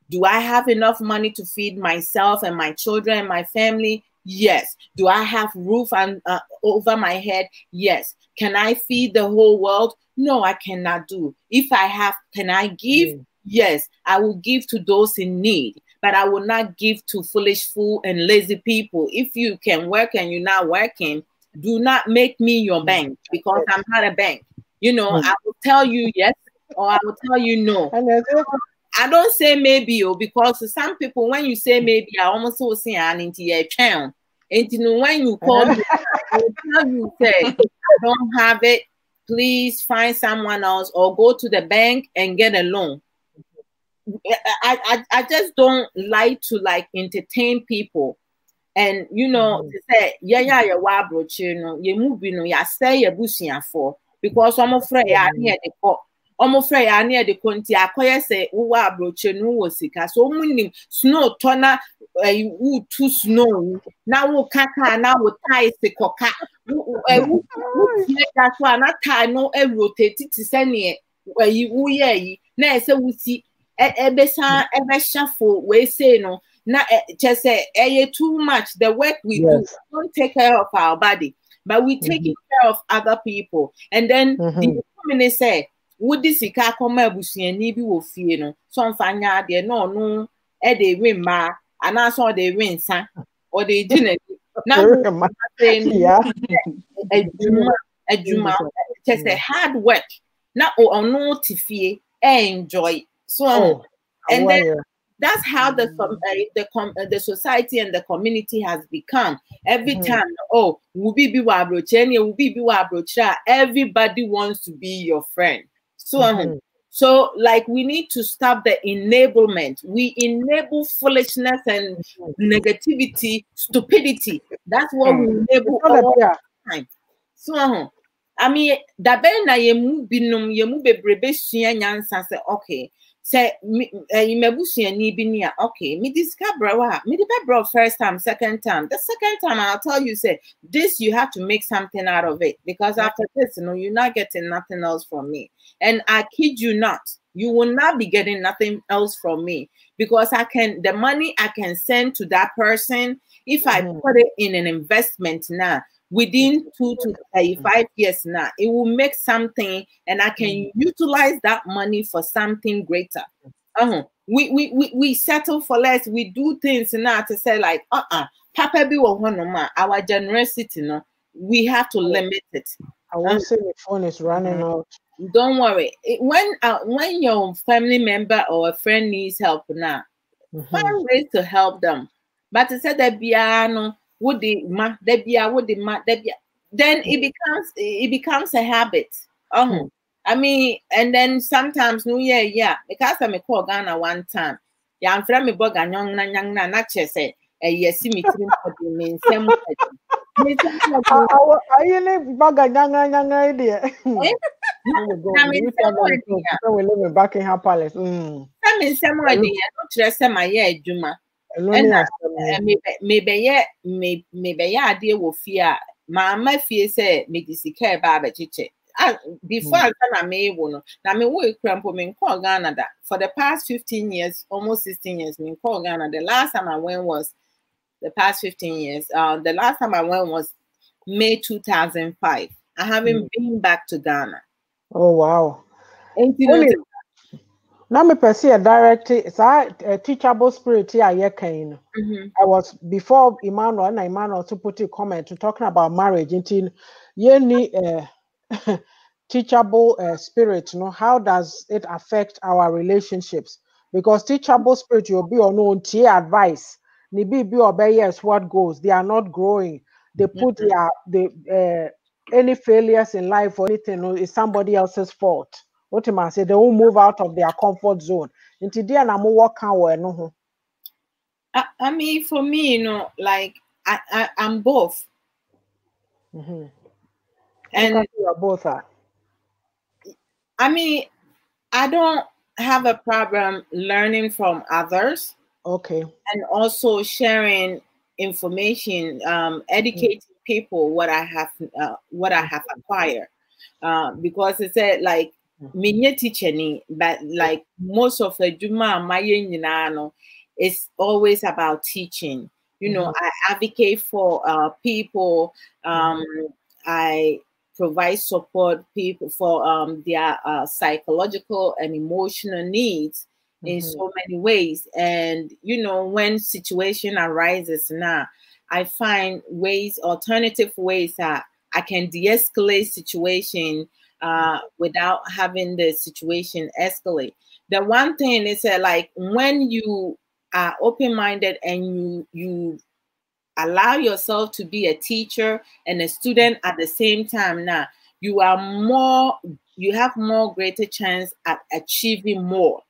Do I have enough money to feed myself and my children and my family? Yes. Do I have roof and over my head? Yes. Can I feed the whole world? No, I cannot do. If I have, can I give? Yes, I will give to those in need, but I will not give to foolish fool and lazy people. If you can work and you're not working, do not make me your bank, because I'm not a bank. You know, I will tell you yes or I will tell you no. I don't say maybe, because some people, when you say maybe, I almost will say an into your channel. And you know, when you call me, I will tell you, say, I don't have it. Please find someone else or go to the bank and get a loan. I just don't like to entertain people. And you know, to say, yeah, you know, you move, you know, ya say your bushing for, because I'm afraid I near the court. I'm afraid I near the country. I quite say, oh, broach no was sick. So meaning snow toner, you too snow. Now we kaka, now we tie the coca. That's why not tie no rotate to send it where you, yeah, now so we see a shuffle, we say no. Not just say too much. The work we do, don't take care of our body, but we taking care of other people. And then the women say, would this come and be will fear no? Some find out there no, they win ma, and I saw they win son, or they didn't. Now saying a juma, just a hard work. Now or no to enjoy. So and then that's how the society and the community has become. Every time, oh, everybody wants to be your friend. So, so like we need to stop the enablement. We enable foolishness and negativity, stupidity. That's what we enable all the time. So, I mean, the ben na yemu binum yemu bebrebe suya nyansa say okay. Say you mebusiani binia okay. Me discover me the first time, second time. The second time I'll tell you say this you have to make something out of it, because after this, you know, you're not getting nothing else from me. And I kid you not, you will not be getting nothing else from me, because the money I can send to that person, if I put it in an investment now, within 2 to 5 years now, it will make something, and I can utilize that money for something greater. We settle for less. We do things now to say like, Papa be our generosity, no, we have to limit it. I won't say the phone is running out. Don't worry. When your family member or a friend needs help now, find ways to help them. But to say that piano, then it becomes a habit. I mean, and then sometimes because I'm a call Ghana one time. Yeah, I'm from a bug and young na not just say yes, see me means some are you live back at young idea? We live in Buckingham Palace. I mean, some idea, not just my Juma. Maybe idea will fear. My fear say me disicare baba chiche. Before I may one, now me work cramp me call Ghana that for the past 15 years, almost 16 years, me call Ghana. The last time I went was the past 15 years. The last time I went was May 2005. I haven't been back to Ghana. Oh wow. Now me pursue a direct teachable spirit here. I was before Emmanuel to put a comment to talking about marriage until you need teachable spirit. You know, how does it affect our relationships? Because teachable spirit you'll be on own advice. Nibi be obey yes what goes. They are not growing. They put any failures in life or anything is somebody else's fault. What am I say? They won't move out of their comfort zone. Into there, I'm working. I mean, for me, you know, like I'm both. And you're both are. I mean, I don't have a problem learning from others. Okay. And also sharing information, educating people what I have acquired. Because it said like me teacher ni, but like most of the Juma my is always about teaching. You know, I advocate for people. I provide support people for their psychological and emotional needs in so many ways. And you know, when situation arises now, I find ways, alternative ways that I can de-escalate situation without having the situation escalate. The one thing is that, like, when you are open-minded and you allow yourself to be a teacher and a student at the same time, now you have more greater chance at achieving more.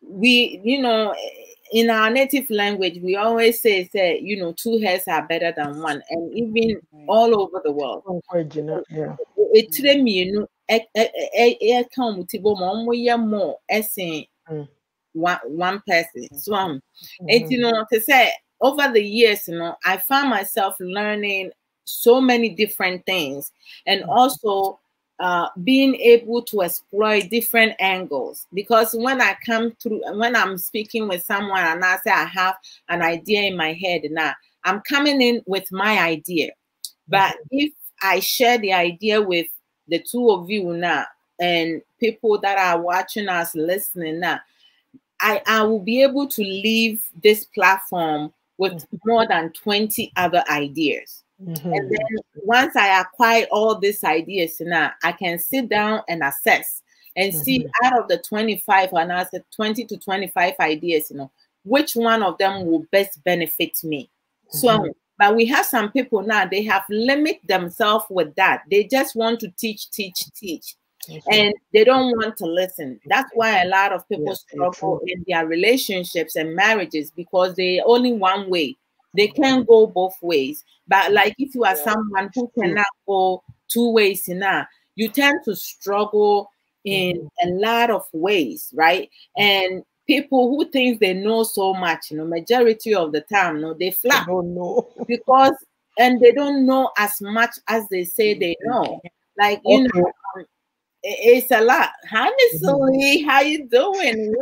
We, you know, in our native language, we always say, you know, two heads are better than one, and even all over the world. One person. So you know, to say, over the years, you know, I found myself learning so many different things, and also being able to explore different angles. Because when I'm speaking with someone and I say I have an idea in my head, now I'm coming in with my idea. But if I share the idea with the two of you now, and people that are watching us, listening now, I will be able to leave this platform with more than 20 other ideas. And then once I acquire all these ideas now, I can sit down and assess and see out of the 25, and I said 20 to 25 ideas, you know, which one of them will best benefit me. So, but we have some people now, they have limited themselves with that. They just want to teach. And they don't want to listen. That's why a lot of people struggle in their relationships and marriages, because they only one way. They can't go both ways. But like, if you are someone who cannot go two ways now, you tend to struggle in a lot of ways, right? And people who think they know so much, you know, majority of the time, you know, they flap because, and they don't know as much as they say they know. Like, you know, it's a lot. Honestly, how you doing?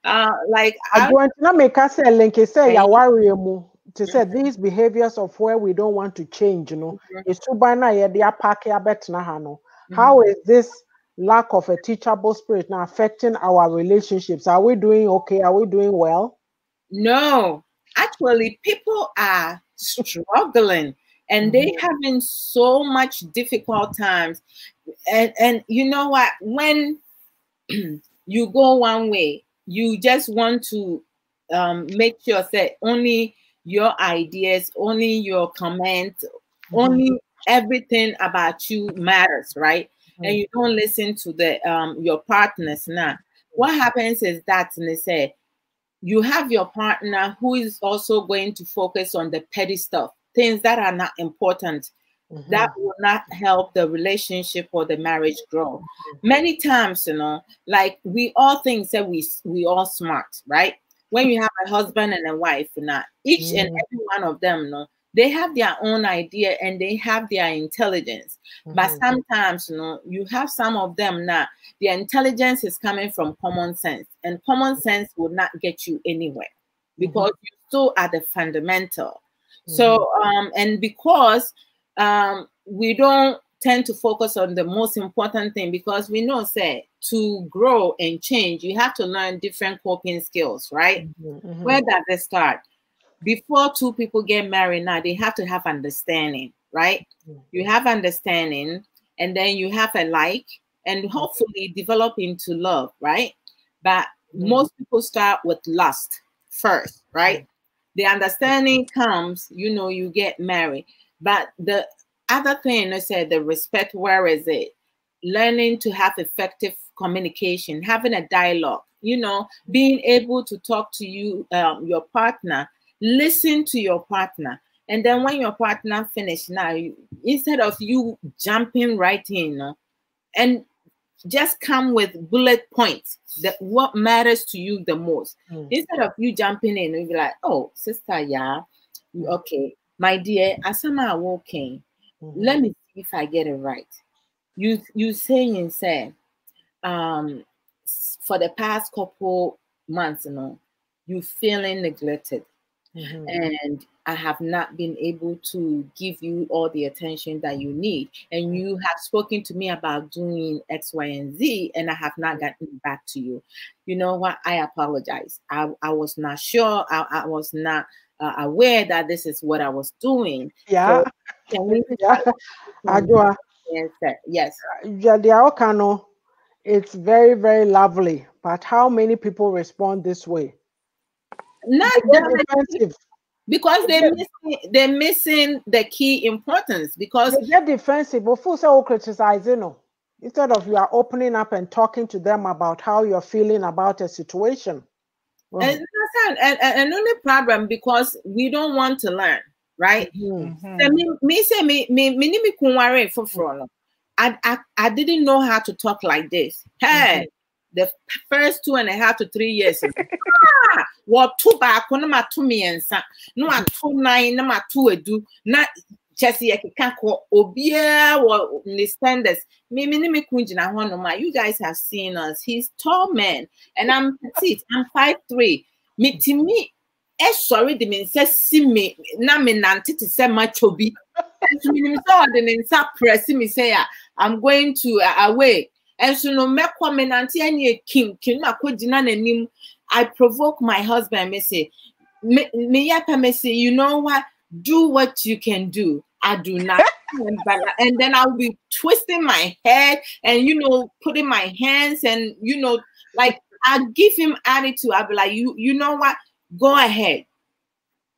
Like, I want to make us say, link say, ya worry mu. To say these behaviors of where we don't want to change, you know, it's too bana ya dia pack ya bet na hano. How is this lack of a teachable spirit now affecting our relationships? Are we doing okay? Are we doing well? No, actually, people are struggling, and they having so much difficult times. And you know what? When you go one way, you just want to make sure that only your ideas, only your comments, only everything about you matters, right? And you don't listen to the your partners. Now, what happens is that, and they say, you have your partner who is also going to focus on the petty stuff, things that are not important, that will not help the relationship or the marriage grow. Many times, you know, like, we all think that we all smart, right? When you have a husband and a wife, you know, each and every one of them, you know, they have their own idea and they have their intelligence. But sometimes, you know, you have some of them now, their intelligence is coming from common sense, and common sense will not get you anywhere because you still are the fundamental. So, and because we don't tend to focus on the most important thing, because we know, say, to grow and change, you have to learn different coping skills, right? Where does it start? Before two people get married now, they have to have understanding, right? You have understanding, and then you have a like, and hopefully develop into love, right? But most people start with lust first, right? The understanding comes, you know, you get married. But the other thing, I said, the respect, where is it? Learning to have effective communication, having a dialogue, you know, being able to talk to your partner, listen to your partner. And then when your partner finish now, instead of you jumping right in, you know, and just come with bullet points that what matters to you the most. Instead of you jumping in and be like, oh, sister, yeah, okay, my dear, asama walking. Let me see if I get it right. You saying, say, for the past couple months, you know, you feeling neglected. and I have not been able to give you all the attention that you need. And you have spoken to me about doing X, Y, and Z, and I have not gotten back to you. You know what? I apologize. I was not sure. I was not aware that this is what I was doing. Yeah. So can we Adwoa. Yes, sir. Yes. It's very, very lovely. But how many people respond this way? Not defensive. Because they're missing the key importance, because they get defensive, but full say criticize, you know. Instead of you are opening up and talking to them about how you're feeling about a situation. And only problem because we don't want to learn, right? I didn't know how to talk like this. Hey, the first 2.5 to 3 years. What two back on my 2 million, no, 2.9, no, my 2 edu, not Chelsea, I can't call Obia or the standards. You guys have seen us. He's tall man, and I'm petite. I'm 5'3". Me to me, sorry, the man says see me. Na me nanti to say my chobi. And so me saw the name pressing me say I'm going to away. And so no me come nanti any king ma ko jina nanim. I provoke my husband. Me say me say, you know what? Do what you can do. I do not. And then I'll be twisting my head and, you know, putting my hands and, you know, like I give him attitude. I'll be like, you know what? Go ahead.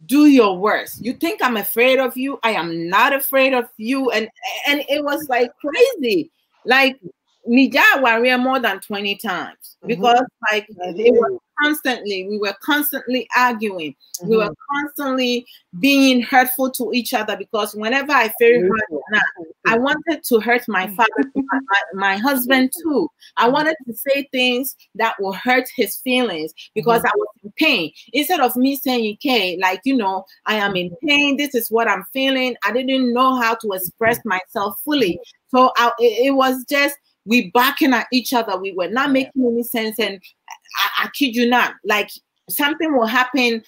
Do your worst. You think I'm afraid of you? I am not afraid of you. And it was like crazy. Like, Nija warrior more than 20 times because like it was we were constantly arguing. We were constantly being hurtful to each other because whenever I feel hurt, I wanted to hurt my father, my husband too. I wanted to say things that will hurt his feelings because I was in pain. Instead of me saying, okay, like, you know, I am in pain. This is what I'm feeling. I didn't know how to express myself fully. So it was just, we barking at each other. We were not making any sense. And I kid you not, like something will happen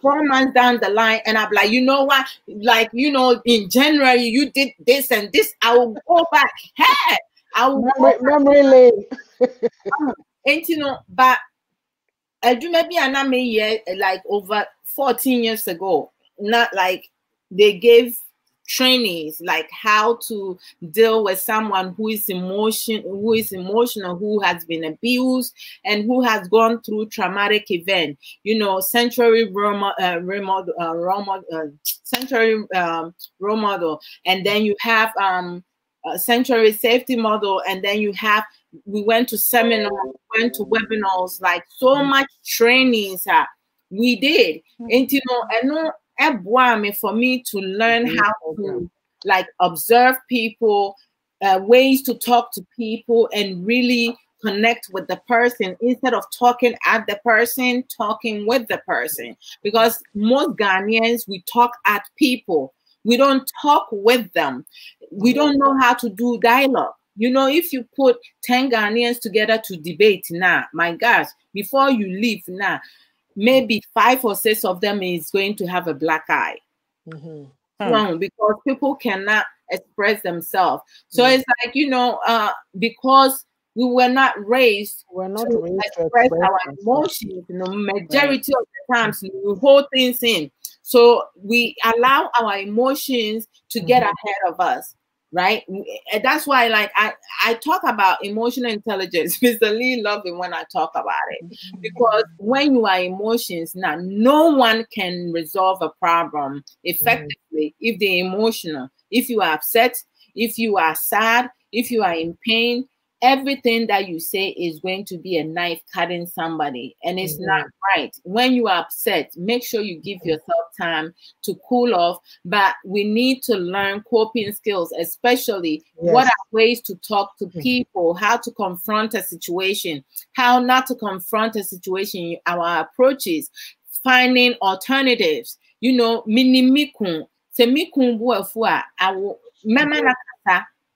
4 months down the line. And I'm like, you know what? Like, you know, in January, you did this and this. I will go back. Hey, I will memory lane. And you know, but I do maybe another year, like over 14 years ago, not like they gave trainings like how to deal with someone who is emotional, who has been abused and who has gone through traumatic event. You know, century role model, and then you have century safety model, and then you have. We went to seminars, went to webinars, like so much trainings. We did, and you know, I know. For me to learn how to like observe people, ways to talk to people and really connect with the person instead of talking at the person, talking with the person. Because most Ghanaians, we talk at people. We don't talk with them. We don't know how to do dialogue. You know, if you put 10 Ghanaians together to debate now, my gosh, before you leave now, maybe 5 or 6 of them is going to have a black eye. Because people cannot express themselves. So it's like, you know, because we were not raised to express our emotions, you know, majority of the times we hold things in. So we allow our emotions to get ahead of us. Right, and that's why, like I talk about emotional intelligence. Mr. Lee loves it when I talk about it because when you are emotions, now no one can resolve a problem effectively if they're emotional. If you are upset, if you are sad, if you are in pain, everything that you say is going to be a knife cutting somebody, and it's not right. When you are upset, make sure you give yourself time to cool off. But we need to learn coping skills, especially what are ways to talk to people, how to confront a situation, how not to confront a situation, our approaches, finding alternatives. You know, minimikun, semikun buafua, I will mama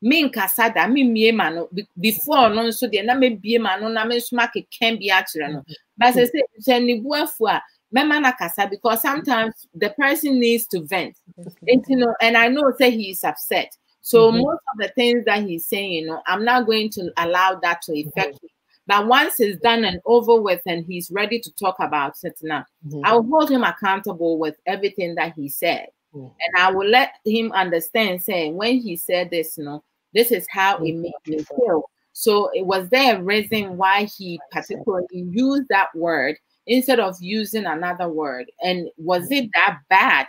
min kasada min miema before no so de na me biema no na me so make can be actually no but say ni buafo a memana kasa, because sometimes the person needs to vent. And, you know, and I know say he is upset. So most of the things that he's saying, you know, I'm not going to allow that to affect me. But once it's done and over with and he's ready to talk about it now, I'll hold him accountable with everything that he said. And I will let him understand, saying, when he said this, you know, this is how it made me feel. So it was there a reason why he particularly used that word instead of using another word. And was it that bad,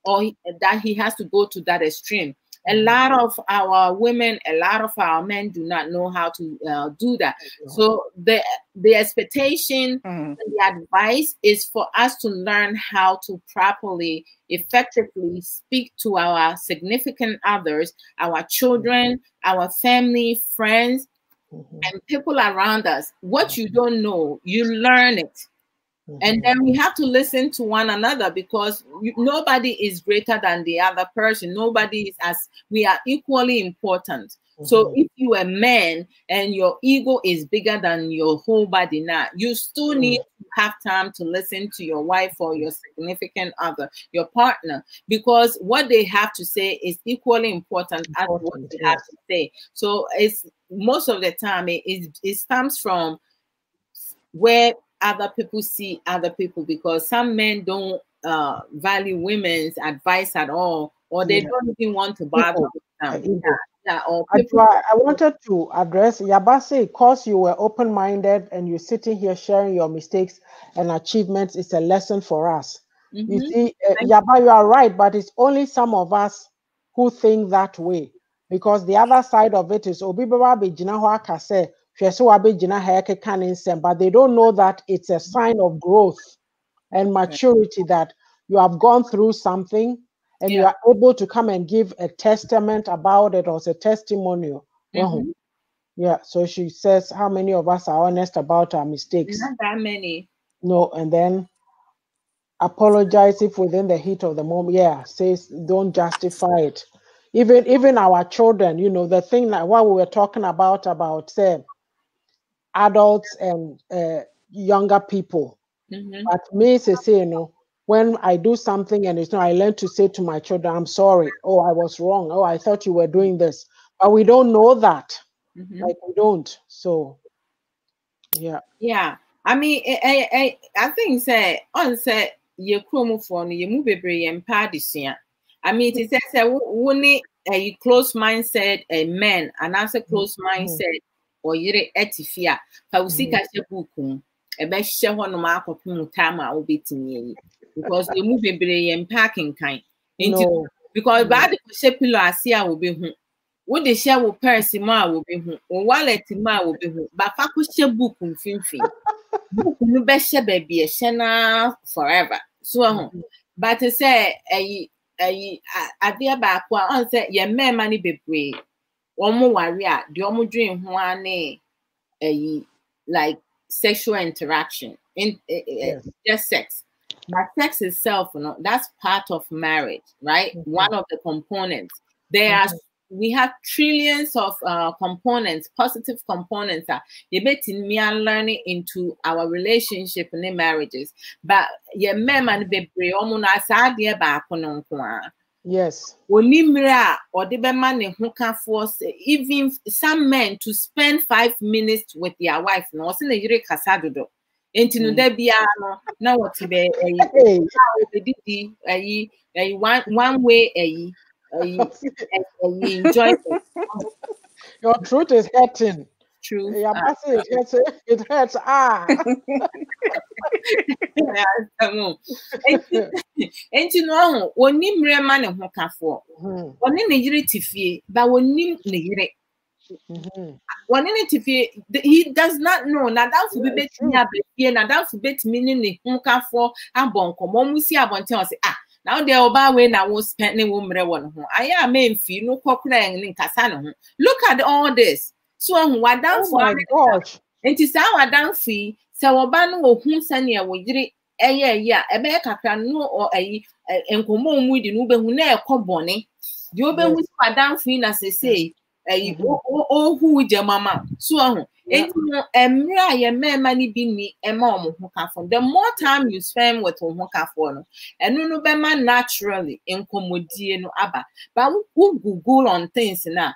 or that he has to go to that extreme? A lot of our women, a lot of our men do not know how to do that. So the expectation and the advice is for us to learn how to properly, effectively speak to our significant others, our children, our family, friends, and people around us. What you don't know, you learn it. And then we have to listen to one another, because nobody is greater than the other person. Nobody is we are equally important. So if you are a man and your ego is bigger than your whole body now, you still need to have time to listen to your wife or your significant other, your partner, because what they have to say is equally important as what they have to say. So it's most of the time it stems from where other people see other people, because some men don't value women's advice at all, or they don't even want to bother with them. Or people. I wanted to address Yabase, because you were open-minded and you're sitting here sharing your mistakes and achievements. It's a lesson for us. You see, Yaba, you are right, but it's only some of us who think that way, because the other side of it is but they don't know that it's a sign of growth and maturity, that you have gone through something and you are able to come and give a testament about it, or a testimonial. Yeah, so she says, how many of us are honest about our mistakes? Not that many. No, and then apologize if within the heat of the moment. Yeah, says don't justify it. Even our children, you know, the thing like what we were talking about say adults and younger people. But me say, you know, when I do something and it's not, I learn to say to my children, I'm sorry. Oh, I was wrong. Oh, I thought you were doing this. But we don't know that. Like we don't. So yeah. Yeah. I mean, I think say on say you chromo for you move and party. I mean, it says a close mindset, a man, and answer close mindset, or you're etifia. Pausika bukum, a best share one of my tama will be to me, because you move and packing kind. No. Because bad pillow I see I will be. What they share with Paris will be who, or wallet will be who, but Fakusha book and finfin. Book no best baby a shena forever. So, but to say, a dear back one said, your man money be brave. One more warrior, the omo dream one like sexual interaction in just sex. But sex itself, you know, that's part of marriage, right? One of the components. We have trillions of components, positive components that you bet in me and learning into our relationship and in marriages. But your men and baby, almost as back on. Yes. Onimra or the man who can force even some men to spend 5 minutes with their wife. No, in the Yuri Casado. Into no debiano, now what to be a one way enjoy it. Your truth is hurting. True. Yeah, it hurts. And you know, when you man and who can for one in a year tifie, but when you one in a tifie, he does not know. Now that would be better here, now that would be meaning who can for and bonko. Mom, we see a bunch of say, now the oba way now was spending woman one home. I am main fee, no cockra and casano. Look at all this. So, what down for my gosh. And to say our down fee, so Obano or whom Sanya will get a America can know or a encomo with the Uber who never call bonnie. The Uber with my down fee, as they say, who the mama so the more time you spend with and no be naturally in no aba but who Google on things now.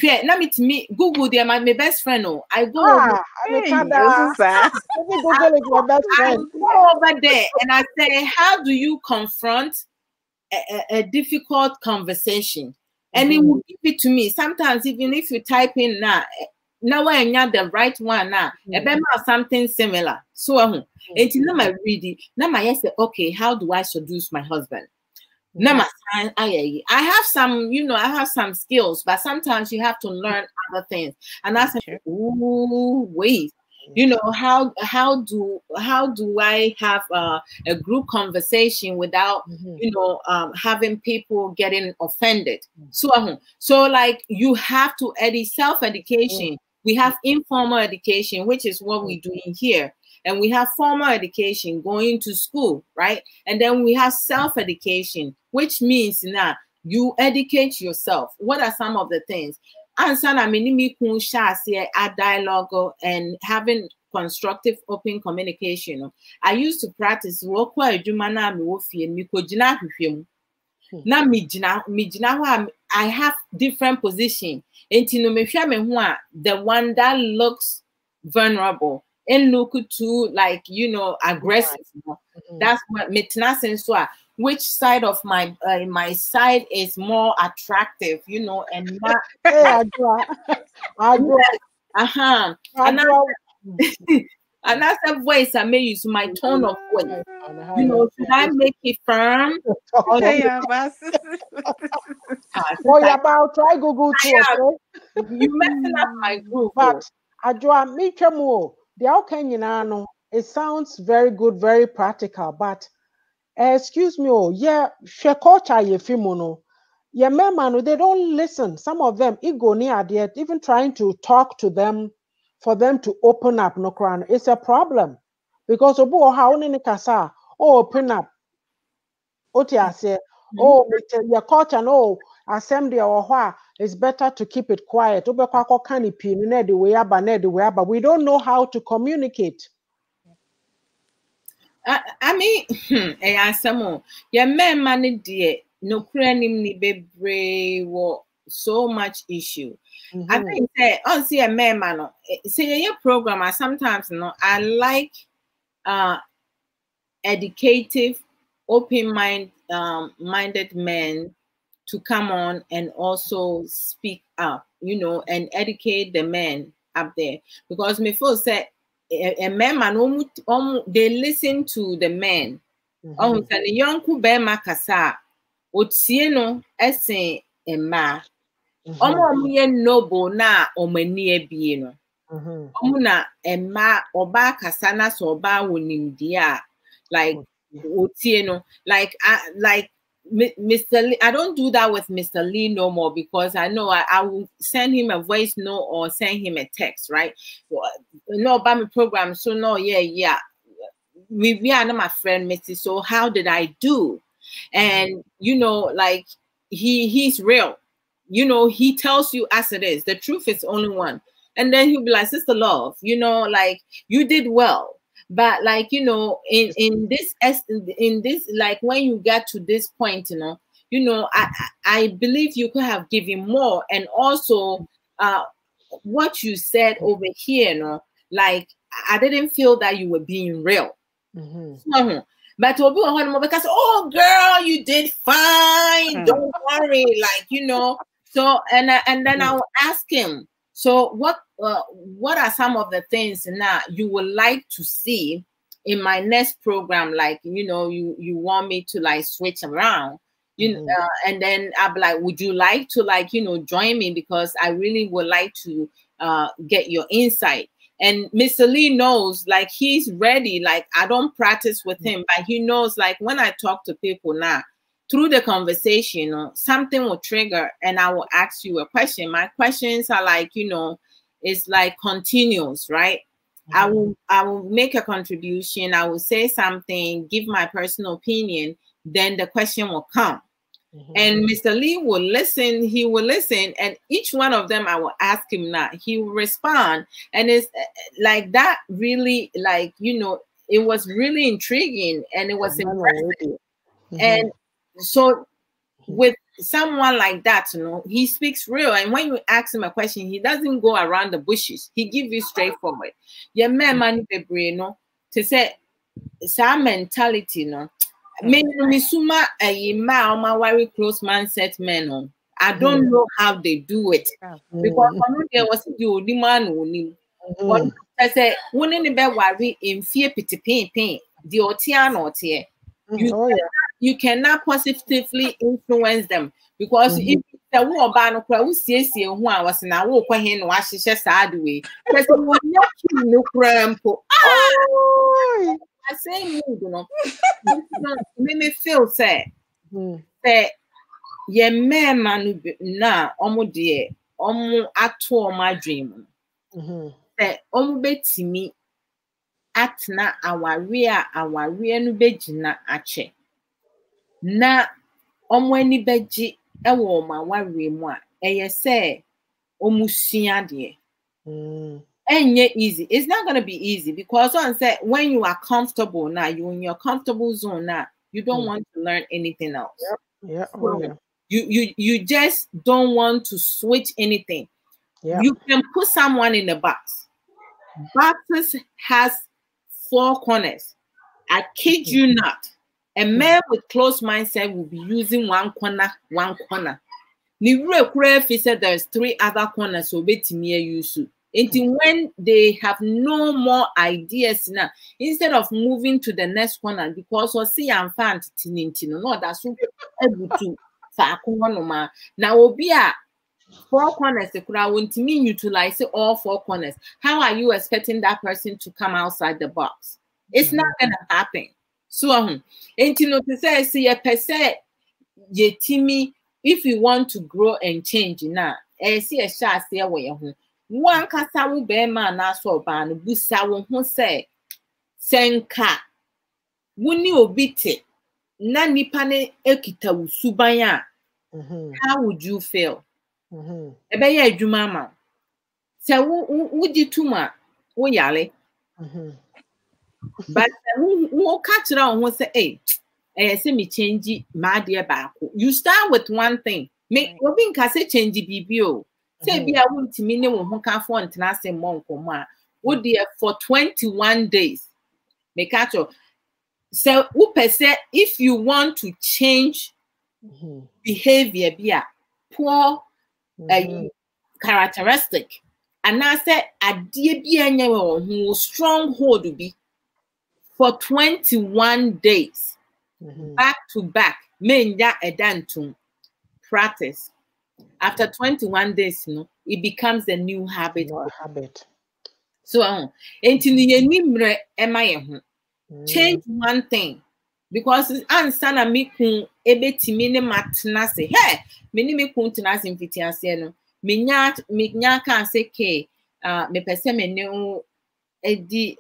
Let me Google they my best friend. I go over, Google is my best I friend. go over there and I say, how do you confront a difficult conversation? And it will give it to me. Sometimes even if you type in now when you're the right one now, something similar. So it's not my reading. Now my say, okay, how do I seduce my husband? I have some, I have some skills, but sometimes you have to learn other things. And I said, ooh, wait, how do I have a group conversation without, having people getting offended? So like you have to self-education. We have informal education, which is what we're doing here. And we have formal education, going to school, right? And then we have self-education, which means now you educate yourself. What are some of the things? A dialogue and having constructive open communication. I used to practice I have different positions. The one that looks vulnerable and look to like aggressive. That's what which side of my my side is more attractive, and not and that's the voice I may use, my tone of voice. Should I make it firm? About try Google too, okay? You messing up my group. But Ajua, me chemo, the okay, it sounds very good, very practical, but excuse me, she culture ye fimono. Yeah, man, they don't listen. Some of them, ego near there, even trying to talk to them for them to open up, no crown. It's a problem. Because obo how ni kasa, open up. Otia say, your culture, no, assembly or what, it's better to keep it quiet. But we don't know how to communicate. I mean, yeah, man, dear, no craning ni bebre so much issue. I think that see a man, say your program. Sometimes I like educative, minded men to come on and also speak up, and educate the men up there, because me feel say a man they listen to the men. The young kubema kasa otieno esen ema ye noble na omani ebie no na ema oba kasa na so oba wonimdi a like otieno like Mr. Lee. I don't do that with Mr. Lee no more, because I know I will send him a voice note or send him a text, right? No, about my program. So no, yeah. We are not my friend, Missy. So how did I do? And like he's real. He tells you as it is. The truth is only one. And then he'll be like, Sister Love, like you did well. But like, in this, like when you get to this point, I believe you could have given more. And also what you said over here, like I didn't feel that you were being real. But because, oh girl, you did fine. Don't worry, like, so and then I'll ask him, so what are some of the things now you would like to see in my next program? Like, you want me to like switch around, and then I'll be like, would you like to like, join me? Because I really would like to get your insight. And Mr. Lee knows, like, he's ready. Like, I don't practice with him, but he knows, like, when I talk to people now, through the conversation, something will trigger and I will ask you a question. My questions are like, it's like continuous, right? I will make a contribution. I will say something, give my personal opinion. Then the question will come. And Mr. Lee will listen, he will listen, and each one of them I will ask him now, he will respond. And it's like that really, like, you know, it was really intriguing and it was impressive. And so with someone like that, you know, he speaks real, and when you ask him a question, he doesn't go around the bushes, he gives you straightforward. Yeah, man, no, to say some mentality, no. Misuma a very close mindset men. I don't know how they do it because there was the only man who but I say wouldn't be worry in fear pity pain the otian or tear. You cannot positively influence them because if the war ban of crowd see who I was now walk in wash sad way. Because no crampo. I say you know. Make me feel sad. Say ye man na omo de omo ato my dream. Say omo betimi atna aware no begina ache. Na omo ani beji ewo ma ware mu a eye say omo sua de. Enye easy. It's not going to be easy because one said when you are comfortable now, you're in your comfortable zone now, you don't want to learn anything else. You just don't want to switch anything. You can put someone in a box. Boxes has 4 corners. I kid you not. A man with closed mindset will be using one corner. He said there's 3 other corners so until when they have no more ideas now, instead of moving to the next corner, because we see and fan no, that's so able to now will be a 4 corners. The crowd won't mean utilize all 4 corners. How are you expecting that person to come outside the box? It's not gonna happen. So until no to say see a per se ye timmy if you want to grow and change now, see a shot there where one kasa wo be man na so ba no busa wo ho say senka woni obite na nipa ne ekita wo suban a how would you feel ebe ya adwuma ma se wo di tuma wo yale but wo ka kira wo say say me change ma de ba ko you start with one thing me obi nka say change bibio. Say be a won't mean who can phone and monk would dear for 21 days. Make catch up. So if you want to change behavior, be a poor characteristic, and I said a dear be who stronghold to be for 21 days back to back, men ya a dantum practice. After 21 days, you know, it becomes a new habit. So, change one thing because ansana me kun ebeti me ne matna se hey me ni me kun tena se mfitiase no me nya kan se ke me pese me ne edi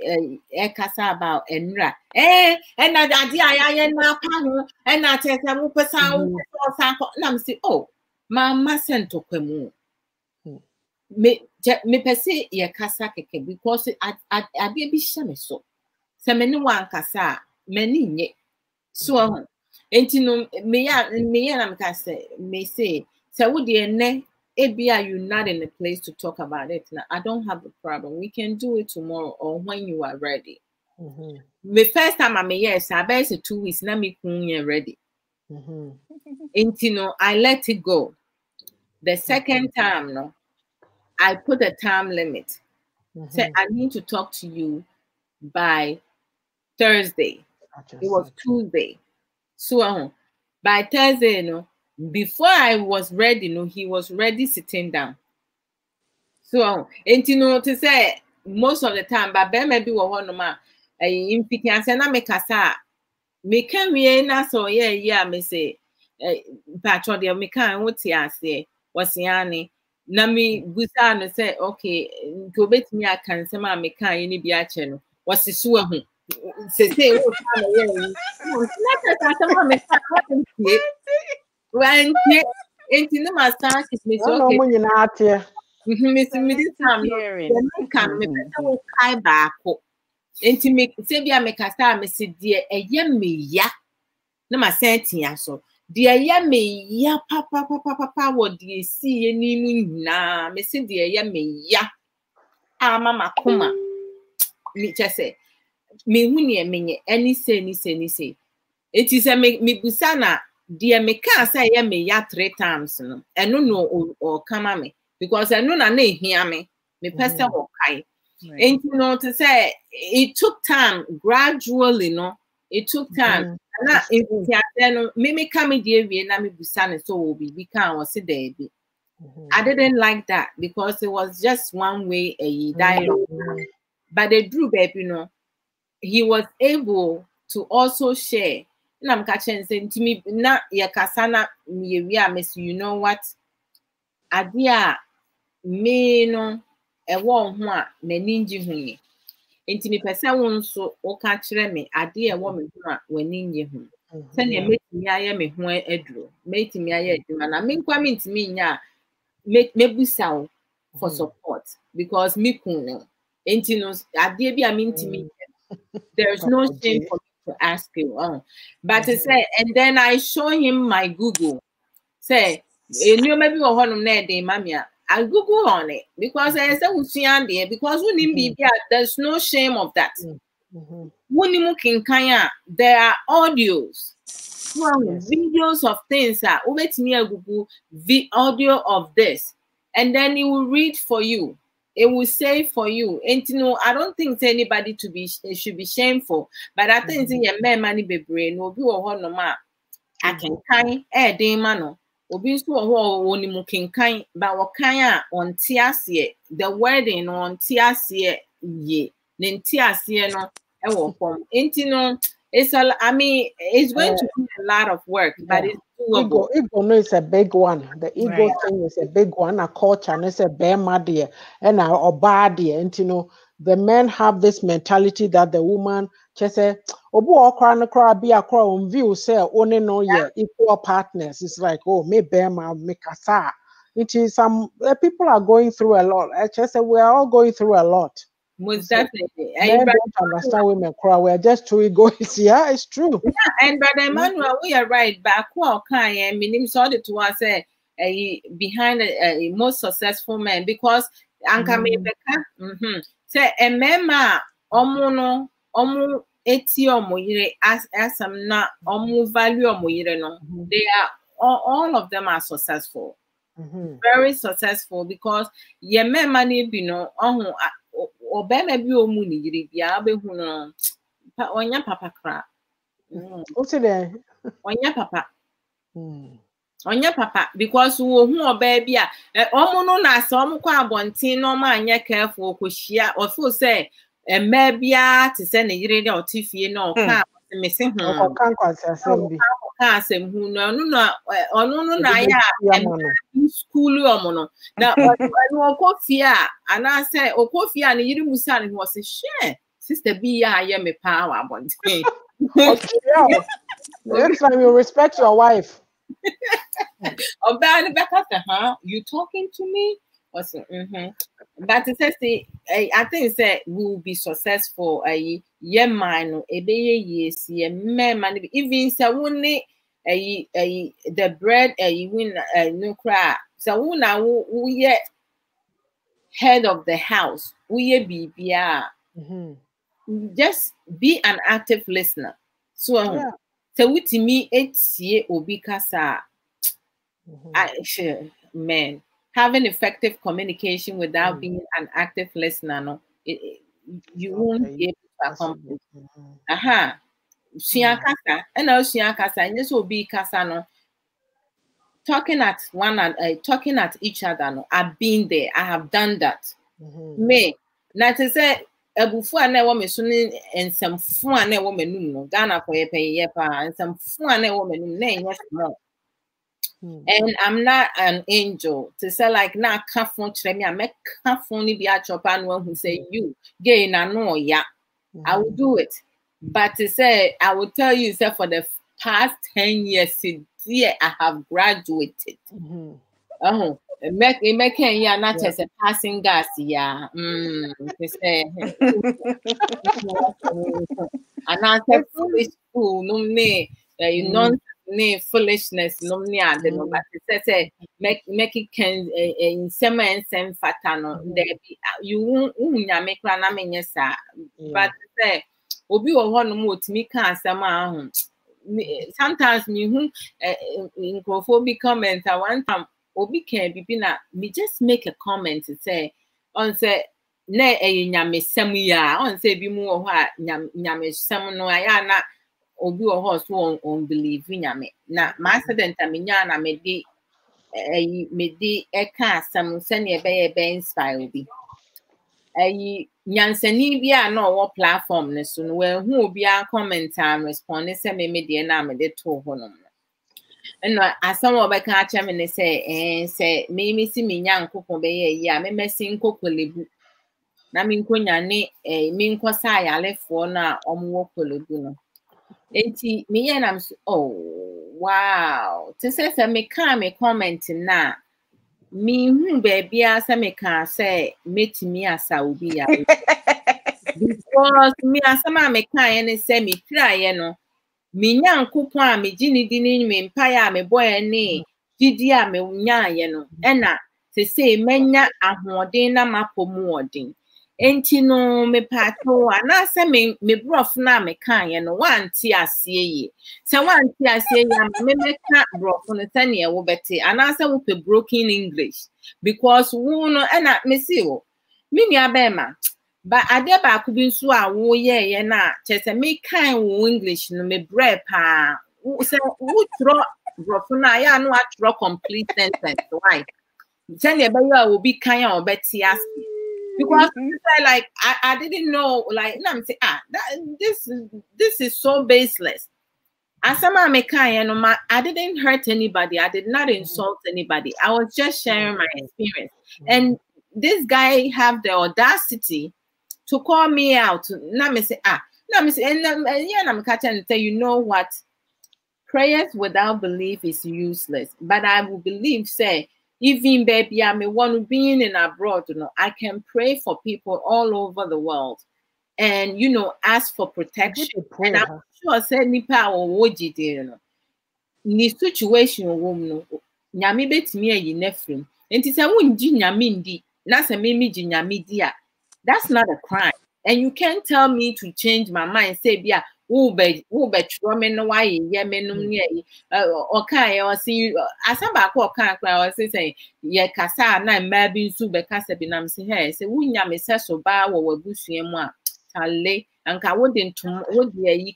ekasa about enra and adi aya na pa ho and na tese mo pesa wo san na me say oh mama sento kwemu me pese ye kasa keke because abi bi shame so se me ni wan kasa me ni nye so enti no me ya na me kasa me say se wo de ne ebia you not in a place to talk about it now I don't have a problem we can do it tomorrow or when you are ready the first time I me yes I bet 2 weeks na me kun ready enti no I let it go. The second time, no, I put a time limit. Say I need to talk to you by Thursday. It was Tuesday. So by Thursday, before I was ready, he was ready sitting down. So and to say most of the time, but maybe one of my impatience and I make a sa me can we na so me say patron de me can what say was yani na me gusa no say okay to bet me akan say ma me kan ni bi a che no was so hu say what time na me kan When into no master is I know okay. when you're not here. Miss Selective Time, hearing. can me better kai back. Into make Sabia make a star, Miss dear, a yam me ya. No, my sentia so. Dear yam me ya, papa, what do you see any moon na, Miss dear yam me ya. Ah, Mamma, kuma. Me just say, me wunny me any say. It is a me busana, dear me can't say yam me ya 3 times, no, and no, or come me, because I know na hear me person or kai. And you know, to say it took time gradually, no, it took time. And that if then me come dear we na me busana so we can't or sit there. I didn't like that because it was just one way a dialogue. But the Drew baby, you know, he was able to also share. And I'm catching saying to me, not ya kasana miss, you know what? Adia me no a one one na ninji hunye. Inti me pesa won so o ka kire me ade e wo me ho a wani nye ho. Se na metimi aye me ho aduro. Metimi aye aduma na me nkwa me ntimi nya mebusa wo for support because me kun no. Inti no ade bi a me ntimi there's no shame for me to ask you. But to say and then I show him my Google. Say you maybe wo honum na dey mamia I Google on it because I said because there's no shame of that. There are audios, videos of things that Google the audio of this, and then it will read for you. It will say for you. And you know, I don't think anybody should be shameful, but I think your money be brain will be a I can kind mano. Obi nso wo woni mu kinkan ba wo kan a on tiase the wedding on tiase ye ne tiase no e wo form enti no it's I mean it's going to be a lot of work but it's doable. Ego no is a big one. The ego thing is a big one. A culture and it's a bear madie and a obadi and you know the men have this mentality that the woman just say obu okra no kra be akra on view say only no yeah equal partners. It's like oh me bear ma me kasa. It is some people are going through a lot. I just say we are all going through a lot. Most definitely. Men don't understand women cry. We're just too egoist. Yeah, it's true. Yeah, and Brother Emmanuel, we are right. Back I mean, saw it to us behind a most successful man because Anka Mebeka say a mema omuno omu eti omoyire as I'm not omu value omoyire no. They are all of them are successful. Very successful because ye mema ni bi no obema bi omu ni yire bia behu no onya papa kra. What's it there? Onya papa because wo hu oba bia omu no na se omu kwa abontin no ma anya careful ko hia or feel say emma bia te se ne yire de otifie no ka me se hu o kan kwase asem bi ka asem hu no no na ya school omu no na okofia ana say okofia ne yire musa ne ho se share sister bi ya ye me power abontin. Okay, yeah. Next time you respect your wife. You talking to me? But it says I think it said we will be successful. Man, yes, man, even so the bread win no cry. So now we head of the house. We be just be an active listener. So with me, it's obi kasa. Man, having effective communication without being an active listener, no, you won't be able to accomplish. Shia kasa, and now shia kasa, and this will be kasa no. Talking at one and talking at each other, no. I've been there. I have done that. Me, not to say. Ebufu ane wo mesuni ensamfu ane wo menum no Ghana for ye pa ensamfu ane wo menum na enye small. And I'm not an angel to say like na kafon kire me make kafon ni bi achopa no who say you gay na no ya I will do it but to say I will tell you say for the past 10 years dear I have graduated. Mm-hmm. Oh, making ya not as a passing gas, yeah. Say, and I said foolish fool, no me, you non foolishness, no me, I don't know, but say, make it can in some and same fatano, there be you won't make one, I mean, yes, sir. But say, Obi or one more to me can't some sometimes me who in comment at one time. Obi can be na me just make a comment to say on say na nyame sem ya on say bi mu ho a nyame sem no aya na obi ho so on believe nyame na ma accident a me nya na me di e ka asem se ne be inspire obi nyansani bi a na wo platform ne so no we hu obi a comment and respond say me de na me de to ho no. And as some of a catch him and say, Mimi see me young coco be ya, me messing coco libu. Namin kunyane, a mean quasai, I left for na walk libuno. Eti me and I'm oh wow. To say, me can't me comment na. Me baby as I can say, meet me as I will be. Because me as a me can't say me try, you know. Me nyankopon a me gini di ni me mpae a me boy ne gidi a me nyaye no na se menya ahoden na mapomu odin enti no me pato ana se me brof na me kan ye no wanti ase ye se wanti ase ye me meka brof no se ne wo bete ana se wo pe broken english because wo no na me si wo me nua be ma but ade ba ku bi nso a wo ye na chese me kan wo english no me bre pa se wo tro brof na ya no atro complete sentence why tell you about you will be kind of betty ask because like I didn't know like I'm saying this is so baseless. As some I didn't hurt anybody. I did not insult anybody. I was just sharing my experience. And this guy have the audacity to call me out. Now me say and I'm catching and say, you know what? Prayers without belief is useless. But I will believe, say, even baby, I may want to be in abroad, you know, I can pray for people all over the world and, you know, ask for protection. And I'm sure, say, nipa or woji, you know, ni situation woman, nyami bet me a yinefrim. And it's a wound, nyamindi, nasa mimi jinyamidia. That's not a crime. And you can't tell me to change my mind, say, yeah, who bet no why yeah menum okay or see asamba ko kan I was saying yeah kasa na maybe so be kasa bi nam say hey say wunya me se so ba wo wabusua mu a tale anka wouldn't would ye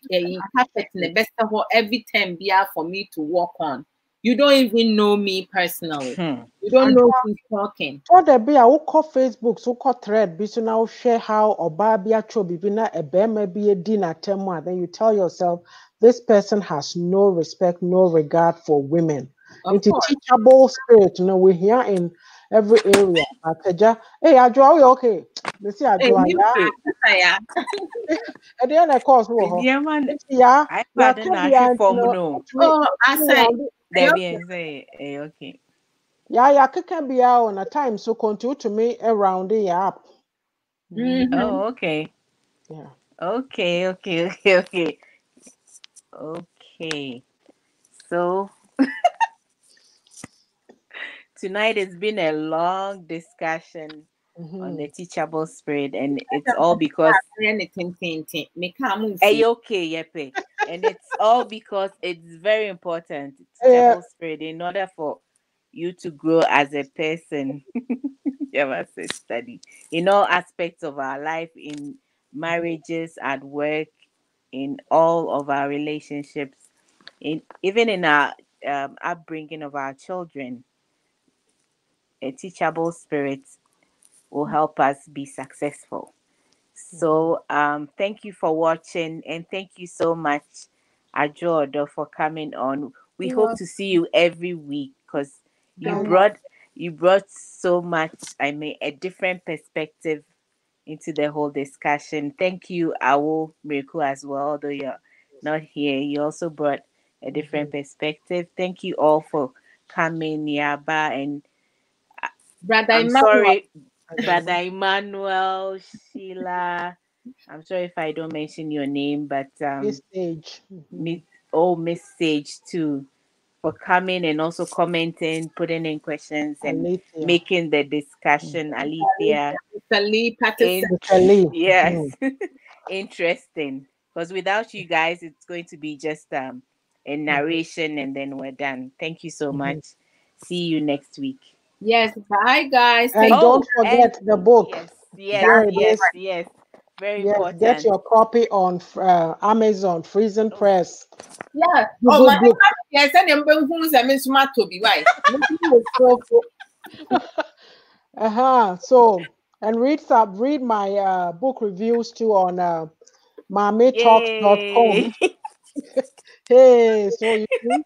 carpet the best of every time be for me to walk on. You don't even know me personally. You don't know who's talking. So there be a Facebook, so called thread, so now share how or babia chobibina a bear may be a dinner temwa. Then you tell yourself this person has no respect, no regard for women. It's a teachable spirit, you know, we're here in every area. Hey, I draw okay. They say I draw yeah. and then of course, yeah, I say there be say okay. Yeah, can be out on a time, so continue to me around the app. Oh, okay. Yeah. Okay. So tonight has been a long discussion on the teachable spirit, and it's all because yepe. And it's all because it's very important, teachable spirit, in order for you to grow as a person. You ever say study in all aspects of our life, in marriages, at work, in all of our relationships, even in our upbringing of our children. A teachable spirit will help us be successful. So thank you for watching, and thank you so much, Ajodo, for coming on. We hope to see you every week because you brought so much, a different perspective into the whole discussion. Thank you, Awo Miriku, as well, although you're not here. You also brought a different perspective. Thank you all for coming, Yaba, and Brother I'm Emmanuel. sorry, Brother Emmanuel, Sheila. I'm sorry if I don't mention your name, but This stage. Miss Sage too, for coming and also commenting, putting in questions, and Alethea. making the discussion. Alethea, Mr. Lee Patterson. Mr. Lee. yes, interesting. Because without you guys, it's going to be just a narration, and then we're done. Thank you so much. See you next week. Yes, bye guys. And Take don't forget the book. Here it is. Yes. Very Yes, important. get your copy on Amazon, Freezing Press. Yeah. The Oh, good my book. yes, and I'm going to say Miss Matobi. Why? So, and read my book reviews too on mametalks.com. Hey, so you see?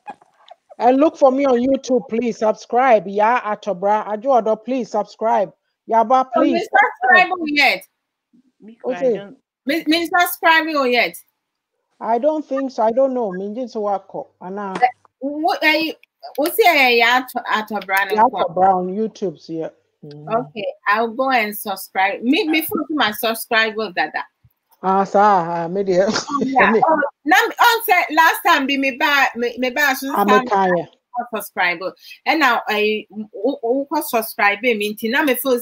And look for me on YouTube, please subscribe. ATTOBRAH. Ajoado, please subscribe. Yaba, please. Subscribe yet? Okay. Miss subscribing yet? I don't think so. I don't know. Minjin so wako. Ana. What are you? What's your ATTOBRAH? ATTOBRAH on YouTube's yeah. Okay, I'll go and subscribe. Me for my subscribers that. Sir, media. Yeah. Last time be me back subscriber. And now I subscribe me now me feel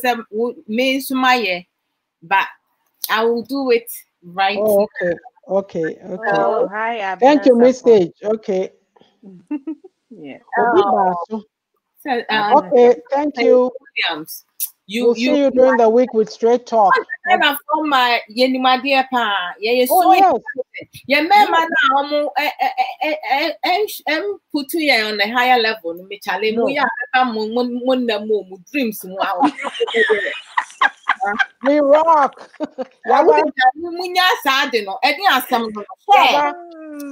me sumaye, but I will do it right. Oh, okay. Oh, hi. Thank you, Miss Stage. Okay. Yeah. Okay, thank you. We'll see you during the week with Straight Talk. And I'm from my Yenimadia pa. Yeah, so yeah, mama now put you on the higher level. Me challenge we are dreams. We rock. Yaba.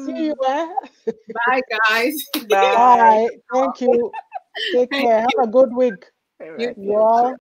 See you. Bye, guys. Bye. Thank you. Take care. Have a good week. You all.